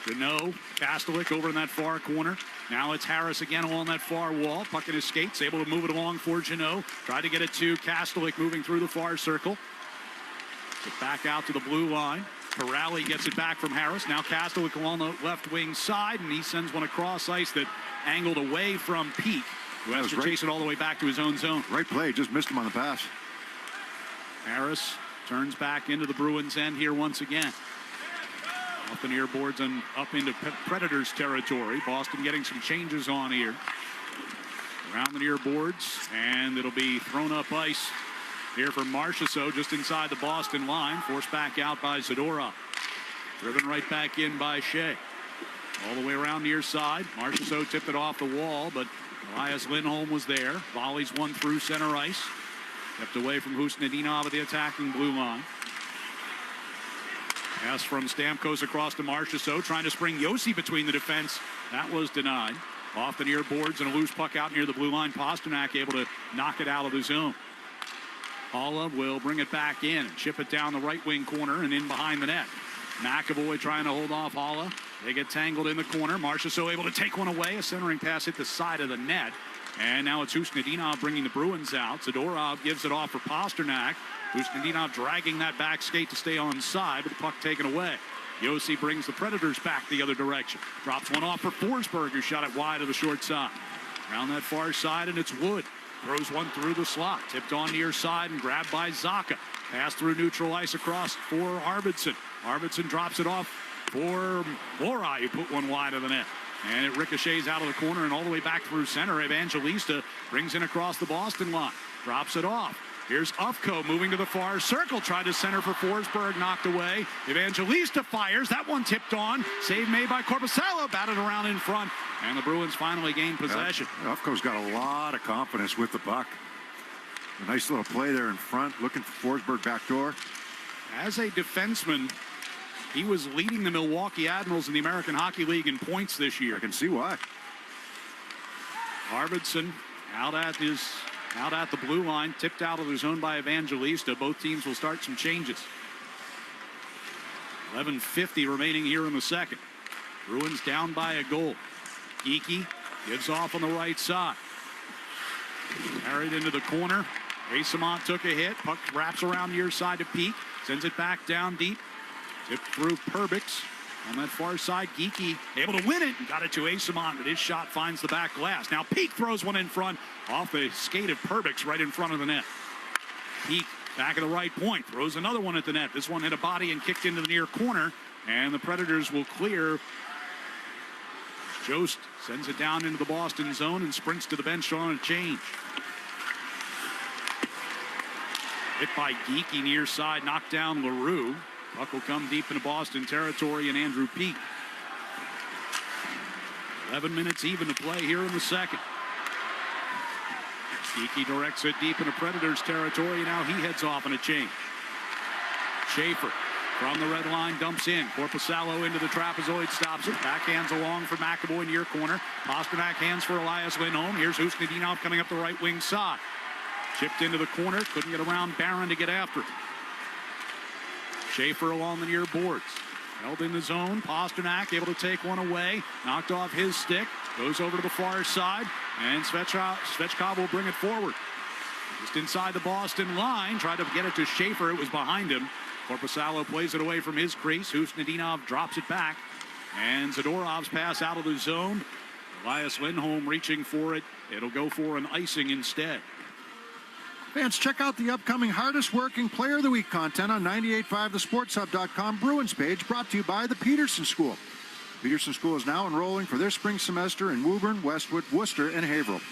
Jeannot, Kastelik over in that far corner. Now it's Harris again along that far wall. Puck in his skates, able to move it along for Jeannot. Tried to get it to Kastelik moving through the far circle. Get back out to the blue line. Corrali gets it back from Harris. Now Kastelik along the left wing side, and he sends one across ice that angled away from Peak, who has to chase it all the way back to his own zone. Right play, just missed him on the pass. Harris turns back into the Bruins end here once again. Off the near boards and up into Predators territory. Boston getting some changes on here. Around the near boards, and it'll be thrown up ice here for Marchessault just inside the Boston line. Forced back out by Zadorov. Driven right back in by Shea. All the way around near side. Marchessault tipped it off the wall, but Elias Lindholm was there. Volleys one through center ice. Kept away from Husnudinov at the attacking blue line. Pass from Stamkos across to Marchessault, trying to spring Yossi between the defense. That was denied. Off the near boards and a loose puck out near the blue line. Pasternak able to knock it out of the zone. Haula will bring it back in and chip it down the right wing corner and in behind the net. McAvoy trying to hold off Haula. They get tangled in the corner. Marchessault able to take one away. A centering pass hit the side of the net. And now it's Husnudinov bringing the Bruins out. Zadorov gives it off for Pasternak. Husnudinov dragging that back skate to stay on side, but the puck taken away. Yossi brings the Predators back the other direction. Drops one off for Forsberg, who shot it wide of the short side. Around that far side, and it's Wood. Throws one through the slot. Tipped on near side and grabbed by Zacha. Pass through neutral ice across for Arvidsson. Arvidsson drops it off for Lohrei, who put one wide of the net. And it ricochets out of the corner and all the way back through center. Evangelista brings in across the Boston line. Drops it off. Here's Ufko moving to the far circle. Tried to center for Forsberg. Knocked away. Evangelista fires. That one tipped on. Save made by Korpisalo. Batted around in front. And the Bruins finally gain possession. Ufko's got a lot of confidence with the puck. A nice little play there in front. Looking for Forsberg backdoor. As a defenseman, he was leading the Milwaukee Admirals in the American Hockey League in points this year. I can see why. Arvidsson out at the blue line, tipped out of the zone by Evangelista. Both teams will start some changes. 11:50 remaining here in the second. Bruins down by a goal. Geekie gives off on the right side. Carried into the corner. Asamont took a hit. Puck wraps around near side to Peak. Sends it back down deep. Tipped through Perbix. On that far side, Geekie able to win it and got it to Asimon, but his shot finds the back glass. Now Peak throws one in front off the skate of Perbix right in front of the net. Peak back at the right point, throws another one at the net. This one hit a body and kicked into the near corner, and the Predators will clear. Jost sends it down into the Boston zone and sprints to the bench on a change. Hit by Geekie near side, knocked down LaRue. Puck will come deep into Boston territory and Andrew Peak. 11 minutes even to play here in the second. Geekie directs it deep into Predators territory. Now he heads off on a change. Schaefer from the red line dumps in. Korpisalo into the trapezoid, stops it. Backhands along for McAvoy near corner. Pasternak hands for Elias Lindholm. Here's Usnadinov coming up the right wing side. Chipped into the corner. Couldn't get around Barron to get after it. Schaefer along the near boards. Held in the zone. Pasternak able to take one away. Knocked off his stick. Goes over to the far side. And Svechkov will bring it forward. Just inside the Boston line. Tried to get it to Schaefer. It was behind him. Korpisalo plays it away from his crease. Usnadinov drops it back. And Zadorov's pass out of the zone. Elias Lindholm reaching for it. It'll go for an icing instead. Fans, check out the upcoming Hardest Working Player of the Week content on 98.5thesportshub.com Bruins page, brought to you by the Peterson School. Peterson School is now enrolling for their spring semester in Woburn, Westwood, Worcester, and Haverhill.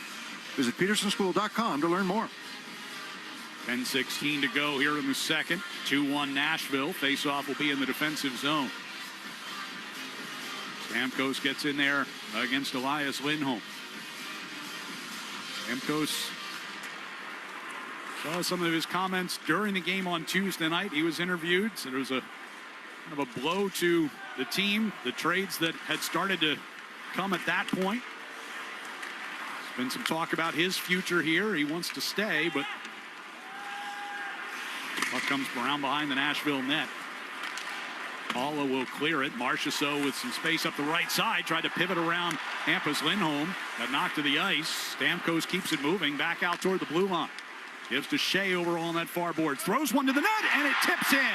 Visit petersonschool.com to learn more. 10:16 to go here in the second. 2-1 Nashville. Face-off will be in the defensive zone. Stamkos gets in there against Elias Lindholm. Stamkos saw some of his comments during the game on Tuesday night. He was interviewed, so there was a kind of a blow to the team, the trades that had started to come at that point. There's been some talk about his future here. He wants to stay, but puck comes around behind the Nashville net. Paula will clear it. Marchessault with some space up the right side. Tried to pivot around Hampus Lindholm. Got knocked to the ice. Stamkos keeps it moving back out toward the blue line. Gives to Shea over on that far board. Throws one to the net, and it tips in.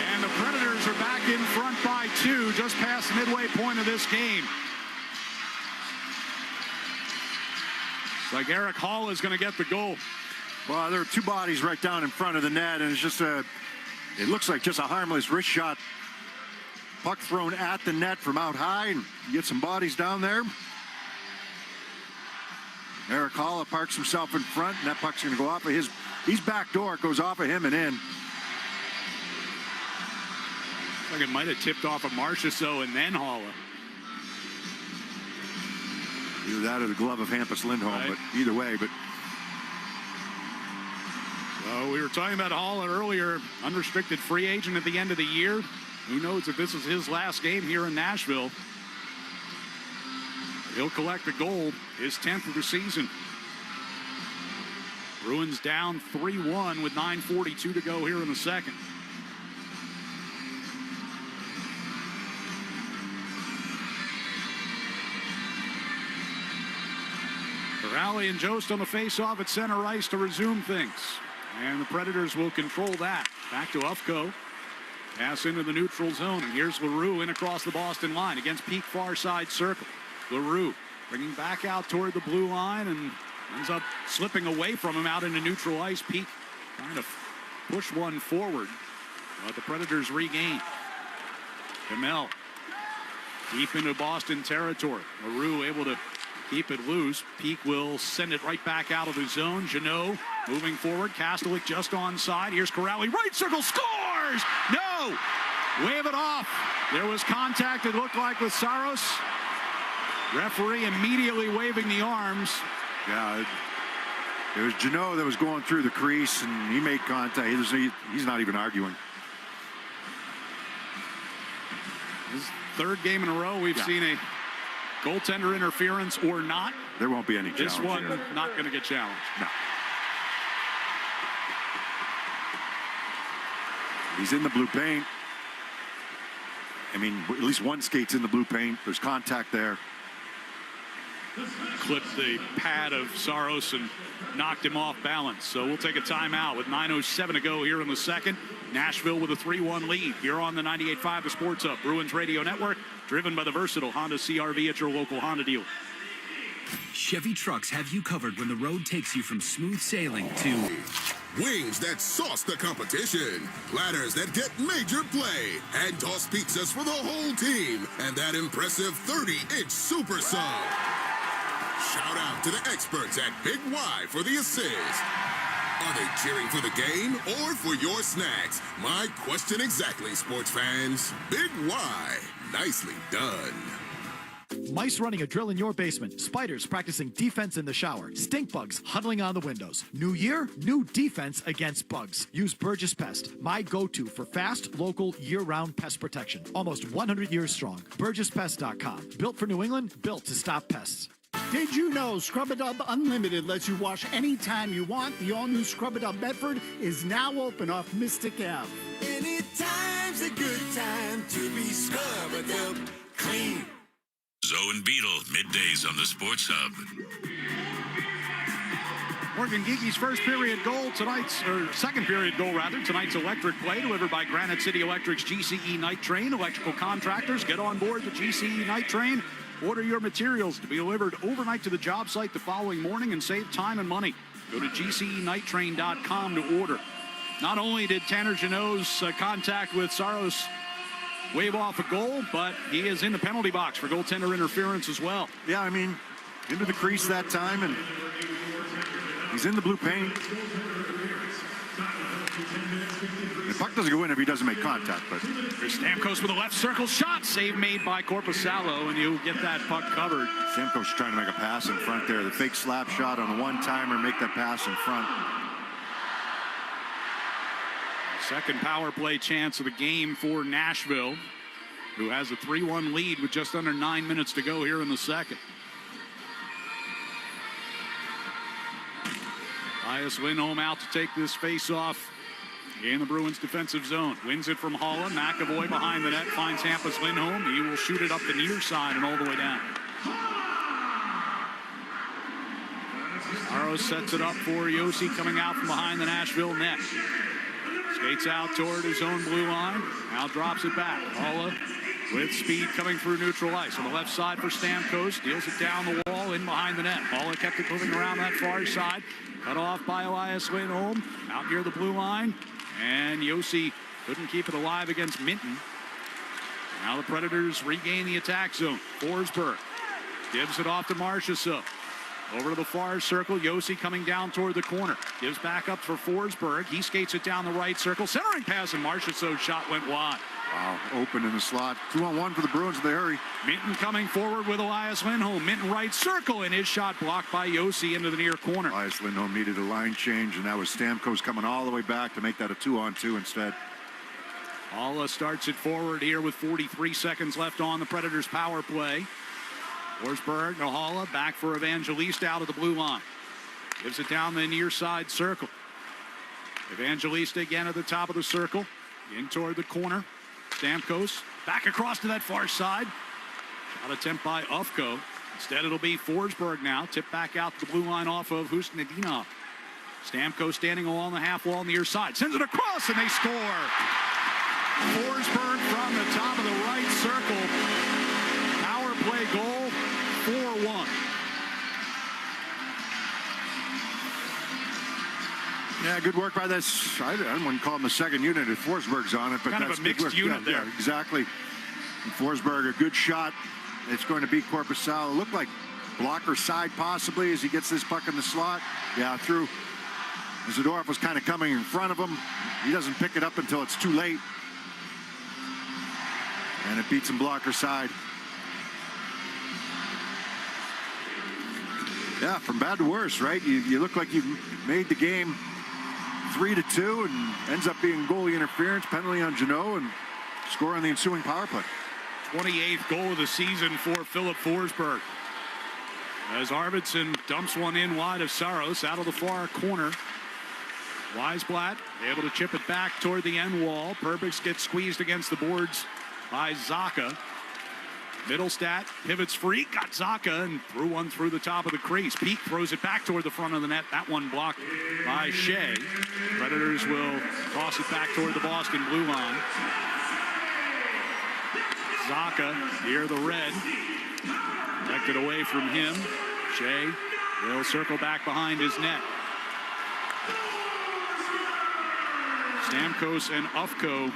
And the Predators are back in front by 2, just past the midway point of this game. It's like Eric Hall is going to get the goal. Well, there are two bodies right down in front of the net, and it's just it looks like just a harmless wrist shot. Puck thrown at the net from out high, and you get some bodies down there. Eric Hall parks himself in front, and that puck's going to go off of he's back door. It goes off of him and in. Looks like it might have tipped off of Marchessault and then Halla. Either that or the glove of Hampus Lindholm, right. But either way. But so we were talking about Halla earlier, unrestricted free agent at the end of the year. Who knows if this is his last game here in Nashville. He'll collect a goal, his 10th of the season. Bruins down 3-1 with 9:42 to go here in the second. Corrali and Jost on the face-off at center ice to resume things. And the Predators will control that. Back to Ufko. Pass into the neutral zone. And here's LaRue in across the Boston line against Peak far side circle. LaRue bringing back out toward the blue line and ends up slipping away from him out into neutral ice. Peak trying to push one forward, but the Predators regain. Kamel deep into Boston territory. LaRue able to keep it loose. Peak will send it right back out of the zone. Jeannot moving forward. Kastelik just onside. Here's Corrali. Right circle. Scores! No! Wave it off. There was contact, it looked like, with Saros. Referee immediately waving the arms. Yeah, it was Jeannot that was going through the crease, and he made contact. He's not even arguing. This third game in a row we've seen a goaltender interference or not. There won't be any challenge. This one here. not going to get challenged. No. He's in the blue paint. I mean, at least one skate's in the blue paint. There's contact there. clipped the pad of Saros and knocked him off balance. So we'll take a timeout with 9:07 to go here in the second. Nashville with a 3-1 lead here on the 98.5 The Sports Hub Bruins Radio Network, driven by the versatile Honda CR-V at your local Honda dealer. Chevy trucks have you covered when the road takes you from smooth sailing to wings that sauce the competition, platters that get major play, hand-tossed pizzas for the whole team, and that impressive 30-inch super sub. Shout out to the experts at Big Y for the assist. Are they cheering for the game or for your snacks? My question exactly, sports fans. Big Y. Nicely done. Mice running a drill in your basement. Spiders practicing defense in the shower. Stink bugs huddling on the windows. New year, new defense against bugs. Use Burgess Pest, my go-to for fast, local, year-round pest protection. Almost 100 years strong. BurgessPest.com. Built for New England, built to stop pests. Did you know Scrub-A-Dub Unlimited lets you wash anytime you want? The all-new Scrub-A-Dub Bedford is now open off Mystic Ave. Anytime's a good time to be Scrub-A-Dub clean. Zoe and Beetle, middays on the Sports Hub. Morgan Geeky's first period goal tonight's, or second period goal rather, tonight's electric play delivered by Granite City Electric's GCE Night Train. Electrical contractors, get on board the GCE Night Train. Order your materials to be delivered overnight to the job site the following morning and save time and money. Go to GCEnighttrain.com to order. Not only did Tanner Jeannot's contact with Saros wave off a goal, but he is in the penalty box for goaltender interference as well. Yeah, I mean, into the crease that time, and he's in the blue paint. The puck doesn't go in if he doesn't make contact, but here's Stamkos with a left circle shot. Save made by Korpisalo, and you get that puck covered. Stamkos trying to make a pass in front there. The fake slap shot on a one-timer, make that pass in front. Second power play chance of the game for Nashville, who has a 3-1 lead with just under 9 minutes to go here in the second. Elias Lindholm out to take this face-off in the Bruins defensive zone. Wins it from Holland. McAvoy behind the net finds Hampus Lindholm. He will shoot it up the near side and all the way down. Saros sets it up for Yossi coming out from behind the Nashville net. Skates out toward his own blue line. Now drops it back. Holla with speed coming through neutral ice. On the left side for Stamkos. Deals it down the wall in behind the net. Holla kept it moving around that far side. Cut off by Elias Lindholm. Out near the blue line. And Yossi couldn't keep it alive against Minton. Now the Predators regain the attack zone. Forsberg gives it off to Marchessault. Over to the far circle. Yossi coming down toward the corner. Gives back up for Forsberg. He skates it down the right circle. Centering pass, and Marchessault's shot went wide. Wow, open in the slot. 2-on-1 for the Bruins in the hurry. Minton coming forward with Elias Lindholm. Minton right circle, and his shot blocked by Yossi into the near corner. Elias Lindholm needed a line change, and that was Stamkos coming all the way back to make that a 2-on-2 instead. Holla starts it forward here with 43 seconds left on the Predators' power play. Forsberg to Holla, back for Evangelista out of the blue line. Gives it down the near side circle. Evangelista again at the top of the circle. In toward the corner. Stamkos back across to that far side. Shot attempt by Ufko. Instead it'll be Forsberg now. Tip back out to the blue line off of Husnedinov. Stamkos standing along the half wall on the near side. Sends it across and they score. Forsberg from the top of the right circle. Power play goal. 4-1. Yeah, good work by this. I wouldn't call him the second unit if Forsberg's on it, but kind that's of a mixed unit there. Yeah, exactly. And Forsberg, a good shot. It's going to beat Korpisalo. Looked like blocker side possibly as he gets this puck in the slot. Yeah, through. Zadorov was kind of coming in front of him. He doesn't pick it up until it's too late. And it beats him blocker side. Yeah, from bad to worse, right? You look like you've made the game 3-2 and ends up being goalie interference, penalty on Jeannot, and score on the ensuing power play. 28th goal of the season for Philip Forsberg. As Arvidsson dumps one in wide of Saros out of the far corner. Weisblatt able to chip it back toward the end wall. Perbix gets squeezed against the boards by Zaka. Middlestat pivots free, got Zaka, and threw one through the top of the crease. Peak throws it back toward the front of the net. That one blocked by Shea. Predators will toss it back toward the Boston blue line. Zaka near the red. Protected away from him. Shea will circle back behind his net. Stamkos and Ufko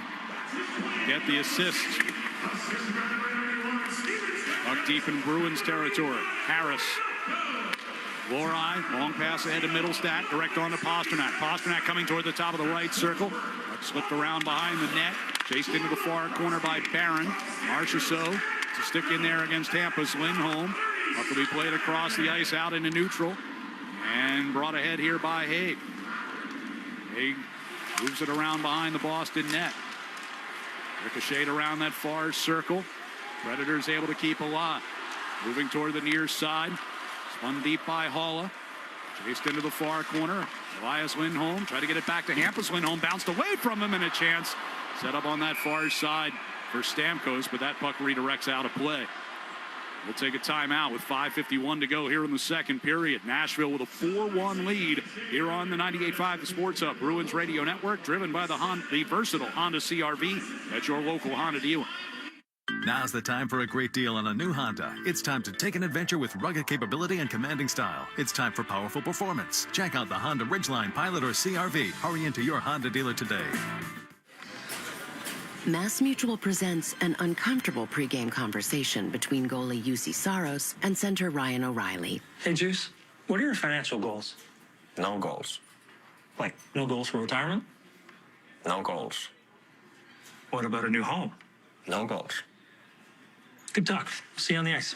get the assist. Puck deep in Bruins territory. Harris. Lorai, long pass ahead to Middlestat, direct on to Pasternak. Pasternak coming toward the top of the right circle. Puck slipped around behind the net. Chased into the far corner by Barron. Marchessault to stick in there against Tampa's Lindholm. Puck will be played across the ice out into neutral. And brought ahead here by Haig. Haig moves it around behind the Boston net. Ricocheted around that far circle. Predators able to keep alive. Moving toward the near side. Spun deep by Haula. Chased into the far corner. Elias Lindholm tried to get it back to Hampus. Lindholm bounced away from him, and a chance set up on that far side for Stamkos, but that puck redirects out of play. We'll take a timeout with 5:51 to go here in the second period. Nashville with a 4-1 lead here on the 98.5 The Sports Hub Bruins Radio Network, driven by the versatile Honda CR-V at your local Honda dealer. Now's the time for a great deal on a new Honda. It's time to take an adventure with rugged capability and commanding style. It's time for powerful performance. Check out the Honda Ridgeline, Pilot, or CR-V. Hurry into your Honda dealer today. Mass Mutual presents an uncomfortable pregame conversation between goalie UC Saros and center Ryan O'Reilly. Hey, Juice, what are your financial goals? No goals. Like, no goals for retirement? No goals. What about a new home? No goals. Good talk. See you on the ice.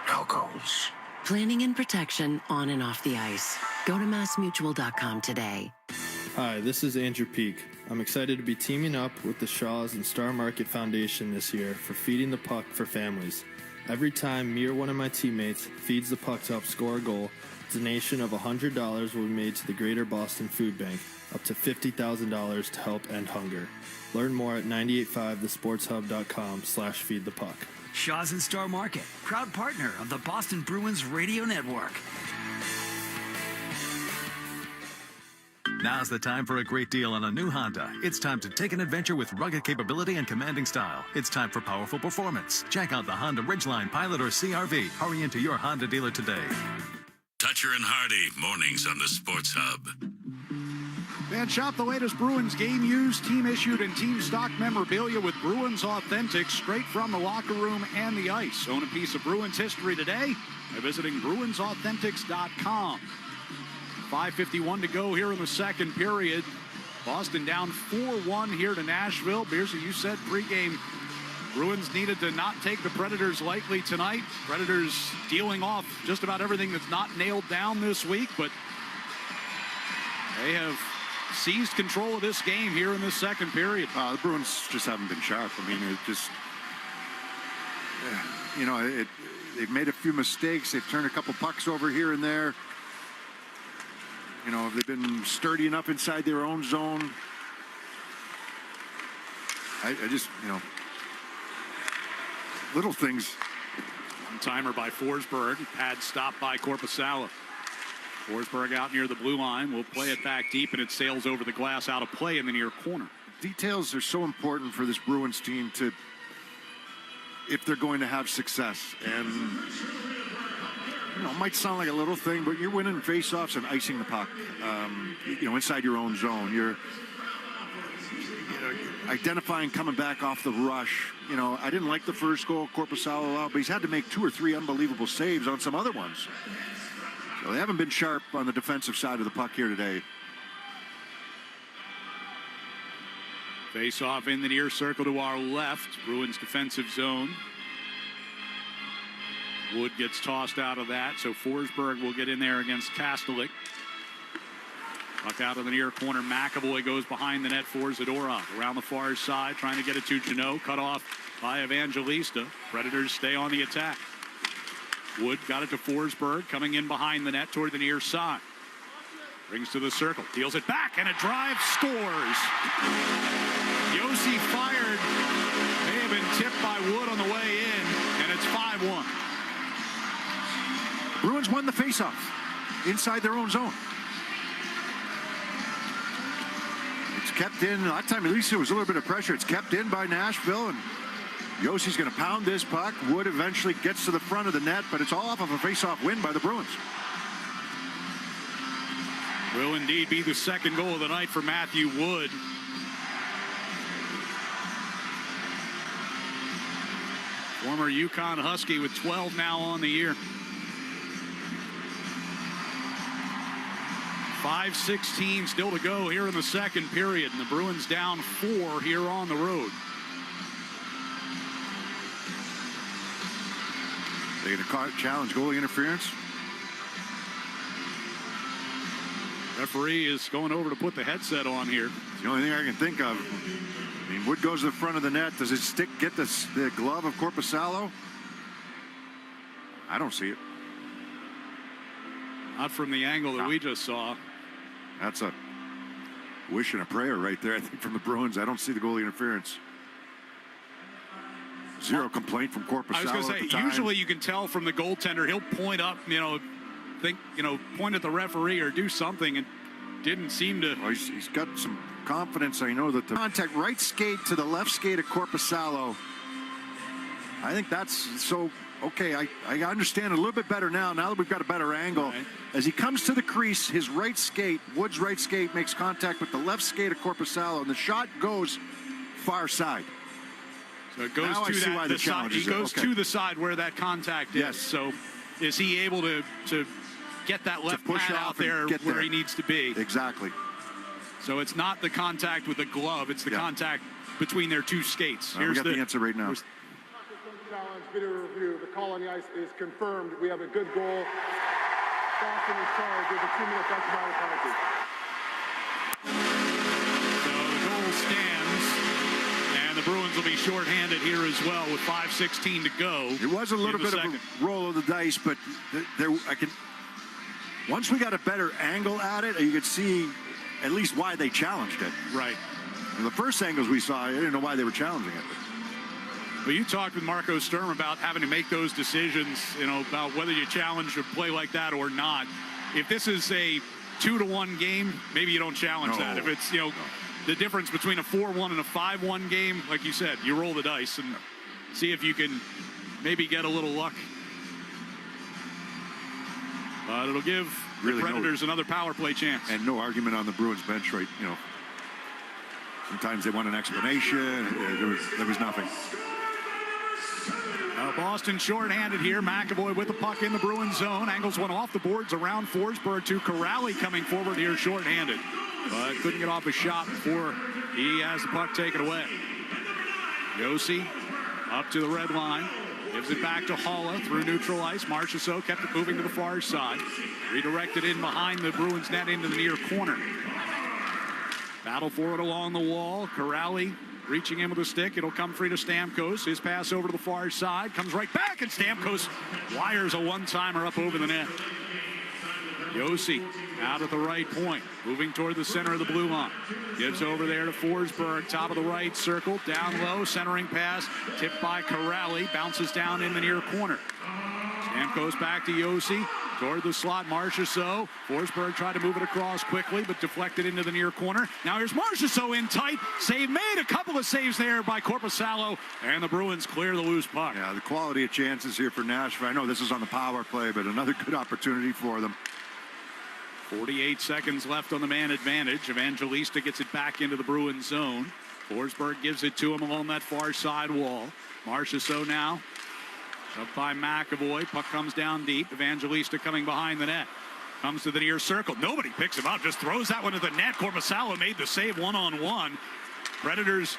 No goals. Planning and protection on and off the ice. Go to massmutual.com today. Hi, this is Andrew Peak. I'm excited to be teaming up with the Shaws and Star Market Foundation this year for Feeding the Puck for Families. Every time me or one of my teammates feeds the puck to help score a goal, a donation of $100 will be made to the Greater Boston Food Bank, up to $50,000 to help end hunger. Learn more at 985thesportshub.com/feedthepuck. Shaws and Star Market, proud partner of the Boston Bruins Radio Network. Now's the time for a great deal on a new Honda. It's time to take an adventure with rugged capability and commanding style. It's time for powerful performance. Check out the Honda Ridgeline, Pilot, or CR-V. Hurry into your Honda dealer today. Toucher and Hardy, mornings on the Sports Hub. And shop the latest Bruins game used, team issued, and team stock memorabilia with Bruins Authentics straight from the locker room and the ice. Own a piece of Bruins history today by visiting BruinsAuthentics.com. 5:51 to go here in the second period. Boston down 4-1 here to Nashville. Beersy, you said pregame Bruins needed to not take the Predators lightly tonight. Predators dealing off just about everything that's not nailed down this week, but they have seized control of this game here in this second period. The Bruins just haven't been sharp. I mean, it just, they've made a few mistakes. They've turned a couple pucks over here and there. Have they been sturdy enough inside their own zone? I just, little things. One timer by Forsberg. Pad stopped by Korpisalo. Forsberg out near the blue line. Will play it back deep, and it sails over the glass out of play in the near corner. Details are so important for this Bruins team if they're going to have success. And it might sound like a little thing, but you're winning faceoffs and icing the puck, inside your own zone. You're identifying coming back off the rush. I didn't like the first goal Korpisalo allowed, but he's had to make 2 or 3 unbelievable saves on some other ones. So they haven't been sharp on the defensive side of the puck here today. Face off in the near circle to our left. Bruins defensive zone. Wood gets tossed out of that, so Forsberg will get in there against Kastelik. Puck out of the near corner. McAvoy goes behind the net for Zadorov. Around the far side, trying to get it to Janot. Cut off by Evangelista. Predators stay on the attack. Wood got it to Forsberg, coming in behind the net toward the near side. Brings to the circle, deals it back, and a drive, scores. Yossi fired. tipped by Wood on the way in, and it's 5-1. Bruins won the faceoff inside their own zone. It's kept in. That time, at least there was a little bit of pressure. It's kept in by Nashville, and Yossi's going to pound this puck. Wood eventually gets to the front of the net, but it's all off of a faceoff win by the Bruins. Will indeed be the second goal of the night for Matthew Wood. Former UConn Husky with 12 now on the year. 5:16 still to go here in the second period, and the Bruins down 4 here on the road. They're going to challenge goalie interference. Referee is going over to put the headset on here. It's the only thing I can think of. I mean, Wood goes to the front of the net. Does his stick get the glove of Korpisalo? I don't see it. Not from the angle that we just saw. That's a wish and a prayer right there, I think, from the Bruins. I don't see the goalie interference. Zero complaint from Korpisalo. I was going to say, usually you can tell from the goaltender, he'll point up, point at the referee or do something, and didn't seem to. Well, he's got some confidence. I know that the contact right skate to the left skate of Korpisalo. I think that's so. Okay, I understand a little bit better now that we've got a better angle. Right. As he comes to the crease, his right skate, Wood's right skate, makes contact with the left skate of Korpisalo, and the shot goes far side. So it goes now to the side. He goes to the side where that contact is. Yes. So is he able to get that left pad out there where he needs to be? Exactly. So it's not the contact with the glove, it's the contact between their two skates. We got the answer right now. Challenge video review. The call on the ice is confirmed. We have a good goal. Boston is charged with a 2-minute extra penalty. So the goal stands, and the Bruins will be shorthanded here as well with 5:16 to go. It was a little bit of a roll of the dice, but once we got a better angle at it, you could see at least why they challenged it. Right. And the first angles we saw, I didn't know why they were challenging it. Well, you talked with Marco Sturm about having to make those decisions, about whether you challenge a play like that or not. If this is a 2-1 game, maybe you don't challenge that. If it's, the difference between a 4-1 and a 5-1 game, like you said, you roll the dice and see if you can maybe get a little luck. But it'll give the Predators another power play chance. And no argument on the Bruins bench, right? Sometimes they want an explanation. There was nothing. Boston shorthanded here. McAvoy with the puck in the Bruins zone. Angles one off the boards around Forsberg to Corrali coming forward here shorthanded. But couldn't get off a shot before he has the puck taken away. Yossi up to the red line. Gives it back to Halla through neutral ice. Marchessault kept it moving to the far side. Redirected in behind the Bruins net into the near corner. Battle for it along the wall. Corrali reaching in with a stick. It'll come free to Stamkos. His pass over to the far side. Comes right back, and Stamkos wires a one-timer up over the net. Yossi out at the right point. Moving toward the center of the blue line. Gives over there to Forsberg. Top of the right circle. Down low. Centering pass. Tipped by Corrali. Bounces down in the near corner. Stamkos back to Yossi. Toward the slot, Marchessault. Forsberg tried to move it across quickly, but deflected into the near corner. Now here's Marchessault in tight. Save made. A couple of saves there by Korpisalo, and the Bruins clear the loose puck. Yeah, the quality of chances here for Nashville. I know this is on the power play, but another good opportunity for them. 48 seconds left on the man advantage. Evangelista gets it back into the Bruins zone. Forsberg gives it to him along that far side wall. Marchessault now. Up by McAvoy. Puck comes down deep. Evangelista coming behind the net. Comes to the near circle. Nobody picks him up. Just throws that one to the net. Korpisalo made the save one-on-one. Predators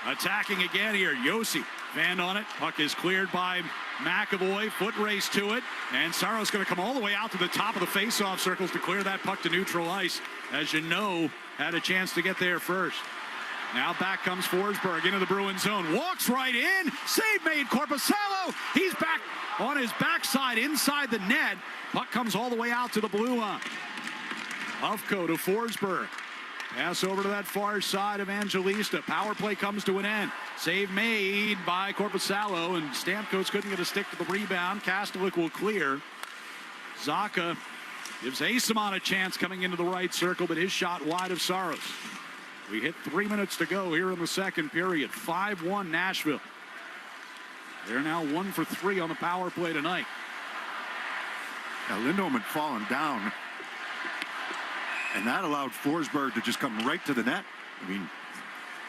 attacking again here. Yossi fanned on it. Puck is cleared by McAvoy. Foot race to it. And Saros going to come all the way out to the top of the face-off circles to clear that puck to neutral ice. As you know, had a chance to get there first. Now back comes Forsberg into the Bruins zone. Walks right in. Save made. Korpisalo. He's back on his backside inside the net. Puck comes all the way out to the blue line. Ufko to Forsberg. Pass over to that far side of Evangelista. Power play comes to an end. Save made by Korpisalo, and Stamkos couldn't get a stick to the rebound. Kastelik will clear. Zacha gives Asamon a chance coming into the right circle, but his shot wide of Saros. We hit 3 minutes to go here in the second period. 5-1 Nashville. They're now 1 for 3 on the power play tonight. Now Lindholm had fallen down, and that allowed Forsberg to just come right to the net. I mean,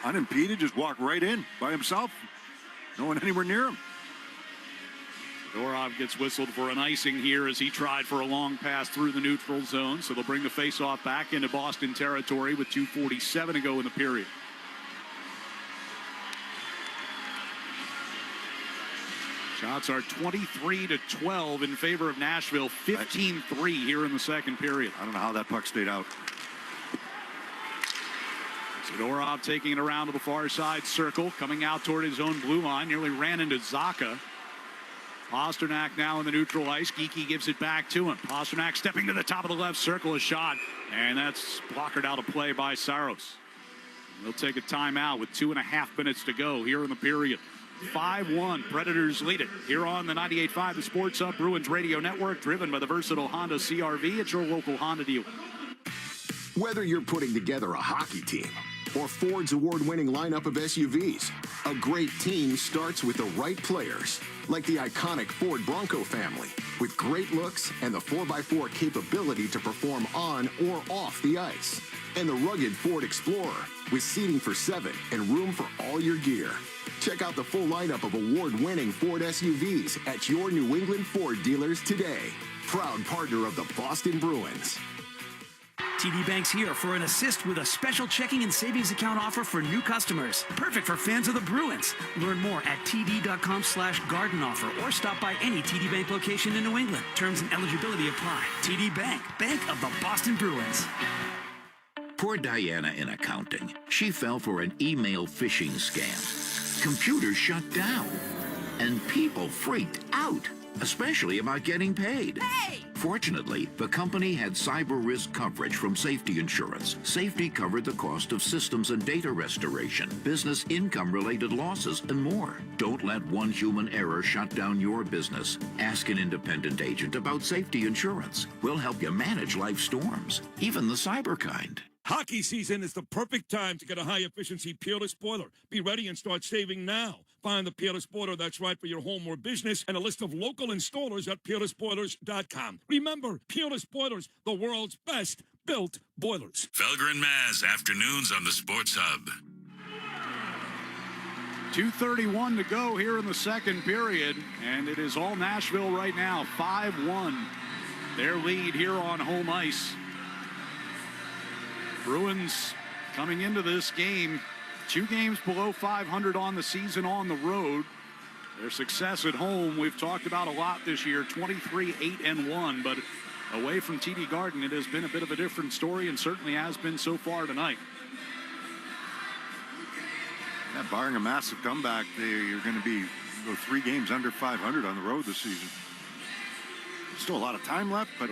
unimpeded, just walk right in by himself. No one anywhere near him. Dorov gets whistled for an icing here as he tried for a long pass through the neutral zone. So they'll bring the faceoff back into Boston territory with 2:47 to go in the period. Shots are 23-12 in favor of Nashville. 15-3 here in the second period. I don't know how that puck stayed out. Zadorov taking it around to the far side circle, coming out toward his own blue line, nearly ran into Zacha. Pasternak now in the neutral ice. Geekie gives it back to him. Pasternak stepping to the top of the left circle, a shot, and that's blockered out of play by Saros. They'll take a timeout with 2.5 minutes to go here in the period. 5-1, Predators lead it here on the 98.5 The Sports Hub Bruins Radio Network, driven by the versatile Honda CR-V. It's your local Honda dealer. Whether you're putting together a hockey team or Ford's award-winning lineup of SUVs, a great team starts with the right players, like the iconic Ford Bronco family, with great looks and the 4x4 capability to perform on or off the ice, and the rugged Ford Explorer with seating for 7 and room for all your gear. Check out the full lineup of award-winning Ford SUVs at your New England Ford dealers today. Proud partner of the Boston Bruins. TD Bank's here for an assist with a special checking and savings account offer for new customers. Perfect for fans of the Bruins. Learn more at td.com/garden offer or stop by any TD Bank location in New England. Terms and eligibility apply. TD Bank, Bank of the Boston Bruins. Poor Diana in accounting. She fell for an email phishing scam. Computers shut down. And people freaked out, especially about getting paid. Hey! Fortunately, the company had cyber risk coverage from Safety Insurance. Safety covered the cost of systems and data restoration, business income-related losses, and more. Don't let one human error shut down your business. Ask an independent agent about Safety Insurance. We'll help you manage life storms, even the cyber kind. Hockey season is the perfect time to get a high-efficiency Peerless boiler. Be ready and start saving now. Find the Peerless boiler that's right for your home or business and a list of local installers at peerlessboilers.com. Remember, Peerless Boilers, the world's best built boilers. Felger and Maz, afternoons on the Sports Hub. 2:31 to go here in the second period, and it is all Nashville right now. 5-1, their lead here on home ice. Bruins coming into this game 2 games below 500 on the season on the road. Their success at home we've talked about a lot this year, 23-8-1, but away from TD Garden it has been a bit of a different story, and certainly has been so far tonight. Yeah, barring a massive comeback, you're going to go 3 games under 500 on the road this season. Still a lot of time left, but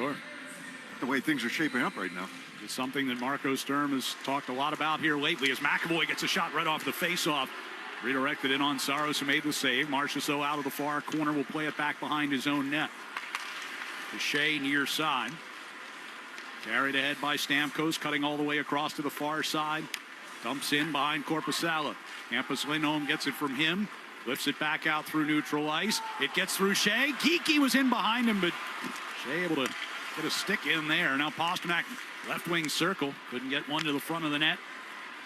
the way things are shaping up right now. It's something that Marco Sturm has talked a lot about here lately as McAvoy gets a shot right off the faceoff. Redirected in on Saros, who made the save. Marchessault out of the far corner will play it back behind his own net. To Shea near side. Carried ahead by Stamkos, cutting all the way across to the far side. Dumps in behind Korpisalo. Hampus Lindholm gets it from him. Lifts it back out through neutral ice. It gets through Shea. Geekie was in behind him, but Shea able to get a stick in there. Now Pasternak, left wing circle. Couldn't get one to the front of the net.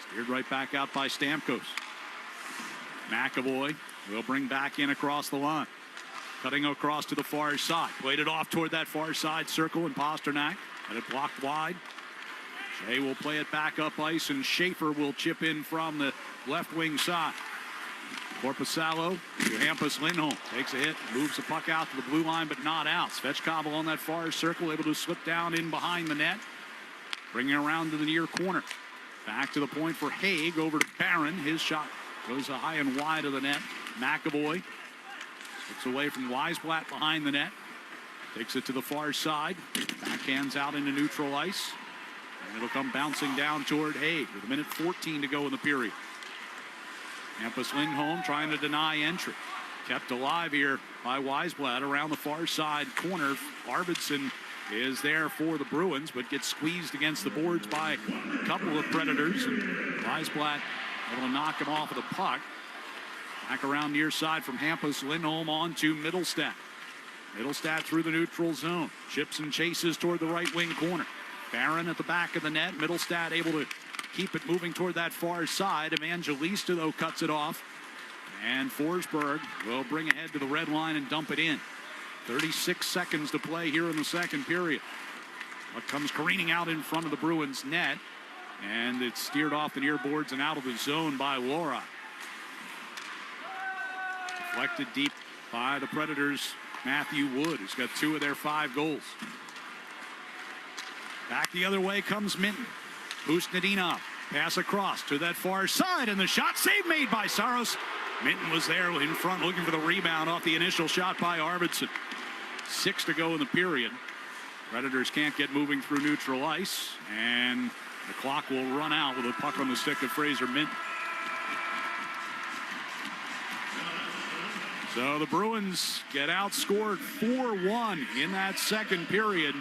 Steered right back out by Stamkos. McAvoy will bring back in across the line. Cutting across to the far side. Played it off toward that far side circle, and Pasternak had it blocked wide. Shea will play it back up ice, and Schaefer will chip in from the left wing side. Korpisalo to Hampus Lindholm. Takes a hit, moves the puck out to the blue line, but not out. Svechkov on that far circle, able to slip down in behind the net. Bringing it around to the near corner. Back to the point for Haig, over to Barron. His shot goes high and wide of the net. McAvoy slips away from Weisblatt behind the net. Takes it to the far side. Backhands out into neutral ice. And it'll come bouncing down toward Haig with 1:14 to go in the period. Hampus Lindholm trying to deny entry. Kept alive here by Weisblatt around the far side corner. Arvidsson is there for the Bruins, but gets squeezed against the boards by a couple of Predators. And Weisblatt able to knock him off of the puck. Back around near side from Hampus Lindholm on to Middlestat. Middlestat through the neutral zone. Chips and chases toward the right wing corner. Barron at the back of the net. Middlestat able to keep it moving toward that far side. Evangelista, though, cuts it off. And Forsberg will bring ahead to the red line and dump it in. 36 seconds to play here in the second period. Puck comes careening out in front of the Bruins net. And it's steered off the near boards and out of the zone by Laura. Deflected deep by the Predators' Matthew Wood, who's got 2 of their 5 goals. Back the other way comes Minton. Usnadinov, pass across to that far side, and the shot save made by Saros. Minton was there in front looking for the rebound off the initial shot by Arvidsson. 6 to go in the period. Predators can't get moving through neutral ice, and the clock will run out with a puck on the stick of Fraser Minton. So the Bruins get outscored 4-1 in that second period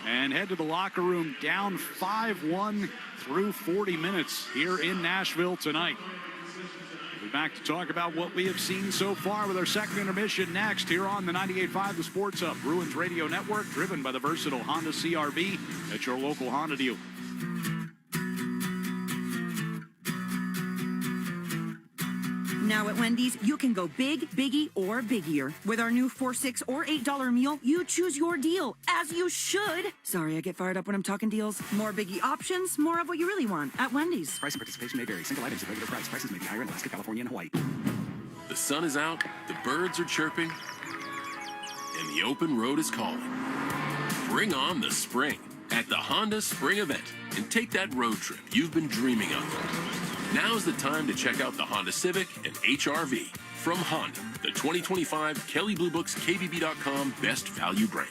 and head to the locker room down 5-1 through 40 minutes here in Nashville tonight. We'll be back to talk about what we have seen so far with our second intermission next here on the 98.5 The Sports Hub Bruins Radio Network, driven by the versatile Honda CR-V at your local Honda dealer. Now at Wendy's, you can go big, biggie, or biggier. With our new $4, $6, or $8 meal, you choose your deal, as you should. Sorry, I get fired up when I'm talking deals. More biggie options, more of what you really want at Wendy's. Price and participation may vary. Single items at regular price. Prices may be higher in Alaska, California, and Hawaii. The sun is out, the birds are chirping, and the open road is calling. Bring on the spring at the Honda Spring Event and take that road trip you've been dreaming of. Now's the time to check out the Honda Civic and HR-V from Honda, the 2025 Kelley Blue Book's KBB.com Best Value Brand.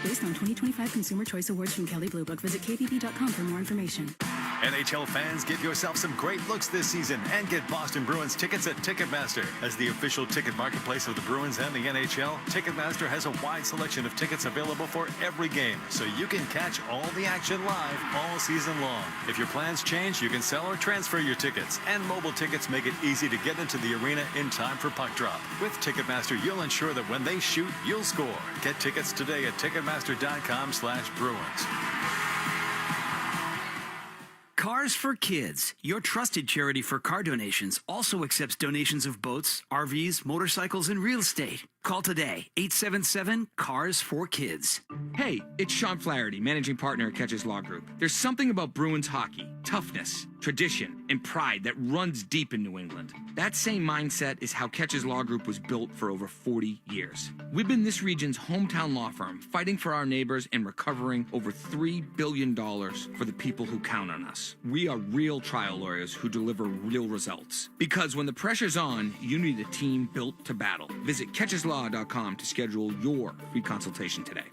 Based on 2025 Consumer Choice Awards from Kelley Blue Book, visit KBB.com for more information. NHL fans, get yourself some great looks this season and get Boston Bruins tickets at Ticketmaster. As the official ticket marketplace of the Bruins and the NHL, Ticketmaster has a wide selection of tickets available for every game, so you can catch all the action live all season long. If your plans change, you can sell or transfer your tickets, and mobile tickets make it easy to get into the arena in time for puck drop. With Ticketmaster, you'll ensure that when they shoot, you'll score. Get tickets today at Ticketmaster.com/Bruins. Cars for Kids, your trusted charity for car donations, also accepts donations of boats, RVs, motorcycles, and real estate. Call today, 877-CARS4KIDS. Hey, it's Sean Flaherty, managing partner at Catches Law Group. There's something about Bruins hockey, toughness, tradition, and pride that runs deep in New England. That same mindset is how Catches Law Group was built for over 40 years. We've been this region's hometown law firm, fighting for our neighbors and recovering over $3 billion for the people who count on us. We are real trial lawyers who deliver real results. Because when the pressure's on, you need a team built to battle. Visit catcheslaw.com to schedule your free consultation today.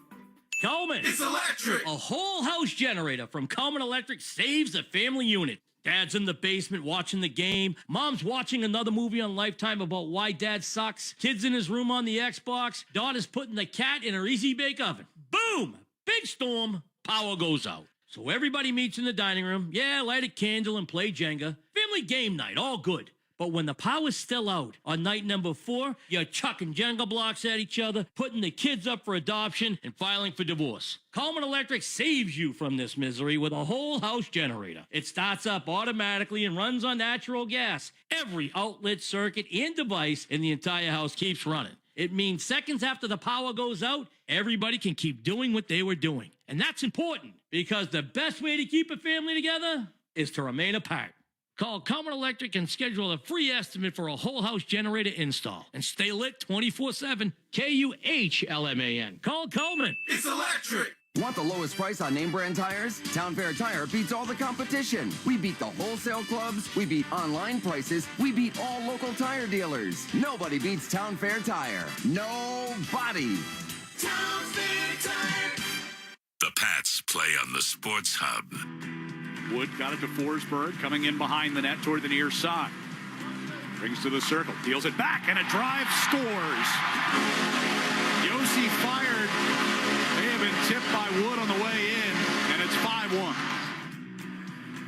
Coleman! It's electric! A whole house generator from Coleman Electric saves the family unit. Dad's in the basement watching the game. Mom's watching another movie on Lifetime about why dad sucks. Kid's in his room on the Xbox. Daughter's putting the cat in her Easy Bake Oven. Boom! Big storm. Power goes out. So everybody meets in the dining room. Yeah, light a candle and play Jenga. Family game night, all good. But when the power's still out, on night number 4, you're chucking Jenga blocks at each other, putting the kids up for adoption, and filing for divorce. Coleman Electric saves you from this misery with a whole house generator. It starts up automatically and runs on natural gas. Every outlet, circuit, and device in the entire house keeps running. It means seconds after the power goes out, everybody can keep doing what they were doing. And that's important, because the best way to keep a family together is to remain apart. Call Coleman Electric and schedule a free estimate for a whole house generator install. And stay lit 24/7. KUHLMAN. Call Coleman. It's electric! Want the lowest price on name brand tires? Town Fair Tire beats all the competition. We beat the wholesale clubs. We beat online prices. We beat all local tire dealers. Nobody beats Town Fair Tire. Nobody. The Pats play on the Sports Hub. Wood got it to Forsberg, coming in behind the net toward the near side. Brings to the circle, deals it back, and a drive scores. Yossi fired. They have been tipped by Wood on the way in, and it's 5-1.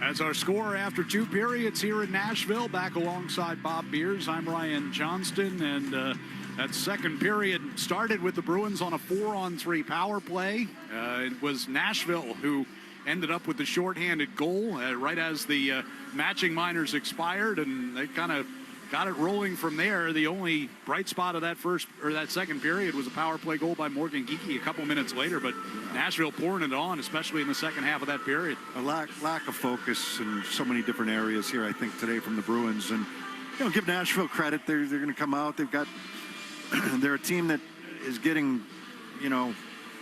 As our score after 2 periods here in Nashville, back alongside Bob Beers, I'm Ryan Johnston, and that second period started with the Bruins on a 4-on-3 power play. It was Nashville who ended up with the shorthanded goal right as the matching minors expired, and they kind of got it rolling from there. The only bright spot of that second period was a power play goal by Morgan Geekie a couple minutes later, but Nashville pouring it on, especially in the second half of that period. A lack of focus in so many different areas here, I think, today from the Bruins. And, give Nashville credit. They're going to come out. They're a team that is getting,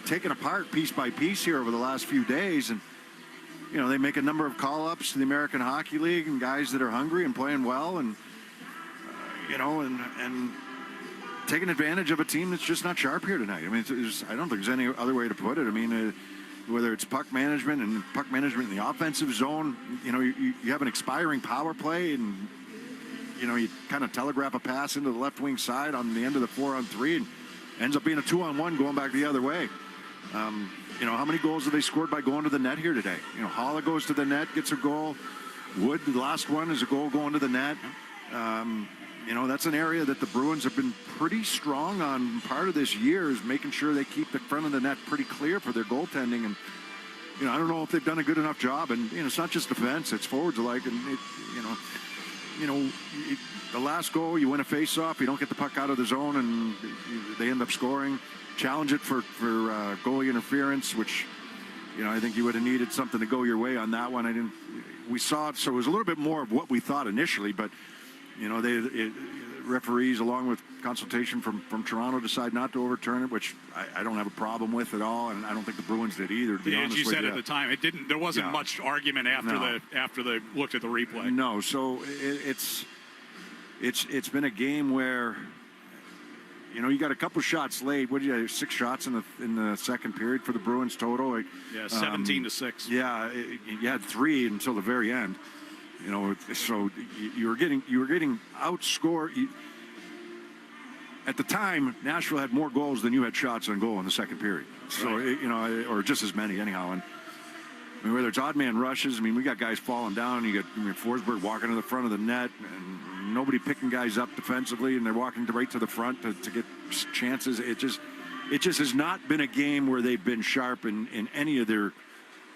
taken apart piece by piece here over the last few days. And, they make a number of call-ups to the American Hockey League and guys that are hungry and playing well, and and taking advantage of a team that's just not sharp here tonight. I mean, I don't think there's any other way to put it. I mean, whether it's puck management in the offensive zone, you have an expiring power play, and you kind of telegraph a pass into the left wing side on the end of the 4-on-3, and ends up being a 2-on-1 going back the other way. How many goals have they scored by going to the net here today? Haula goes to the net, gets a goal. Wood, the last one, is a goal going to the net. That's an area that the Bruins have been pretty strong on. Part of this year is making sure they keep the front of the net pretty clear for their goaltending. And, I don't know if they've done a good enough job. And, it's not just defense, it's forwards alike. And, the last goal, you win a face-off, you don't get the puck out of the zone, and they end up scoring. Challenge it for goalie interference, which, I think you would have needed something to go your way on that one. We saw it, so it was a little bit more of what we thought initially, but referees, along with consultation from Toronto, decide not to overturn it, which I don't have a problem with at all, and I don't think the Bruins did either. To be honest you with said at the time, there wasn't much argument after they looked at the replay. No, so it's been a game where you got a couple shots late. What did you have? 6 shots in the second period for the Bruins total. 17-6. Yeah, you had 3 until the very end. So you were getting outscored. At the time, Nashville had more goals than you had shots on goal in the second period. So, or just as many anyhow. And whether it's odd man rushes, we got guys falling down. You got Forsberg walking to the front of the net, and nobody picking guys up defensively, and they're walking right to the front to get chances. It just has not been a game where they've been sharp in any of their,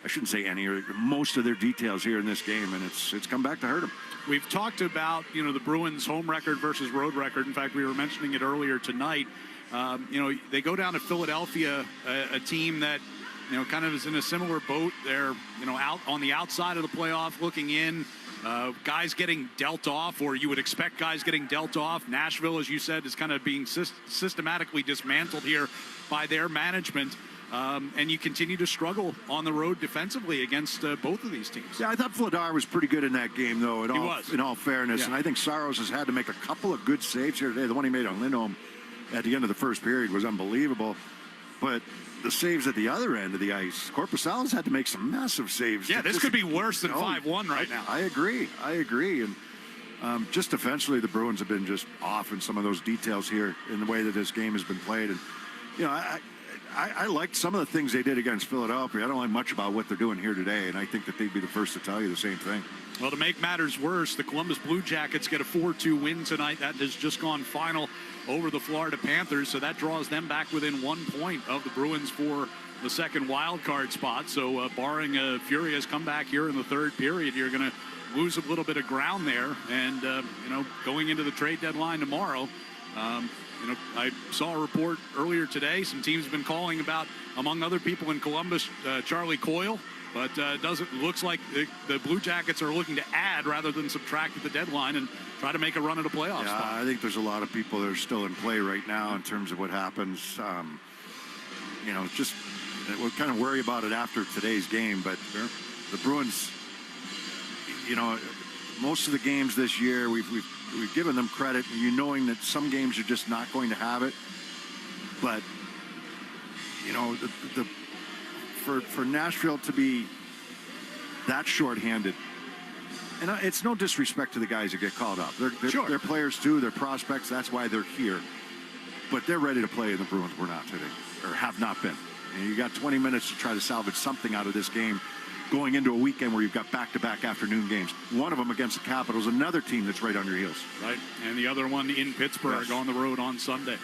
I shouldn't say any, or most of their details here in this game, and it's come back to hurt them. We've talked about, the Bruins' home record versus road record. In fact, we were mentioning it earlier tonight. They go down to Philadelphia, a team that, kind of is in a similar boat. They're, out on the outside of the playoff looking in. Guys getting dealt off, or you would expect guys getting dealt off. Nashville, as you said, is kind of being systematically dismantled here by their management. And you continue to struggle on the road defensively against both of these teams. Yeah, I thought Vladar was pretty good in that game, though, in all fairness. Yeah. And I think Saros has had to make a couple of good saves here today. The one he made on Lindholm at the end of the first period was unbelievable. But the saves at the other end of the ice, Korpisalo's had to make some massive saves. Yeah, this could be worse than 5-1 right now. I agree. And just defensively, the Bruins have been just off in some of those details here in the way that this game has been played. And, I liked some of the things they did against Philadelphia. I don't like much about what they're doing here today, and I think that they'd be the first to tell you the same thing. Well, to make matters worse, the Columbus Blue Jackets get a 4-2 win tonight. That has just gone final over the Florida Panthers, so that draws them back within 1 point of the Bruins for the second wild card spot. So barring a furious comeback here in the third period, you're going to lose a little bit of ground there. And, going into the trade deadline tomorrow, I saw a report earlier today. Some teams have been calling about, among other people in Columbus, Charlie Coyle. But looks like the Blue Jackets are looking to add rather than subtract at the deadline and try to make a run at a playoff spot. I think there's a lot of people that are still in play right now in terms of what happens. Just we'll kind of worry about it after today's game. But the Bruins, most of the games this year, we've given them credit, knowing that some games are just not going to have it. But for Nashville to be that shorthanded, and it's no disrespect to the guys that get called up. They're players too. They're prospects. That's why they're here. But they're ready to play, and the Bruins were not today, or have not been. And you got 20 minutes to try to salvage something out of this game, going into a weekend where you've got back-to-back afternoon games. One of them against the Capitals, another team that's right on your heels. Right, and the other one in Pittsburgh on the road on Sunday.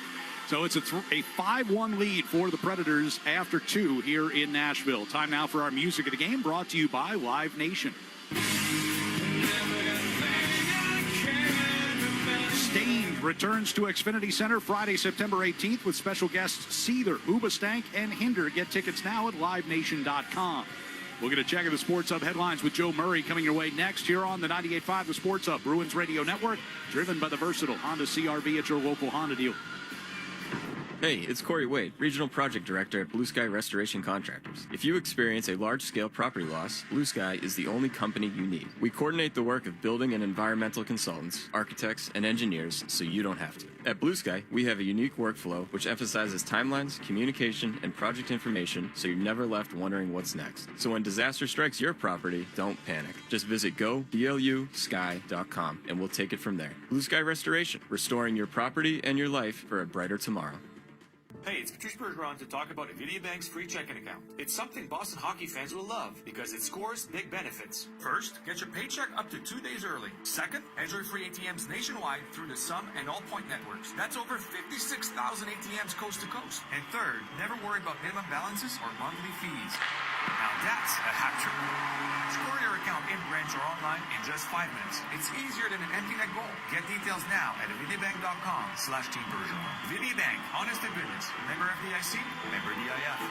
So it's a 5-1 lead for the Predators after 2 here in Nashville. Time now for our Music of the Game, brought to you by Live Nation. Stained returns to Xfinity Center Friday, September 18th with special guests Seether, Hoobastank, and Hinder. Get tickets now at livenation.com. We'll get a check of the Sports Hub headlines with Joe Murray coming your way next here on the 98.5 The Sports Hub Bruins Radio Network, driven by the versatile Honda CR-V at your local Honda dealer. Hey, it's Corey Wade, Regional Project Director at Blue Sky Restoration Contractors. If you experience a large-scale property loss, Blue Sky is the only company you need. We coordinate the work of building and environmental consultants, architects, and engineers so you don't have to. At Blue Sky, we have a unique workflow which emphasizes timelines, communication, and project information so you're never left wondering what's next. So when disaster strikes your property, don't panic. Just visit go.blusky.com and we'll take it from there. Blue Sky Restoration, restoring your property and your life for a brighter tomorrow. Hey, it's Patrice Bergeron to talk about Bank's free checking account. It's something Boston hockey fans will love because it scores big benefits. First, get your paycheck up to 2 days early. Second, enjoy free ATMs nationwide through the Sum and All Point networks. That's over 56,000 ATMs coast to coast. And third, never worry about minimum balances or monthly fees. Now that's a hat trick. Score your account in branch or online in just 5 minutes. It's easier than an empty net goal. Get details now at VidiaBank.com/Team Bergeron. VidiaBank, honest and goodness. Member FDIC, member DIF.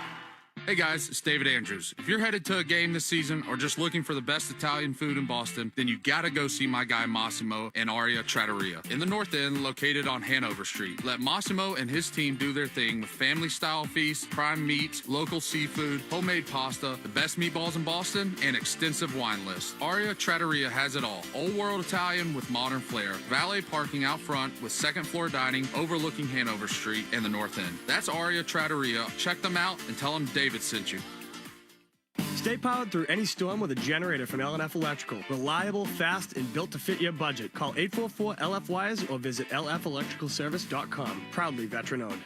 Hey guys, it's David Andrews. If you're headed to a game this season or just looking for the best Italian food in Boston, then you gotta go see my guy Massimo and Aria Trattoria in the North End, located on Hanover Street. Let Massimo and his team do their thing with family-style feasts, prime meats, local seafood, homemade pasta, the best meatballs in Boston, and extensive wine list. Aria Trattoria has it all. Old-world Italian with modern flair. Valet parking out front with second-floor dining overlooking Hanover Street and the North End. That's Aria Trattoria. Check them out and tell them David sent you. Stay powered through any storm with a generator from L&F Electrical. Reliable, fast, and built to fit your budget. Call 844-LF-WIRES or visit lfelectricalservice.com. Proudly veteran-owned.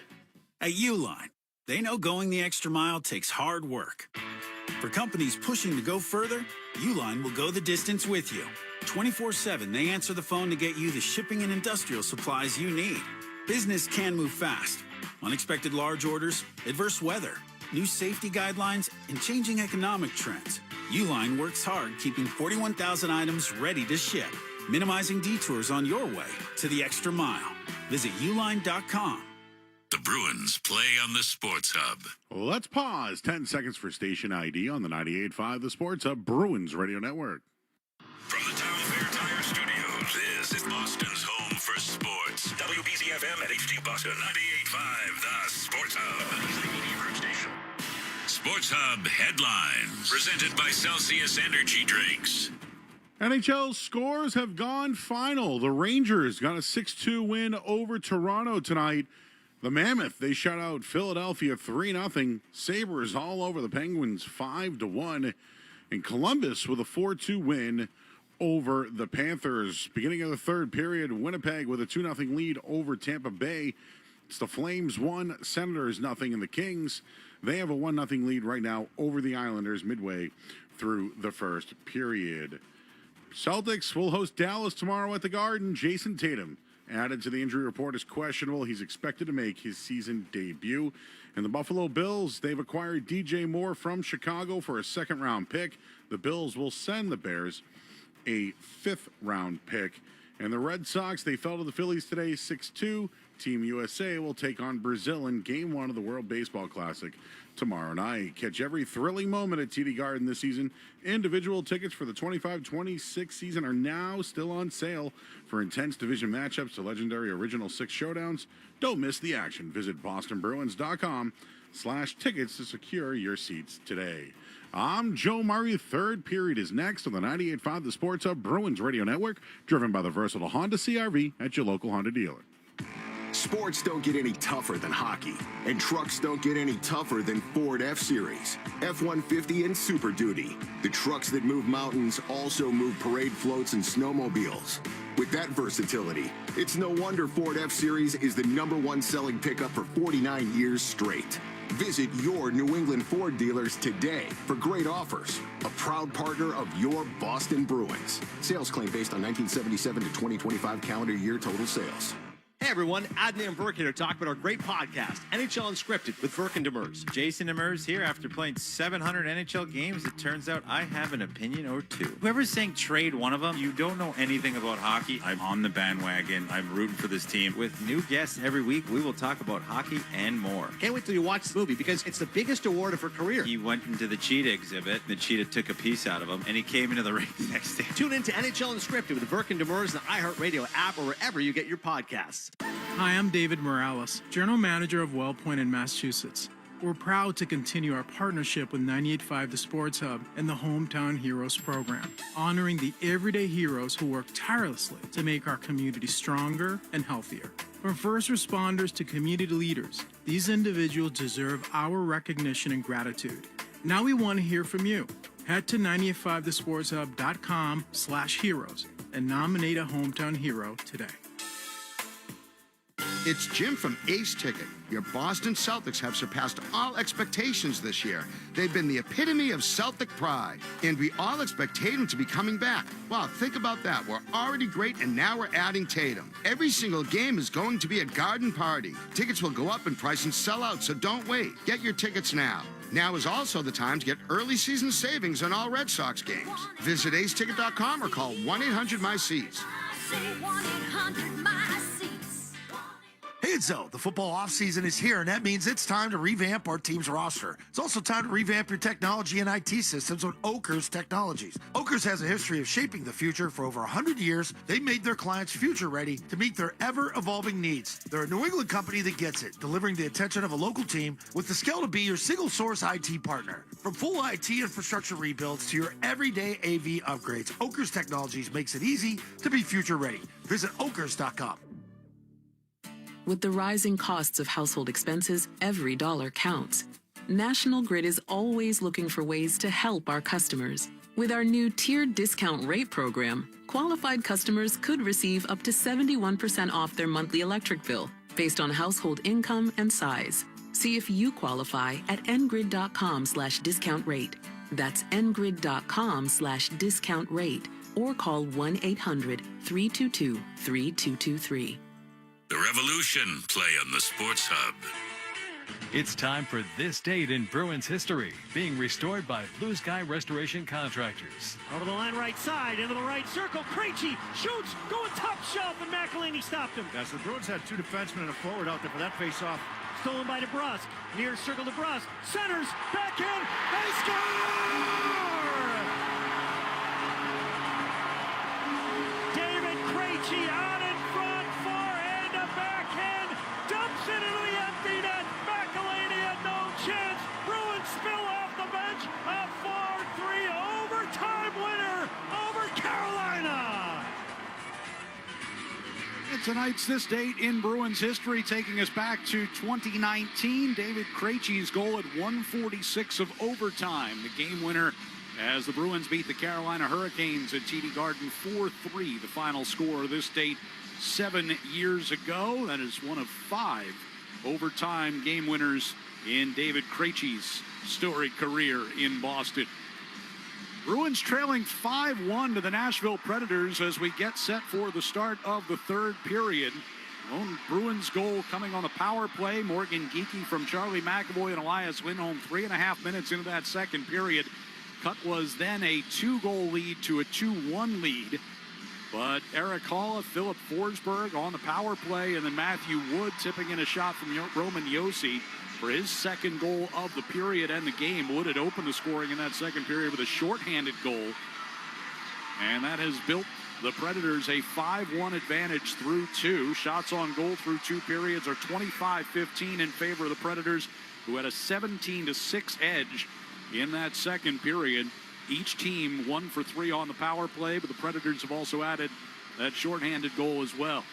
At Uline, they know going the extra mile takes hard work. For companies pushing to go further, Uline will go the distance with you. 24/7, they answer the phone to get you the shipping and industrial supplies you need. Business can move fast. Unexpected large orders, adverse weather, new safety guidelines, and changing economic trends. Uline works hard keeping 41,000 items ready to ship, minimizing detours on your way to the extra mile. Visit uline.com. The Bruins play on the Sports Hub. Let's pause 10 seconds for station ID on the 98.5 The Sports Hub Bruins Radio Network. From the Town Fair Tire Studios, this is Boston's home for sports. WBCFM at HD Boston 98.5 The Sports Hub. Sports Hub headlines presented by Celsius Energy Drinks. NHL scores have gone final. The Rangers got a 6-2 win over Toronto tonight. The Mammoth, they shut out Philadelphia 3-0. Sabres all over the Penguins 5-1. And Columbus with a 4-2 win over the Panthers. Beginning of the third period, Winnipeg with a 2-0 lead over Tampa Bay. It's the Flames 1, Senators 0, and the Kings, they have a 1-0 lead right now over the Islanders midway through the first period. Celtics will host Dallas tomorrow at the Garden. Jason Tatum added to the injury report as questionable. He's expected to make his season debut. And the Buffalo Bills, they've acquired DJ Moore from Chicago for a second-round pick. The Bills will send the Bears a fifth-round pick. And the Red Sox, they fell to the Phillies today 6-2. Team USA will take on Brazil in Game 1 of the World Baseball Classic tomorrow night. Catch every thrilling moment at TD Garden this season. Individual tickets for the 25-26 season are now still on sale for intense division matchups to legendary Original Six showdowns. Don't miss the action. Visit bostonbruins.com/tickets to secure your seats today. I'm Joe Murray. Third period is next on the 98.5 The Sports Hub Bruins Radio Network, driven by the versatile Honda CR-V at your local Honda dealer. Sports don't get any tougher than hockey, and trucks don't get any tougher than Ford F-Series, F-150, and Super Duty. The trucks that move mountains also move parade floats and snowmobiles. With that versatility, it's no wonder Ford F-Series is the #1 selling pickup for 49 years straight. Visit your New England Ford dealers today for great offers. A proud partner of your Boston Bruins. Sales claim based on 1977 to 2025 calendar year total sales. Hey everyone, Adnan and Verk here to talk about our great podcast, NHL Unscripted with Verk and Demers. Jason Demers here. After playing 700 NHL games, it turns out I have an opinion or two. Whoever's saying trade one of them, you don't know anything about hockey. I'm on the bandwagon. I'm rooting for this team. With new guests every week, we will talk about hockey and more. Can't wait till you watch the movie because it's the biggest award of her career. He went into the cheetah exhibit. The cheetah took a piece out of him, and he came into the ring the next day. Tune in to NHL Unscripted with Verk and Demers, the iHeartRadio app, or wherever you get your podcasts. Hi, I'm David Morales, General Manager of WellPoint in Massachusetts. We're proud to continue our partnership with 98.5 The Sports Hub and the Hometown Heroes program, honoring the everyday heroes who work tirelessly to make our community stronger and healthier. From first responders to community leaders, these individuals deserve our recognition and gratitude. Now we want to hear from you. Head to 985thesportshub.com/heroes and nominate a hometown hero today. It's Jim from Ace Ticket. Your Boston Celtics have surpassed all expectations this year. They've been the epitome of Celtic pride, and we all expect Tatum to be coming back. Wow, think about that. We're already great, and now we're adding Tatum. Every single game is going to be a garden party. Tickets will go up in price and sell out, so don't wait. Get your tickets now. Now is also the time to get early season savings on all Red Sox games. Visit aceticket.com or call 1-800-MY-SEATS. Hey, it's Zoe. The football offseason is here, and that means it's time to revamp our team's roster. It's also time to revamp your technology and IT systems with Oakers Technologies. Oakers has a history of shaping the future. For over 100 years, they made their clients future ready to meet their ever-evolving needs. They're a New England company that gets it, delivering the attention of a local team with the skill to be your single-source IT partner. From full IT infrastructure rebuilds to your everyday AV upgrades, Oakers Technologies makes it easy to be future ready. Visit okers.com. With the rising costs of household expenses, every dollar counts. National Grid is always looking for ways to help our customers. With our new tiered discount rate program, qualified customers could receive up to 71% off their monthly electric bill based on household income and size. See if you qualify at ngrid.com/discount rate. That's ngrid.com/discount rate or call 1-800-322-3223. The Revolution play on the Sports Hub. It's time for This Date in Bruins History, being restored by Blue Sky Restoration Contractors. Over the line right side, into the right circle. Krejci shoots, going top shelf, and McElhaney stopped him. Yes, the Bruins had two defensemen and a forward out there for that face-off. Stolen by DeBrusque. Near circle DeBrusque. Centers, backhand, they score! David Krejci out in front, forehand, a backhand, dumps it into the empty net. McElhaney had no chance. Bruins spill off the bench. A 4-3 overtime winner over Carolina. And tonight's This Date in Bruins history, taking us back to 2019. David Krejci's goal at 1:46 of overtime. The game winner as the Bruins beat the Carolina Hurricanes at TD Garden 4-3. The final score of this date 7 years ago. That is one of 5 overtime game winners in David Krejci's storied career in Boston. Bruins trailing 5-1 to the Nashville Predators as we get set for the start of the third period. Lone Bruins goal coming on the power play. Morgan Geekie from Charlie McAvoy and Elias Lindholm 3.5 minutes into that second period. Cut was then a 2-goal lead to a 2-1 lead. But Eric Halla, Philip Forsberg on the power play, and then Matthew Wood tipping in a shot from Roman Josi for his second goal of the period and the game. Wood had opened the scoring in that second period with a shorthanded goal. And that has built the Predators a 5-1 advantage through 2. Shots on goal through 2 periods are 25-15 in favor of the Predators, who had a 17-6 edge in that second period. Each team 1 for 3 on the power play, but the Predators have also added that shorthanded goal as well.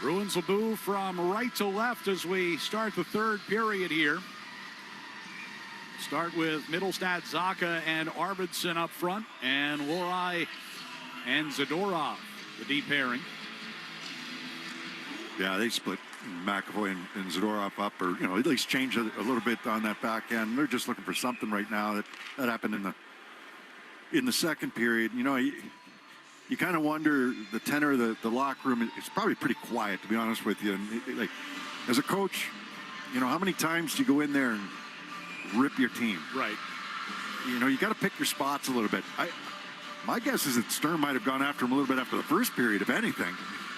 Bruins will move from right to left as we start the third period here. Start with Middlestad, Zaka, and Arvidsson up front, and Lorai and Zadorov, the deep pairing. Yeah, they split McAvoy and Zadorov up, or at least change a little bit on that back end. They're just looking for something right now. That happened in the second period. You kind of wonder the tenor of the locker room. It's probably pretty quiet, to be honest with you. And like, as a coach, how many times do you go in there and rip your team? Right. You got to pick your spots a little bit. My guess is that Sturm might have gone after him a little bit after the first period, if anything.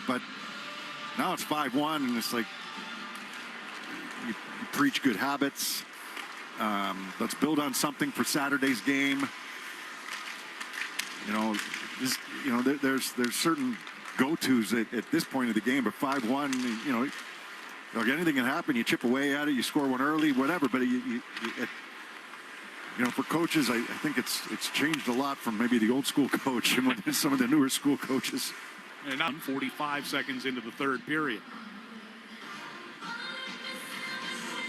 But now it's 5-1, and it's like you preach good habits. Let's build on something for Saturday's game. There's certain go-tos at this point of the game, but 5-1, like anything can happen. You chip away at it, you score one early, whatever. But for coaches, I think it's changed a lot from maybe the old school coach and some of the newer school coaches. And now 45 seconds into the third period.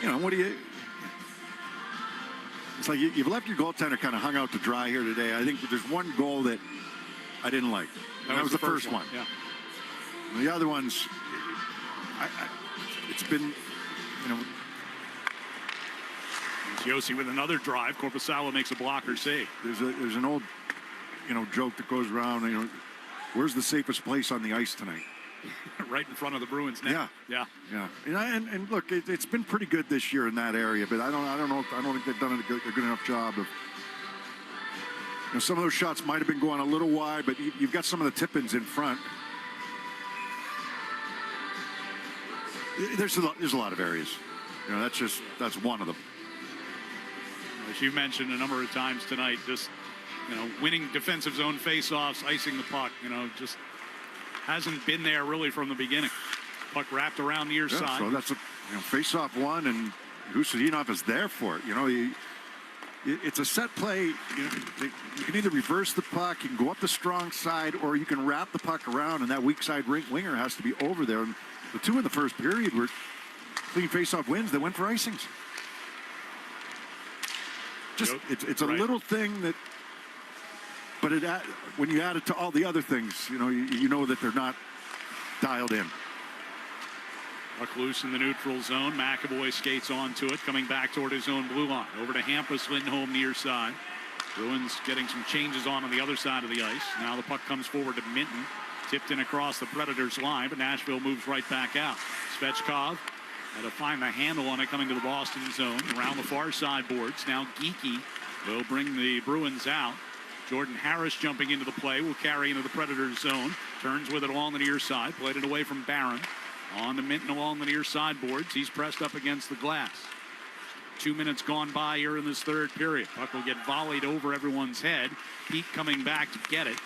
What do you? It's like you've left your goaltender kind of hung out to dry here today. I think there's one goal that I didn't like. That was the first one. Yeah. And the other ones, it's been, Yossi with another drive. Korpisalo makes a blocker save. There's an old, joke that goes around. Where's the safest place on the ice tonight? Right in front of the Bruins net. Yeah. And look, it's been pretty good this year in that area, but I don't know. I don't think they've done a good enough job of. Some of those shots might have been going a little wide, but you've got some of the tip-ins in front. There's a lot of areas. That's one of them. As you mentioned a number of times tonight, just winning defensive zone faceoffs, icing the puck. Just hasn't been there really from the beginning. Puck wrapped around near side. So that's a face-off one, and Husadinov is there for it. It's a set play. You can either reverse the puck, you can go up the strong side, or you can wrap the puck around, and that weak side winger has to be over there. And the two in the first period were clean face-off wins that went for icings. It's a little thing that, but when you add it to all the other things, you know that they're not dialed in. Puck loose in the neutral zone. McAvoy skates onto it, coming back toward his own blue line. Over to Hampus Lindholm near side. Bruins getting some changes on the other side of the ice. Now the puck comes forward to Minton. Tipped in across the Predators line, but Nashville moves right back out. Svechkov had to find the handle on it coming to the Boston zone. Around the far side boards. Now Geekie will bring the Bruins out. Jordan Harris jumping into the play will carry into the Predators zone. Turns with it along the near side. Played it away from Barron. On to Minton along the near side boards. He's pressed up against the glass. 2 minutes gone by here in this third period. Puck will get volleyed over everyone's head. Pete coming back to get it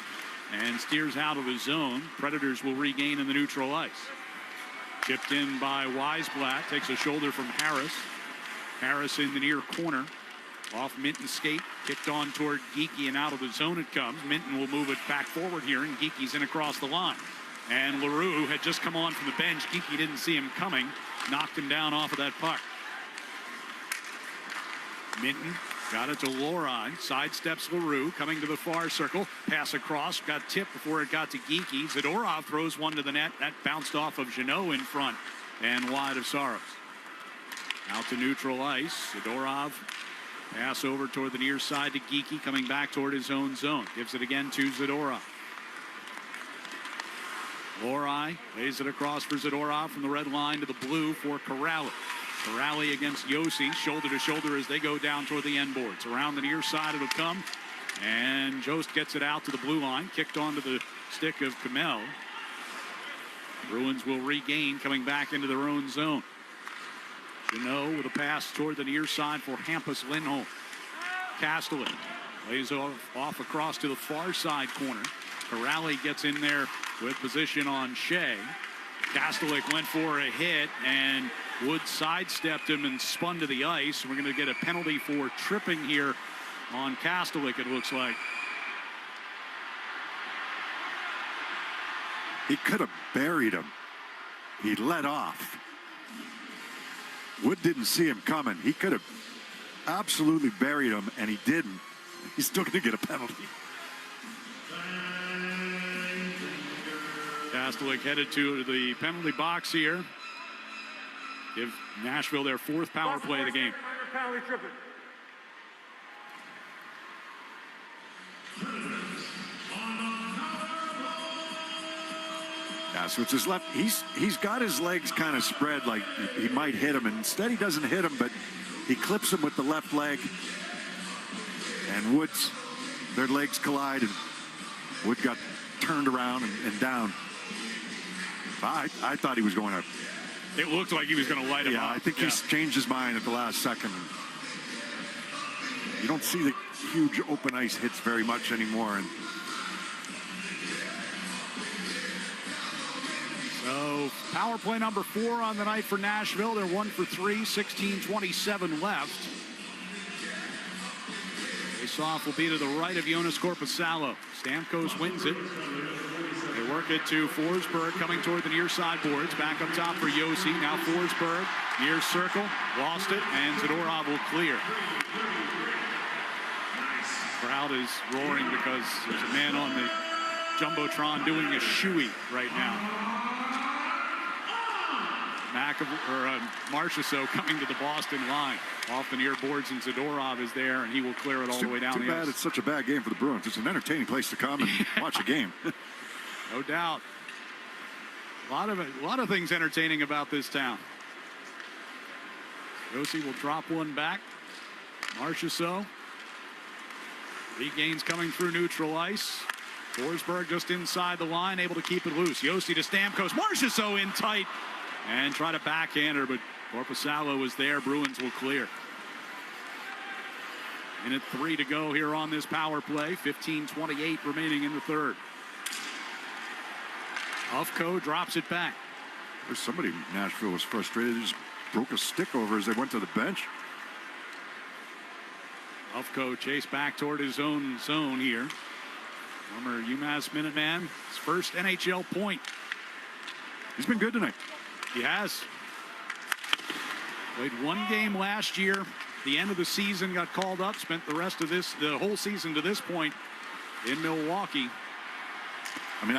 and steers out of the zone. Predators will regain in the neutral ice. Chipped in by Weisblatt. Takes a shoulder from Harris. Harris in the near corner. Off Minton's skate. Kicked on toward Geekie, and out of the zone it comes. Minton will move it back forward here, and Geekie's in across the line. And LaRue had just come on from the bench. Geekie didn't see him coming. Knocked him down off of that puck. Minton got it to Lorai. Sidesteps LaRue. Coming to the far circle. Pass across. Got tipped before it got to Geekie. Zadorov throws one to the net. That bounced off of Jeannot in front and wide of Saros. Out to neutral ice. Zadorov. Pass over toward the near side to Geekie. Coming back toward his own zone. Gives it again to Zadorov. Lorai lays it across for Zadorov from the red line to the blue for Corrali. Corrali against Yossi, shoulder to shoulder as they go down toward the end boards. Around the near side it'll come, and Jost gets it out to the blue line, kicked onto the stick of Kamel. Bruins will regain, coming back into their own zone. Jeannot with a pass toward the near side for Hampus Lindholm. Castellan lays off across to the far side corner. Corrali gets in there with position on Shea. Kastelik went for a hit, and Wood sidestepped him and spun to the ice. We're going to get a penalty for tripping here on Kastelik, it looks like. He could have buried him. he let off. Wood didn't see him coming. He could have absolutely buried him, and he didn't. He's still going to get a penalty. Kastelik headed to the penalty box here. Give Nashville their 4th power play of the game. Yeah, so it's his left. He's got his legs kind of spread like he might hit him, and instead he doesn't hit him, but he clips him with the left leg. And Woods, their legs collide, and Wood got turned around and down. I thought he was going to. It looked like he was going to light him up. I think he's changed his mind at the last second. You don't see the huge open ice hits very much anymore. And so power play number 4 on the night for Nashville. They're 1 for 3, 16:27 left. Face-off will be to the right of Jonas Korpisalo. Stamkos wins it. They work it to Forsberg coming toward the near side boards. Back up top for Josi. Now Forsberg, near circle, lost it, and Zadorov will clear. Crowd is roaring because there's a man on the Jumbotron doing a shoey right now. Marchessault coming to the Boston line. Off the near boards, and Zadorov is there, and he will clear it all the way down the ice. Too bad it's such a bad game for the Bruins. It's an entertaining place to come and watch a game. No doubt. A lot of things entertaining about this town. Josi will drop one back. Marchessault regains coming through neutral ice. Forsberg just inside the line, able to keep it loose. Josi to Stamkos. Marchessault in tight and try to backhand her, but Korpisalo was there. Bruins will clear. Minute 3 to go here on this power play. 15:28 remaining in the 3rd. Ufko drops it back. There's somebody in Nashville was frustrated. They just broke a stick over as they went to the bench. Ufko chased back toward his own zone here. Former UMass Minuteman, his first NHL point. He's been good tonight. He has. Played 1 game last year. The end of the season got called up. Spent the whole season to this point in Milwaukee. I mean,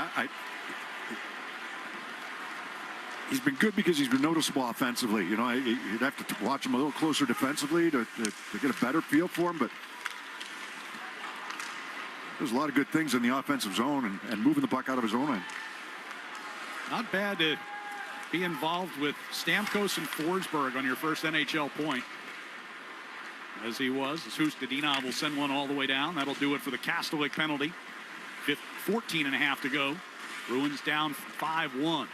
he's been good because he's been noticeable offensively. You know, you'd have to watch him a little closer defensively to get a better feel for him. But there's a lot of good things in the offensive zone and moving the puck out of his own end. Not bad to be involved with Stamkos and Forsberg on your first NHL point. As he was, Hustadinov will send one all the way down. That'll do it for the Kastelik penalty. 14.5 to go. Bruins down 5-1.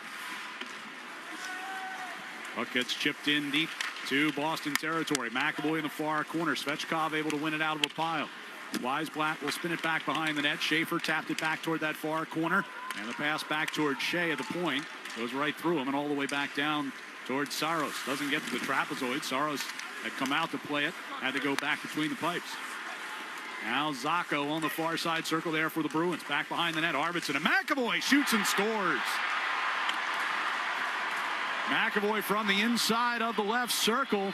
Puck gets chipped in deep to Boston territory. McAvoy in the far corner. Svechkov able to win it out of a pile. Weisblatt will spin it back behind the net. Schaefer tapped it back toward that far corner. And the pass back toward Shea at the point. Goes right through him and all the way back down towards Saros. Doesn't get to the trapezoid. Saros had come out to play it. Had to go back between the pipes. Now Zacco on the far side circle there for the Bruins. Back behind the net. Arvidsson and McAvoy shoots and scores. McAvoy from the inside of the left circle.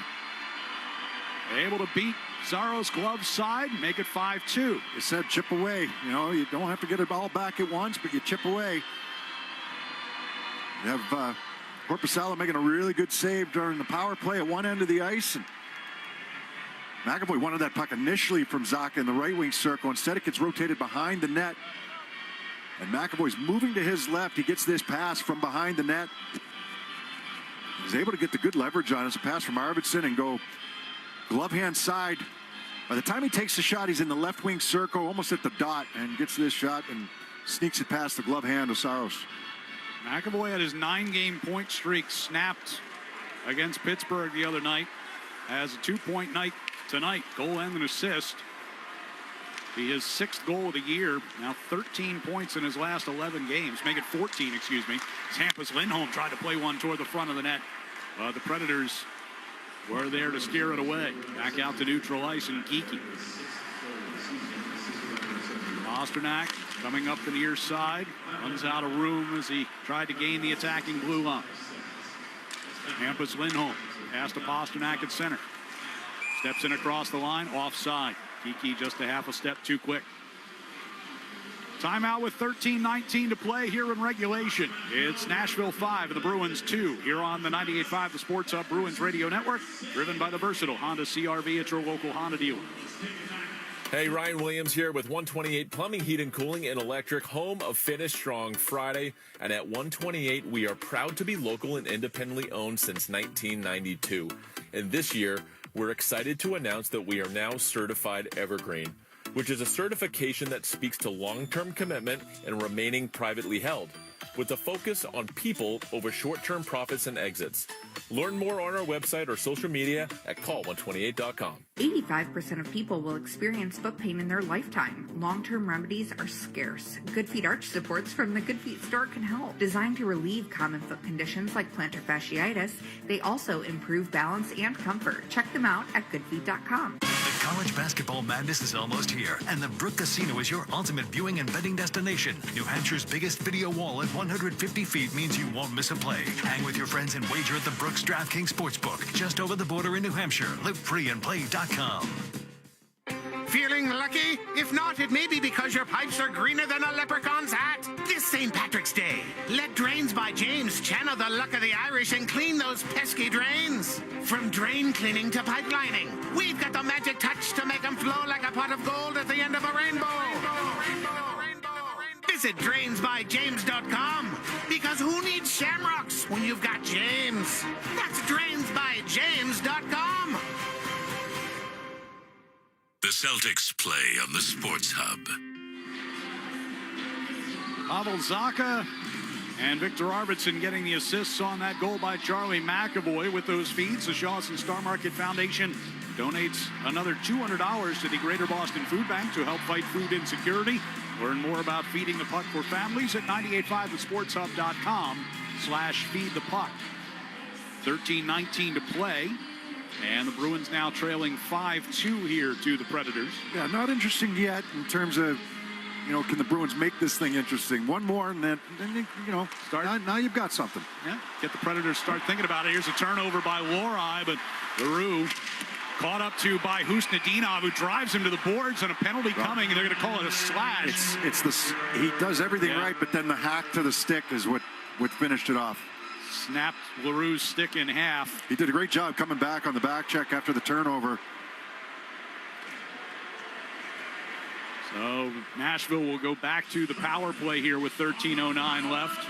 Able to beat Saros' glove side, make it 5-2. You said chip away. You know, you don't have to get it all back at once, but you chip away. You have Korpisalo making a really good save during the power play at one end of the ice. And McAvoy wanted that puck initially from Zacha in the right wing circle. Instead, it gets rotated behind the net. And McAvoy's moving to his left. He gets this pass from behind the net. He's able to get the good leverage on it. It's a pass from Arvidsson and go glove hand side. By the time he takes the shot, he's in the left wing circle, almost at the dot, and gets this shot and sneaks it past the glove hand of Saros. McAvoy had his 9-game point streak snapped against Pittsburgh the other night. Has a 2-point night tonight, goal and an assist. Be his 6th goal of the year. Now 13 points in his last 11 games. Make it 14, excuse me. Hampus Lindholm tried to play one toward the front of the net. The Predators were there to steer it away. Back out to neutral ice and Geeky. Pastrnak coming up the near side. Runs out of room as he tried to gain the attacking blue line. Hampus Lindholm. Pass to Pasternak at center. Steps in across the line. Offside. Kiki just a half a step too quick. Timeout with 13:19 to play here in regulation. It's Nashville 5 and the Bruins 2 here on the 98.5 The Sports Hub Bruins Radio Network, driven by the versatile Honda CR-V at your local Honda dealer. Hey, Ryan Williams here with 128 Plumbing, Heat and Cooling and Electric, home of Finish Strong Friday. And at 128, we are proud to be local and independently owned since 1992. And this year, we're excited to announce that we are now certified Evergreen, which is a certification that speaks to long-term commitment and remaining privately held, with a focus on people over short-term profits and exits. Learn more on our website or social media at call128.com. 85% of people will experience foot pain in their lifetime. Long-term remedies are scarce. Good Feet arch supports from the Good Feet store can help. Designed to relieve common foot conditions like plantar fasciitis, they also improve balance and comfort. Check them out at goodfeet.com. College basketball madness is almost here, and the Brook Casino is your ultimate viewing and betting destination. New Hampshire's biggest video wall at 150 feet means you won't miss a play. Hang with your friends and wager at the Brooks DraftKings Sportsbook, just over the border in New Hampshire. Live free and play.com. Feeling lucky? If not, it may be because your pipes are greener than a leprechaun's hat. This St. Patrick's Day, let Drains by James channel the luck of the Irish and clean those pesky drains. From drain cleaning to pipelining, we've got the magic touch to make them flow like a pot of gold at the end of a rainbow. Visit drainsbyjames.com, because who needs shamrocks when you've got James? That's drainsbyjames.com. The Celtics play on the Sports Hub. Pavel Zacha and Victor Arvidsson getting the assists on that goal by Charlie McAvoy. With those feeds, the Shawson Star Market Foundation donates another $200 to the Greater Boston Food Bank to help fight food insecurity. Learn more about feeding the puck for families at 985thesportshub.com/feedthepuck. 13:19 to play. And the Bruins now trailing 5-2 here to the Predators. Yeah, not interesting yet in terms of, can the Bruins make this thing interesting? One more, and then start. Now you've got something. Yeah, get the Predators start thinking about it. Here's a turnover by Lohrei, but LaRue caught up to by Husnudinov, who drives him to the boards, and a penalty coming, and they're going to call it a slash. He does everything right, but then the hack to the stick is what finished it off. Snapped LaRue's stick in half. He did a great job coming back on the back check after the turnover. So Nashville will go back to the power play here with 13:09 left.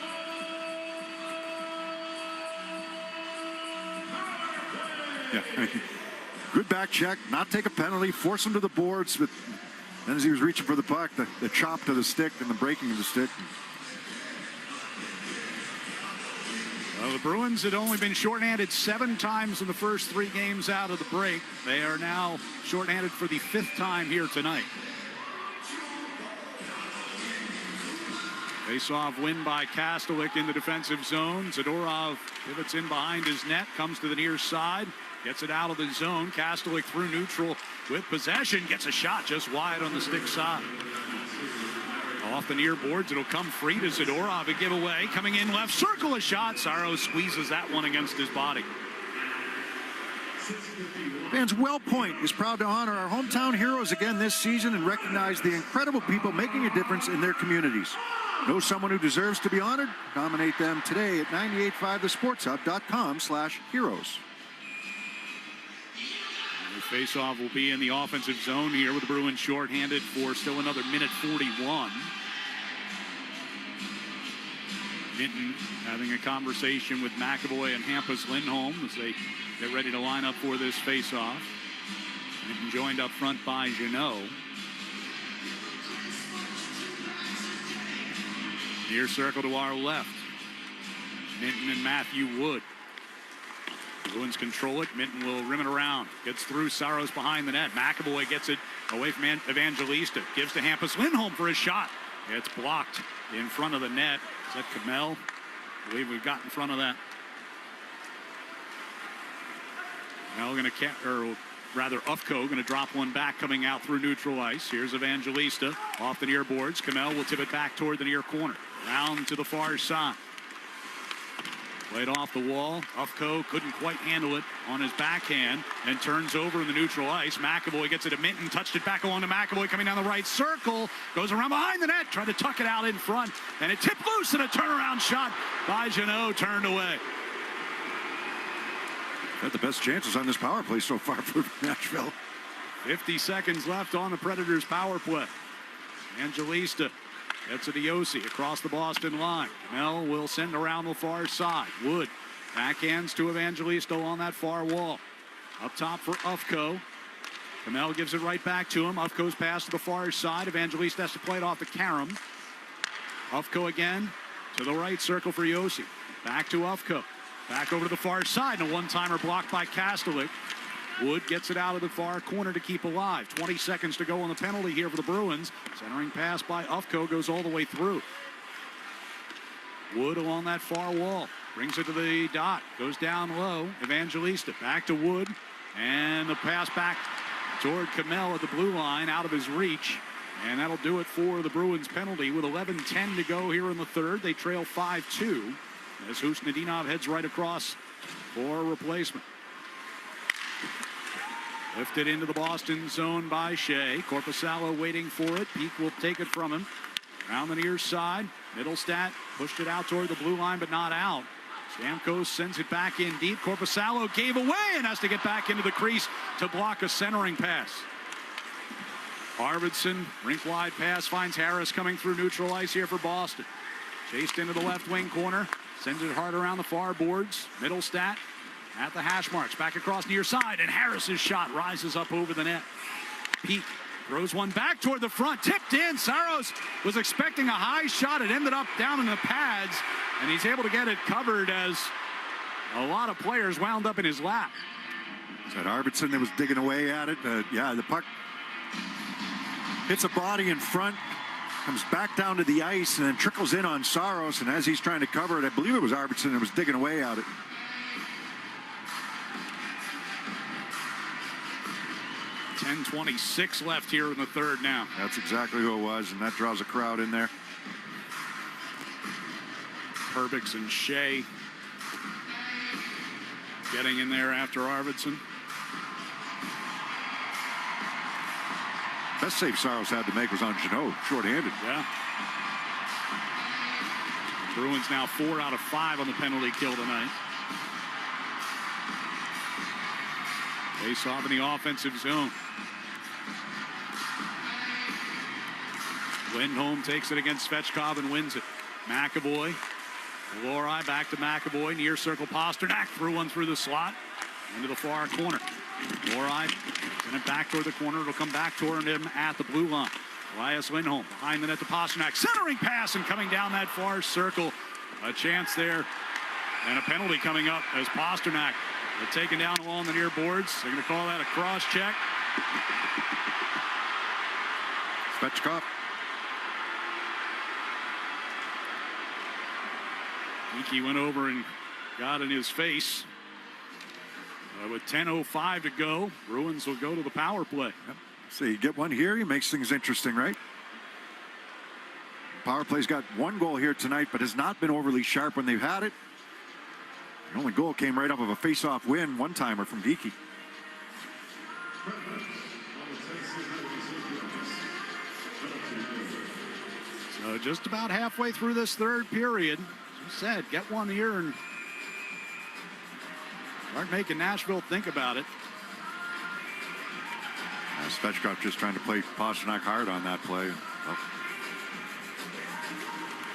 Yeah, good back check, not take a penalty, force him to the boards, but then as he was reaching for the puck, the chop to the stick and the breaking of the stick. Well, the Bruins had only been shorthanded 7 times in the first 3 games out of the break. They are now shorthanded for the 5th time here tonight. Face-off win by Kastelik in the defensive zone. Zadorov pivots in behind his net, comes to the near side, gets it out of the zone. Kastelik through neutral with possession, gets a shot just wide on the stick side. Off the near boards, it'll come free to Zadorov, a giveaway. Coming in left circle, a shot. Saros squeezes that one against his body. Fans, Well Point is proud to honor our hometown heroes again this season and recognize the incredible people making a difference in their communities. Know someone who deserves to be honored? Nominate them today at 985thesportshub.com/heroes. The face-off will be in the offensive zone here with the Bruins shorthanded for still another minute 41. Minton having a conversation with McAvoy and Hampus Lindholm as they get ready to line up for this face-off. Minton joined up front by Jeannot. Near circle to our left. Minton and Matthew Wood. Bruins control it. Minton will rim it around. Gets through. Saros behind the net. McAvoy gets it away from Evangelista. Gives to Hampus Lindholm for his shot. It's blocked in front of the net. Is that Kamel? I believe we've got in front of that. Now we're going to, Ufko going to drop one back coming out through neutral ice. Here's Evangelista off the near boards. Kamel will tip it back toward the near corner. Round to the far side. Played off the wall. Ufko couldn't quite handle it on his backhand and turns over in the neutral ice. McAvoy gets it to Minton, touched it back along to McAvoy coming down the right circle. Goes around behind the net, tried to tuck it out in front, and it tipped loose and a turnaround shot by Jeannot turned away. Got the best chances on this power play so far for Nashville. 50 seconds left on the Predators' power play. Evangelista gets it to Yossi across the Boston line. Mel will send around the far side. Wood backhands to Evangelista on that far wall. Up top for Ufko. Kamel gives it right back to him. Ufko's pass to the far side. Evangelista has to play it off to Karam. Ufko again to the right circle for Yossi. Back to Ufko. Back over to the far side, and a one-timer blocked by Kastelik. Wood gets it out of the far corner to keep alive. 20 seconds to go on the penalty here for the Bruins. Centering pass by Ufko goes all the way through. Wood along that far wall. Brings it to the dot. Goes down low. Evangelista back to Wood. And the pass back toward Kamel at the blue line out of his reach. And that'll do it for the Bruins penalty with 11:10 to go here in the third. They trail 5-2 as Husnudinov heads right across for a replacement. Lifted into the Boston zone by Shea. Korpisalo waiting for it. Peak will take it from him. Around the near side. Middlestat pushed it out toward the blue line, but not out. Stamkos sends it back in deep. Korpisalo gave away and has to get back into the crease to block a centering pass. Arvidsson, rink-wide pass, finds Harris coming through neutral ice here for Boston. Chased into the left wing corner. Sends it hard around the far boards. Middlestat at the hash marks, back across near side, and Harris's shot rises up over the net. Peak throws one back toward the front, tipped in. Saros was expecting a high shot. It ended up down in the pads, and he's able to get it covered as a lot of players wound up in his lap. Is that Arvidsson that was digging away at it? Yeah, the puck hits a body in front, comes back down to the ice, and then trickles in on Saros, and as he's trying to cover it, I believe it was Arvidsson that was digging away at it. .10:26 left here in the third now. That's exactly who it was, and that draws a crowd in there. Perbix and Shea getting in there after Arvidsson. Best save Saros had to make was on Jeannot, shorthanded. Yeah. Bruins now 4 out of 5 on the penalty kill tonight. Face off in the offensive zone. Lindholm takes it against Svechkov and wins it. McAvoy. Lori back to McAvoy. Near circle Pasternak. Threw one through the slot. Into the far corner. Lori sent it back toward the corner. It'll come back toward him at the blue line. Elias Lindholm behind the net to Pasternak. Centering pass and coming down that far circle. A chance there. And a penalty coming up as Pasternak taken down along the near boards. They're going to call that a cross check. Svechkov. He went over and got in his face. With 10:05 to go, Bruins will go to the power play. Yep. So you get one here, he makes things interesting, right? Power play's got one goal here tonight, but has not been overly sharp when they've had it. The only goal came right off of a face-off win, one-timer from Geekie. So just about halfway through this third period, as you said, get one here and start making Nashville think about it. Svechkov just trying to play Pasternak hard on that play. Oh.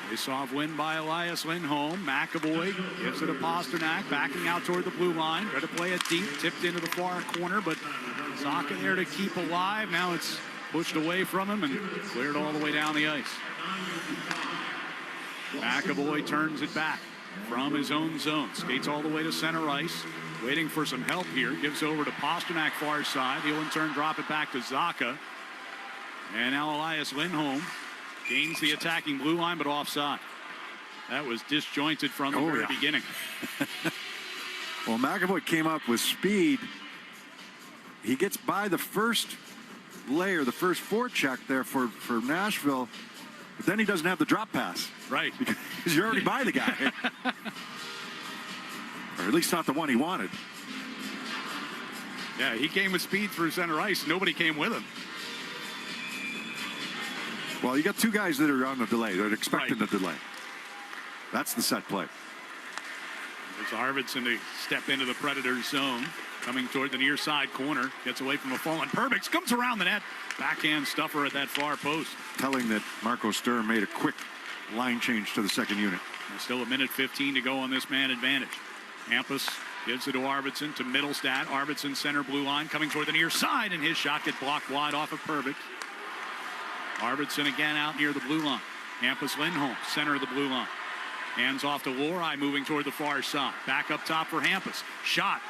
Face-off win by Elias Lindholm. McAvoy gives it to Pasternak, backing out toward the blue line. Try to play it deep, tipped into the far corner, but Zaka there to keep alive. Now it's pushed away from him and cleared all the way down the ice. McAvoy turns it back from his own zone. Skates all the way to center ice. Waiting for some help here. Gives over to Pasternak far side. He'll in turn drop it back to Zaka. And now Elias Lindholm gains the attacking blue line, but offside. That was disjointed from the very beginning. Well, McAvoy came up with speed. He gets by the first layer, the first forecheck there for Nashville, but then he doesn't have the drop pass. Right. Because you're already by the guy. Or at least not the one he wanted. Yeah, he came with speed through center ice. Nobody came with him. Well, you got two guys that are on the delay. They're expecting the delay. That's the set play. There's Arvidsson to step into the Predators zone. Coming toward the near side corner. Gets away from a fallen Perbix. Comes around the net. Backhand stuffer at that far post. Telling that Marco Sturm made a quick line change to the second unit. There's still a minute 15 to go on this man advantage. Hampus gives it to Arvidsson to Middlestat. Arvidsson center blue line coming toward the near side, and his shot gets blocked wide off of Perbix. Arvidsson again out near the blue line. Hampus Lindholm, center of the blue line. Hands off to Lohrei, moving toward the far side. Back up top for Hampus. Shot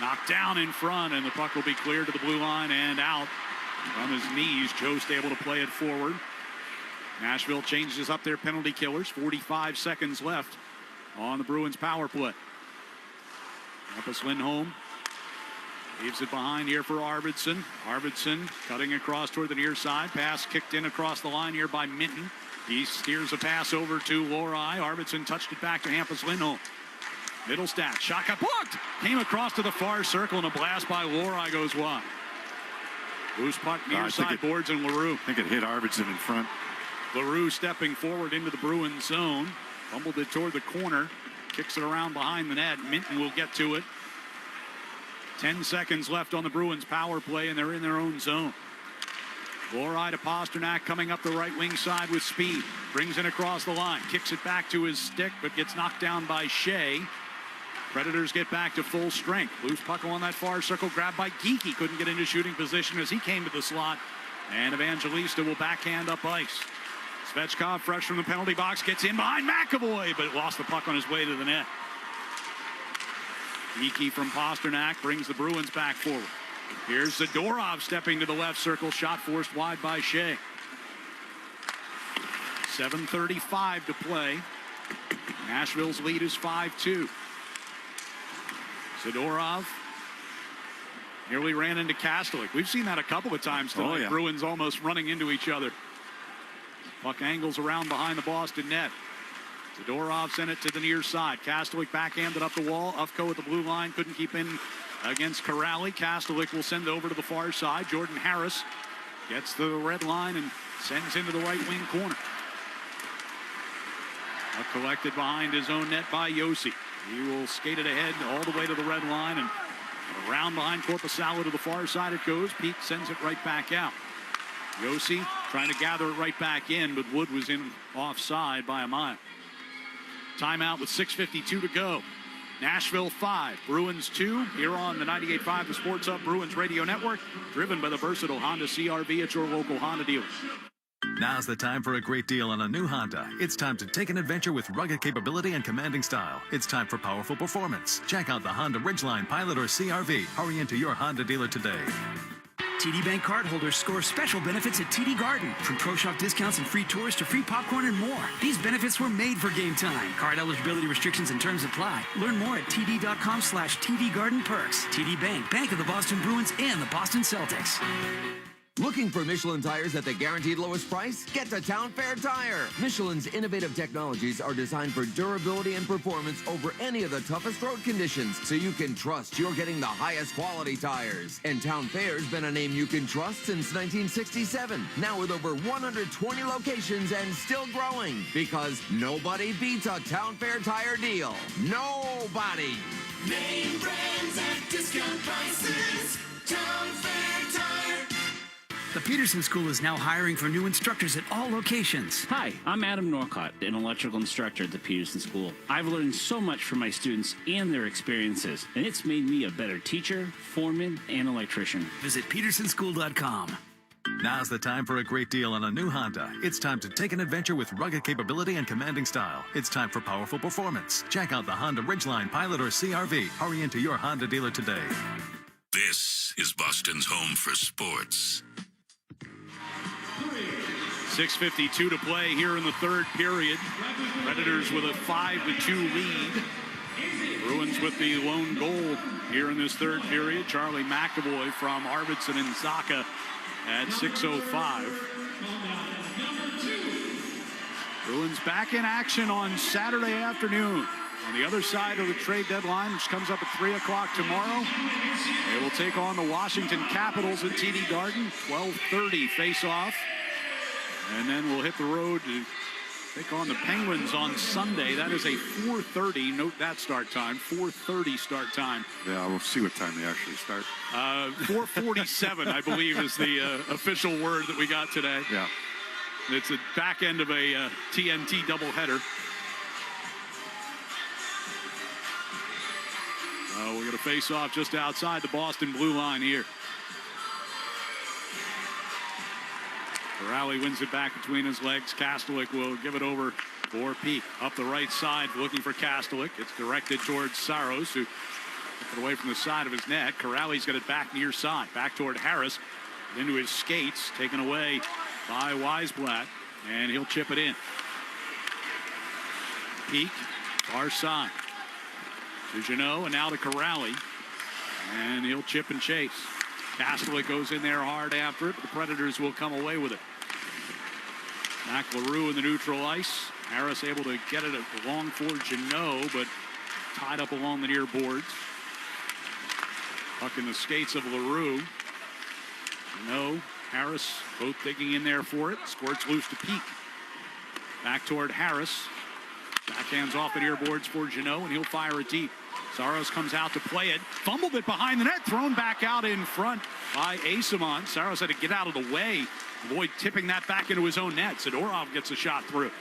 knocked down in front, and the puck will be cleared to the blue line and out from his knees. Jost able to play it forward. Nashville changes up their penalty killers. 45 seconds left on the Bruins power play. Hampus Lindholm leaves it behind here for Arvidsson. Arvidsson cutting across toward the near side. Pass kicked in across the line here by Minton. He steers a pass over to Lohrei. Arvidsson touched it back to Hampus Lindholm. Middlestat, shot got blocked. Came across to the far circle, and a blast by Lohrei goes wide. Loose puck near side boards, and LaRue. I think it hit Arvidsson in front. LaRue stepping forward into the Bruins zone. Fumbled it toward the corner. Kicks it around behind the net. Minton will get to it. 10 seconds left on the Bruins power play, and they're in their own zone. Lohrei to Pasternak coming up the right wing side with speed. Brings it across the line. Kicks it back to his stick, but gets knocked down by Shea. Predators get back to full strength. Loose puck on that far circle. Grabbed by Geekie. Couldn't get into shooting position as he came to the slot. And Evangelista will backhand up ice. Svechkov, fresh from the penalty box, gets in behind McAvoy, but lost the puck on his way to the net. Geekie from Pasternak brings the Bruins back forward. Here's Zadorov stepping to the left circle. Shot forced wide by Shea. 7:35 to play. Nashville's lead is 5-2. Zadorov nearly ran into Kastelik. We've seen that a couple of times tonight. Oh, yeah. Bruins almost running into each other. Puck angles around behind the Boston net. Zadorov sent it to the near side. Kastelik backhanded up the wall. Ufko at the blue line couldn't keep in against Corrali. Kastelik will send over to the far side. Jordan Harris gets the red line and sends into the right wing corner. Puck collected behind his own net by Yossi. He will skate it ahead all the way to the red line and around behind Korpisalo to the far side it goes. Pete sends it right back out. Yossi trying to gather it right back in, but Wood was in offside by a mile. Timeout with 6:52 to go. Nashville 5, Bruins 2, here on the 98.5 The Sports Hub Bruins Radio Network, driven by the versatile Honda CR-V at your local Honda dealer. Now's the time for a great deal on a new Honda. It's time to take an adventure with rugged capability and commanding style. It's time for powerful performance. Check out the Honda Ridgeline, Pilot, or CR-V. Hurry into your Honda dealer today. TD Bank cardholders score special benefits at TD Garden. From Pro Shop discounts and free tours to free popcorn and more. These benefits were made for game time. Card eligibility restrictions and terms apply. Learn more at td.com/TD Garden Perks. TD Bank, Bank of the Boston Bruins and the Boston Celtics. Looking for Michelin tires at the guaranteed lowest price? Get to Town Fair Tire. Michelin's innovative technologies are designed for durability and performance over any of the toughest road conditions, so you can trust you're getting the highest quality tires. And Town Fair's been a name you can trust since 1967. Now with over 120 locations and still growing. Because nobody beats a Town Fair Tire deal. Nobody. Name brands at discount prices. Town Fair Tire. The Peterson School is now hiring for new instructors at all locations. Hi, I'm Adam Norcott, an electrical instructor at the Peterson School. I've learned so much from my students and their experiences, and it's made me a better teacher, foreman, and electrician. Visit petersonschool.com. Now's the time for a great deal on a new Honda. It's time to take an adventure with rugged capability and commanding style. It's time for powerful performance. Check out the Honda Ridgeline, Pilot, or CR-V. Hurry into your Honda dealer today. This is Boston's home for sports. 6:52 to play here in the third period. Predators with a 5-2 lead. Bruins with the lone goal here in this third period. Charlie McAvoy from Arvidsson and Zacha at 6:05. Bruins back in action on Saturday afternoon. on the other side of the trade deadline, which comes up at 3 o'clock tomorrow. They will take on the Washington Capitals at TD Garden, 12:30 face-off. And then we'll hit the road to take on the Penguins on Sunday. That is a 4:30. Note that start time. 4:30 start time. Yeah, we'll see what time they actually start. 4:47, I believe, is the official word that we got today. Yeah. It's the back end of a TNT doubleheader. We're going to face off just outside the Boston blue line here. Corrali wins it back between his legs. Kastelik will give it over for Peak. Up the right side, looking for Kastelik. It's directed towards Saros, who took it away from the side of his net. Corrali's got it back near side. Back toward Harris. Into his skates. Taken away by Weisblatt. And he'll chip it in. Peak, far side. To Jeannot, and now to Corrali. And he'll chip and chase. Kastelik goes in there hard after it. The Predators will come away with it. McLaRue in the neutral ice. Harris able to get it along for Jeannot, but tied up along the near boards. Puck in the skates of LaRue. Jeannot, Harris both digging in there for it. Squirts loose to Peak. Back toward Harris. Backhands off the near boards for Jeannot, and he'll fire it deep. Saros comes out to play it. Fumbled it behind the net. Thrown back out in front by Asimon. Saros had to get out of the way. Avoid tipping that back into his own net. Zadorov gets a shot through.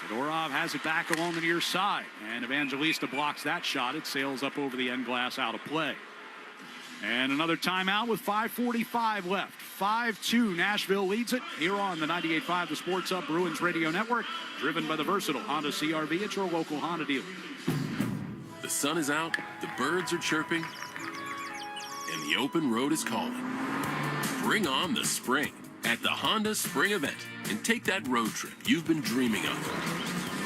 Zadorov has it back along the near side. And Evangelista blocks that shot. It sails up over the end glass out of play. And another timeout with 5:45 left. 5-2, Nashville leads it here on the 98.5 The Sports Hub Bruins Radio Network, driven by the versatile Honda CRV at your local Honda dealer. The sun is out, the birds are chirping, and the open road is calling. Bring on the spring at the Honda Spring Event and take that road trip you've been dreaming of.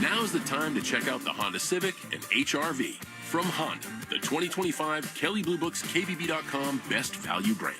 Now's the time to check out the Honda Civic and HR-V. From Honda, the 2025 Kelley Blue Book's KBB.com Best Value Brand.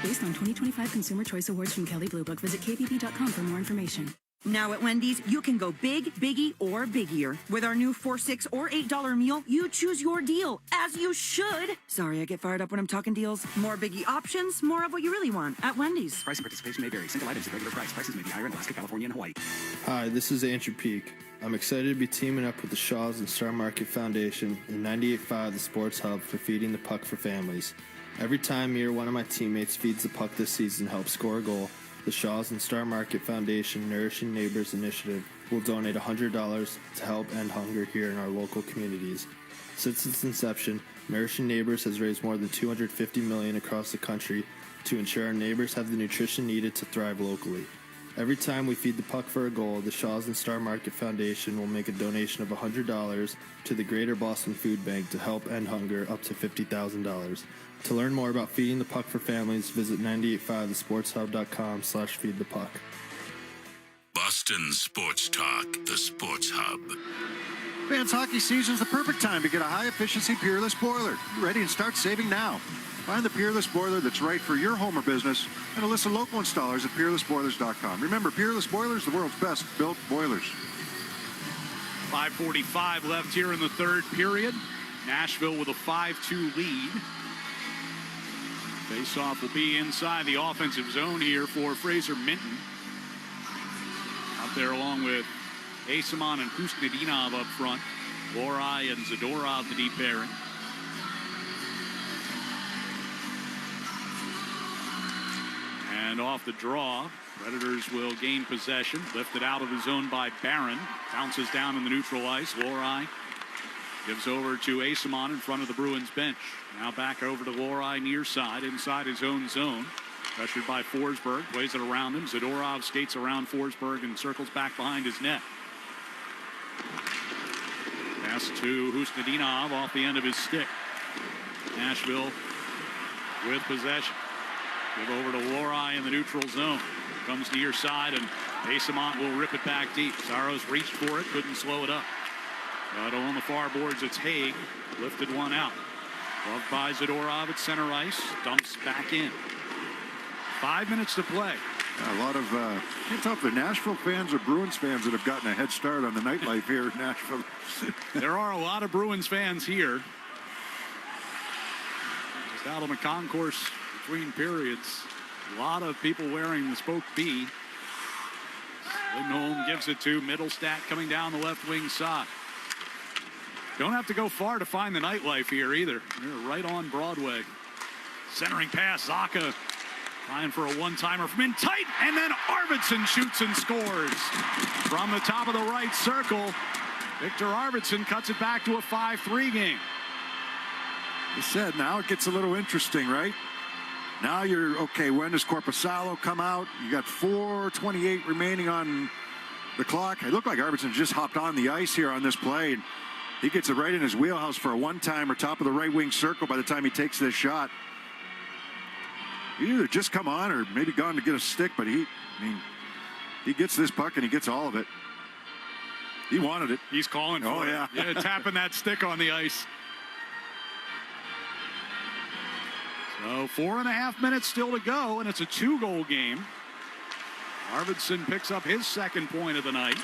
Based on 2025 Consumer Choice Awards from Kelley Blue Book, visit KBB.com for more information. Now at Wendy's, you can go big, biggie, or biggier. With our new $4, $6, or $8 meal, you choose your deal, as you should. Sorry, I get fired up when I'm talking deals. More biggie options, more of what you really want at Wendy's. Price and participation may vary. Single items at regular price. Prices may be higher in Alaska, California, and Hawaii. Hi, this is Andrew Peak. I'm excited to be teaming up with the Shaws and Star Market Foundation and 98.5 The Sports Hub for Feeding the Puck for Families. Every time me or one of my teammates feeds the puck this season helps score a goal, the Shaws and Star Market Foundation Nourishing Neighbors Initiative will donate $100 to help end hunger here in our local communities. Since its inception, Nourishing Neighbors has raised more than $250 million across the country to ensure our neighbors have the nutrition needed to thrive locally. Every time we feed the puck for a goal, the Shaws and Star Market Foundation will make a donation of $100 to the Greater Boston Food Bank to help end hunger up to $50,000. To learn more about feeding the puck for families, visit 985thesportshub.com/feedthepuck. Boston Sports Talk, the Sports Hub. Fans, hockey season's the perfect time to get a high-efficiency Peerless boiler. Get ready and start saving now. Find the Peerless boiler that's right for your home or business and a list of local installers at peerlessboilers.com. Remember, Peerless Boilers, the world's best built boilers. 5:45 left here in the third period. Nashville with a 5-2 lead. Faceoff will be inside the offensive zone here for Fraser Minton. Up there along with Asimon and Kusnedinov up front. Lorai and Zadorov, the deep pairing. And off the draw, Predators will gain possession. Lifted out of the zone by Barron. Bounces down in the neutral ice. Lorai gives over to Asimon in front of the Bruins bench. Now back over to Lorai near side, inside his own zone. Pressured by Forsberg, plays it around him. Zadorov skates around Forsberg and circles back behind his net. Pass to Kusnedinov off the end of his stick. Nashville with possession. Give over to Lorai in the neutral zone. Comes near side, and Asimon will rip it back deep. Saros reached for it, couldn't slow it up. But on the far boards, it's Haig. Lifted one out. Loved by Zadorov at center ice. Dumps back in. 5 minutes to play. A lot of, can't tell if they're Nashville fans or Bruins fans that have gotten a head start on the nightlife here in Nashville. There are a lot of Bruins fans here. Just out on the concourse between periods. A lot of people wearing the Spoke B. Lindholm gives it to Middlestat coming down the left wing side. Don't have to go far to find the nightlife here either. They're right on Broadway. Centering pass, Zacha trying for a one-timer from in tight, and then Arvidsson shoots and scores. From the top of the right circle, Victor Arvidsson cuts it back to a 5-3 game. You said now it gets a little interesting, right? Now you're, okay, when does Korpisalo come out? You got 4:28 remaining on the clock. It looked like Arvidsson just hopped on the ice here on this play. And he gets it right in his wheelhouse for a one-timer, top of the right wing circle by the time he takes this shot. He either just come on or maybe gone to get a stick, but he gets this puck and he gets all of it. He wanted it. He's calling for it. Yeah, tapping that stick on the ice. So 4.5 minutes still to go, and it's a 2-goal game. Arvidsson picks up his second point of the night.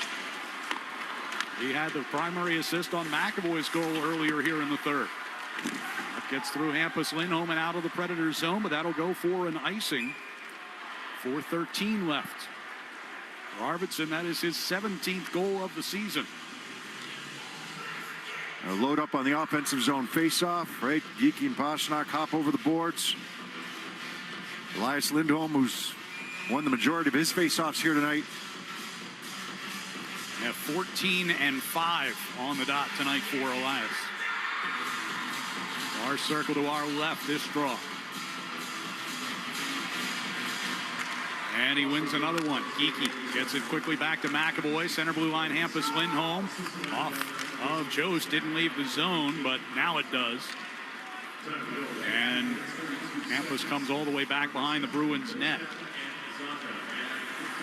He had the primary assist on McAvoy's goal earlier here in the third. That gets through Hampus Lindholm and out of the Predators zone, but that'll go for an icing. 4:13 left. For Arvidsson, that is his 17th goal of the season. Load up on the offensive zone face-off, right? Geekie and Pastrnak hop over the boards. Elias Lindholm, who's won the majority of his face-offs here tonight. Yeah, 14 and 5 on the dot tonight for Elias. Our circle to our left, this draw. And he wins another one. Geekie gets it quickly back to McAvoy. Center blue line, Hampus Lindholm. Off of Jost, didn't leave the zone, but now it does. And Hampus comes all the way back behind the Bruins net.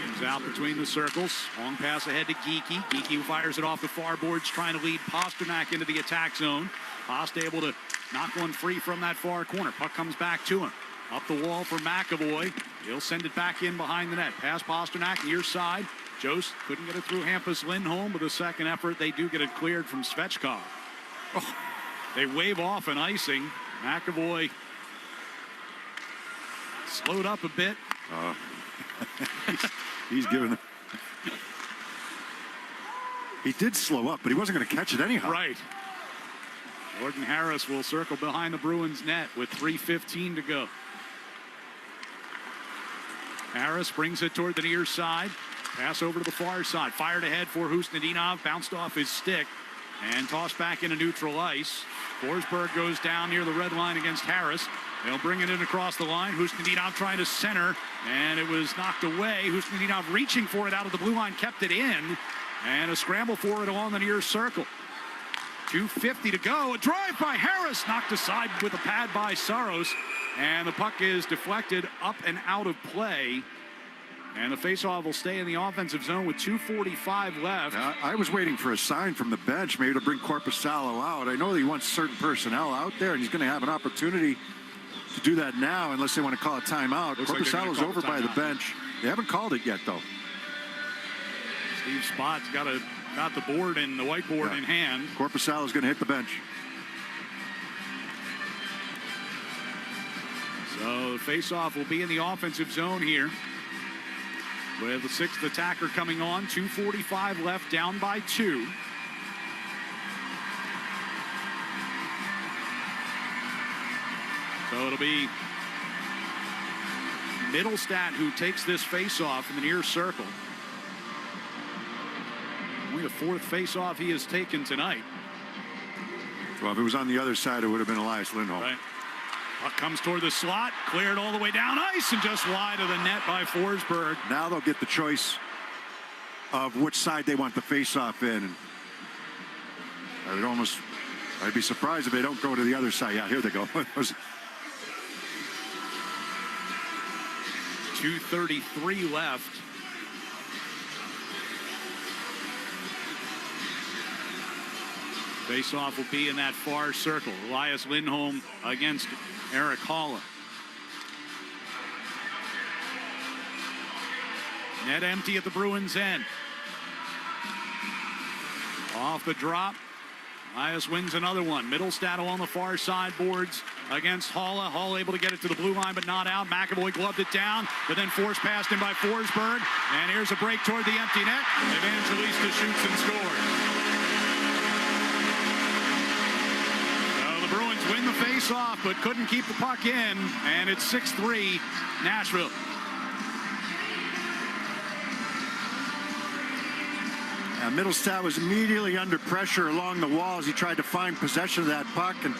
Comes out between the circles. Long pass ahead to Geekie. Geekie fires it off the far boards, trying to lead Pastrnak into the attack zone. Past able to knock one free from that far corner. Puck comes back to him. Up the wall for McAvoy. He'll send it back in behind the net. Pass Pastrnak, near side. Jost couldn't get it through Hampus Lindholm. With a second effort, they do get it cleared from Svechkov. Oh, they wave off an icing. McAvoy slowed up a bit. He's giving them. He did slow up, but he wasn't going to catch it anyhow. Right. Jordan Harris will circle behind the Bruins net with 3:15 to go. Harris brings it toward the near side. Pass over to the far side. Fired ahead for Husnudinov. Bounced off his stick and tossed back into neutral ice. Forsberg goes down near the red line against Harris. They'll bring it in across the line. Husnudinov trying to center, and it was knocked away. Husnudinov reaching for it out of the blue line, kept it in, and a scramble for it along the near circle. 2:50 to go. A drive by Harris, knocked aside with a pad by Saros, and the puck is deflected up and out of play. And the faceoff will stay in the offensive zone with 2:45 left. I was waiting for a sign from the bench, maybe to bring Korpisalo out. I know that he wants certain personnel out there, and he's going to have an opportunity to do that now, unless they want to call a timeout. Korpisalo's over by the bench. They haven't called it yet, though. Steve Spott's got the board and the whiteboard in hand. Korpisalo's going to hit the bench. So the faceoff will be in the offensive zone here. With the sixth attacker coming on, 2:45 left, down by 2. So it'll be Middlestat who takes this faceoff in the near circle. Only the 4th faceoff he has taken tonight. Well, if it was on the other side, it would have been Elias Lindholm. Right. Puck comes toward the slot, cleared all the way down ice, and just wide of the net by Forsberg. Now they'll get the choice of which side they want the face-off in. And I'd be surprised if they don't go to the other side. Yeah, here they go. 2:33 left. Face-off will be in that far circle. Elias Lindholm against Erik Haula. Net empty at the Bruins' end. Off the drop. Elias wins another one. Middlestad on the far side boards against Halla. Hall able to get it to the blue line, but not out. McAvoy gloved it down, but then forced past him by Forsberg. And here's a break toward the empty net. Evangelista shoots and scores. So the Bruins win the face-off, but couldn't keep the puck in, and it's 6-3 Nashville. Middlestad was immediately under pressure along the walls. He tried to find possession of that puck, and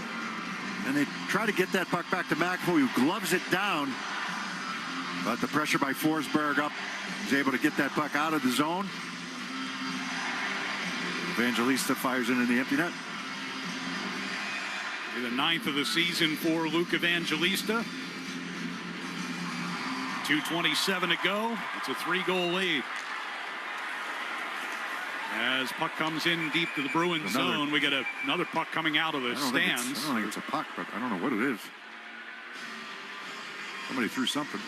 they try to get that puck back to McAvoy, who gloves it down. But the pressure by Forsberg up, he's able to get that puck out of the zone. Evangelista fires into the empty net. The 9th of the season for Luke Evangelista. 2:27 to go. It's a 3-goal lead. As puck comes in deep to the Bruins zone, we get another puck coming out of the stands. I don't think it's a puck, but I don't know what it is. Somebody threw something.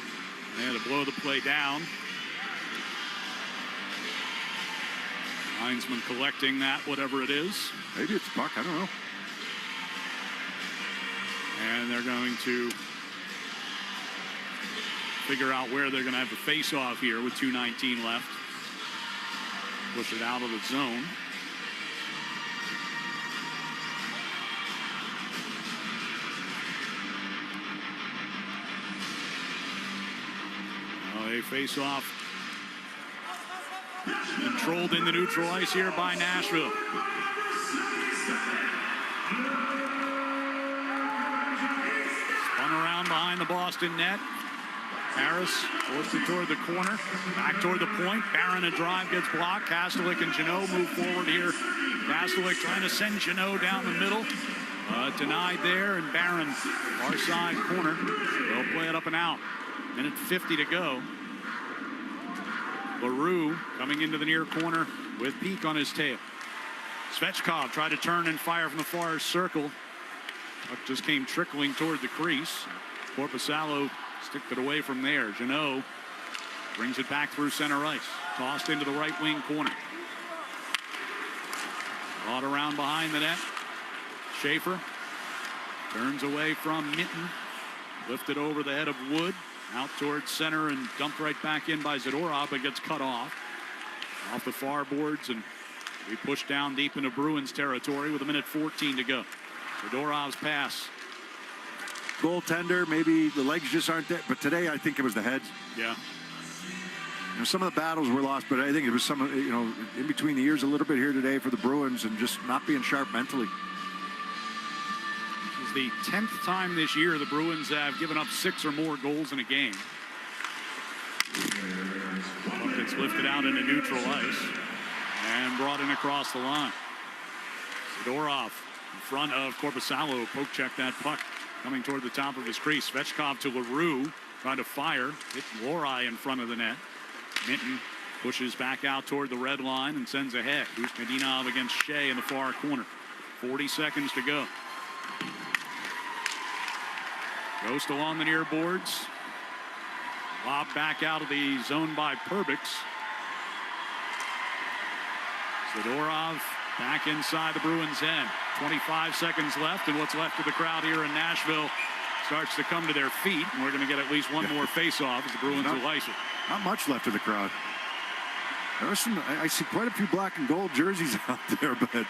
They had to blow the play down. Linesman collecting that, whatever it is. Maybe it's a puck, I don't know. And they're going to figure out where they're going to have the face-off here with 2:19 left. Push it out of the zone. A face-off controlled in the neutral ice here by Nashville. Spun around behind the Boston net. Harris forced it toward the corner, back toward the point. Barron a drive, gets blocked. Kastelik and Jeannot move forward here. Kastelik trying to send Jeannot down the middle. Denied there, and Barron, far side corner. They'll play it up and out. Minute 50 to go. LaRue coming into the near corner with Peak on his tail. Svechkov tried to turn and fire from the far circle. Puck just came trickling toward the crease. Korpisalo sticked it away from there. Jeannot brings it back through center ice. Tossed into the right wing corner. Brought around behind the net. Schaefer turns away from Minton. Lifted over the head of Wood. Out towards center and dumped right back in by Zadorov, but gets cut off the far boards, and we push down deep into Bruins territory with 1:14 to go. Zadorov's pass. Goaltender, maybe the legs just aren't there, but today I think it was the heads. Yeah. You know, some of the battles were lost, but I think it was some, you know, in between the ears a little bit here today for the Bruins and just not being sharp mentally. The 10th time this year the Bruins have given up 6 or more goals in a game. Puck gets lifted out into neutral ice and brought in across the line. Zadorov in front of Korpisalo. Poke check that puck coming toward the top of his crease. Svechkov to LaRue trying to fire. Hit Lohrei in front of the net. Minton pushes back out toward the red line and sends ahead. Usnadinov against Shea in the far corner. 40 seconds to go. Ghost along the near boards. Lob back out of the zone by Perbix. Zadorov back inside the Bruins' end. 25 seconds left, and what's left of the crowd here in Nashville starts to come to their feet. And we're going to get at least one more face-off as the Bruins will ice it. Not much left of the crowd. There are some, I see quite a few black and gold jerseys out there, but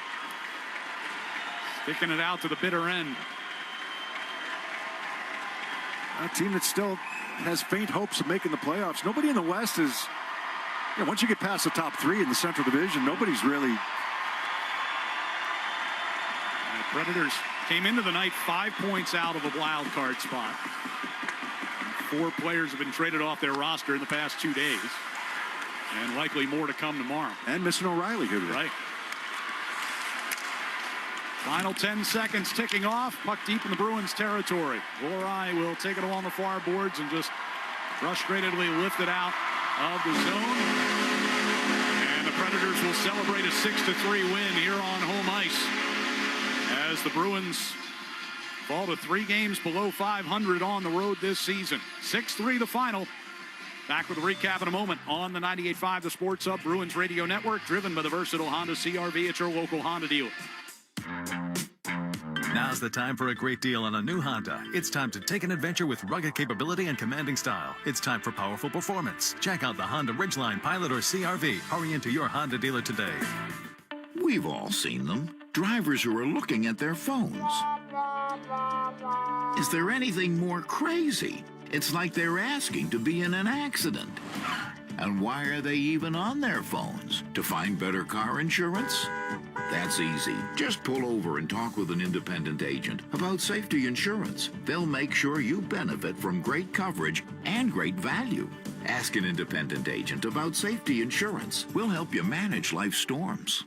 sticking it out to the bitter end. A team that still has faint hopes of making the playoffs. Nobody in the West is, you know, once you get past the top 3 in the Central Division, nobody's really. The Predators came into the night 5 points out of a wild card spot. 4 players have been traded off their roster in the past 2 days, and likely more to come tomorrow. And missing O'Reilly here today. Right. Final 10 seconds ticking off. Puck deep in the Bruins territory. Lohrei will take it along the far boards and just frustratedly lift it out of the zone. And the Predators will celebrate a 6-3 win here on home ice as the Bruins fall to 3 games below 500 on the road this season. 6-3 the final. Back with a recap in a moment on the 98.5 The Sports Hub Bruins Radio Network, driven by the versatile Honda CR-V at your local Honda dealer. Now's the time for a great deal on a new Honda. It's time to take an adventure with rugged capability and commanding style. It's time for powerful performance. Check out the Honda Ridgeline, Pilot, or CR-V. Hurry into your Honda dealer today. We've all seen them. Drivers who are looking at their phones. Is there anything more crazy? It's like they're asking to be in an accident. And why are they even on their phones? To find better car insurance? That's easy. Just pull over and talk with an independent agent about safety insurance. They'll make sure you benefit from great coverage and great value. Ask an independent agent about safety insurance. We'll help you manage life's storms.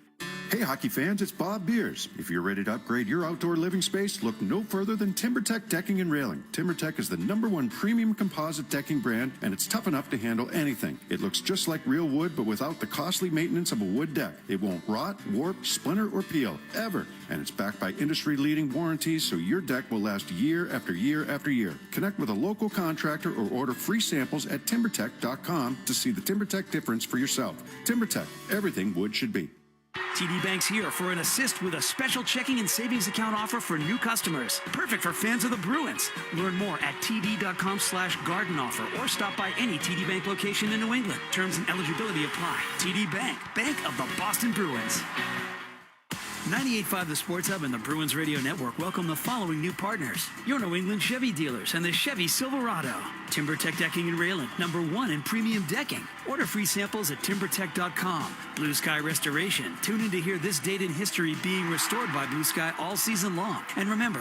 Hey, hockey fans, it's Bob Beers. If you're ready to upgrade your outdoor living space, look no further than TimberTech Decking and Railing. TimberTech is the #1 premium composite decking brand, and it's tough enough to handle anything. It looks just like real wood, but without the costly maintenance of a wood deck. It won't rot, warp, splinter, or peel, ever. And it's backed by industry-leading warranties, so your deck will last year after year after year. Connect with a local contractor or order free samples at TimberTech.com to see the TimberTech difference for yourself. TimberTech, everything wood should be. TD Bank's here for an assist with a special checking and savings account offer for new customers. Perfect for fans of the Bruins. Learn more at td.com/garden offer or stop by any TD Bank location in New England. Terms and eligibility apply. TD Bank, Bank of the Boston Bruins. 98.5 The Sports Hub and the Bruins Radio Network welcome the following new partners. Your New England Chevy dealers and the Chevy Silverado. TimberTech Decking and Railing, #1 in premium decking. Order free samples at timbertech.com. Blue Sky Restoration. Tune in to hear this date in history being restored by Blue Sky all season long. And remember,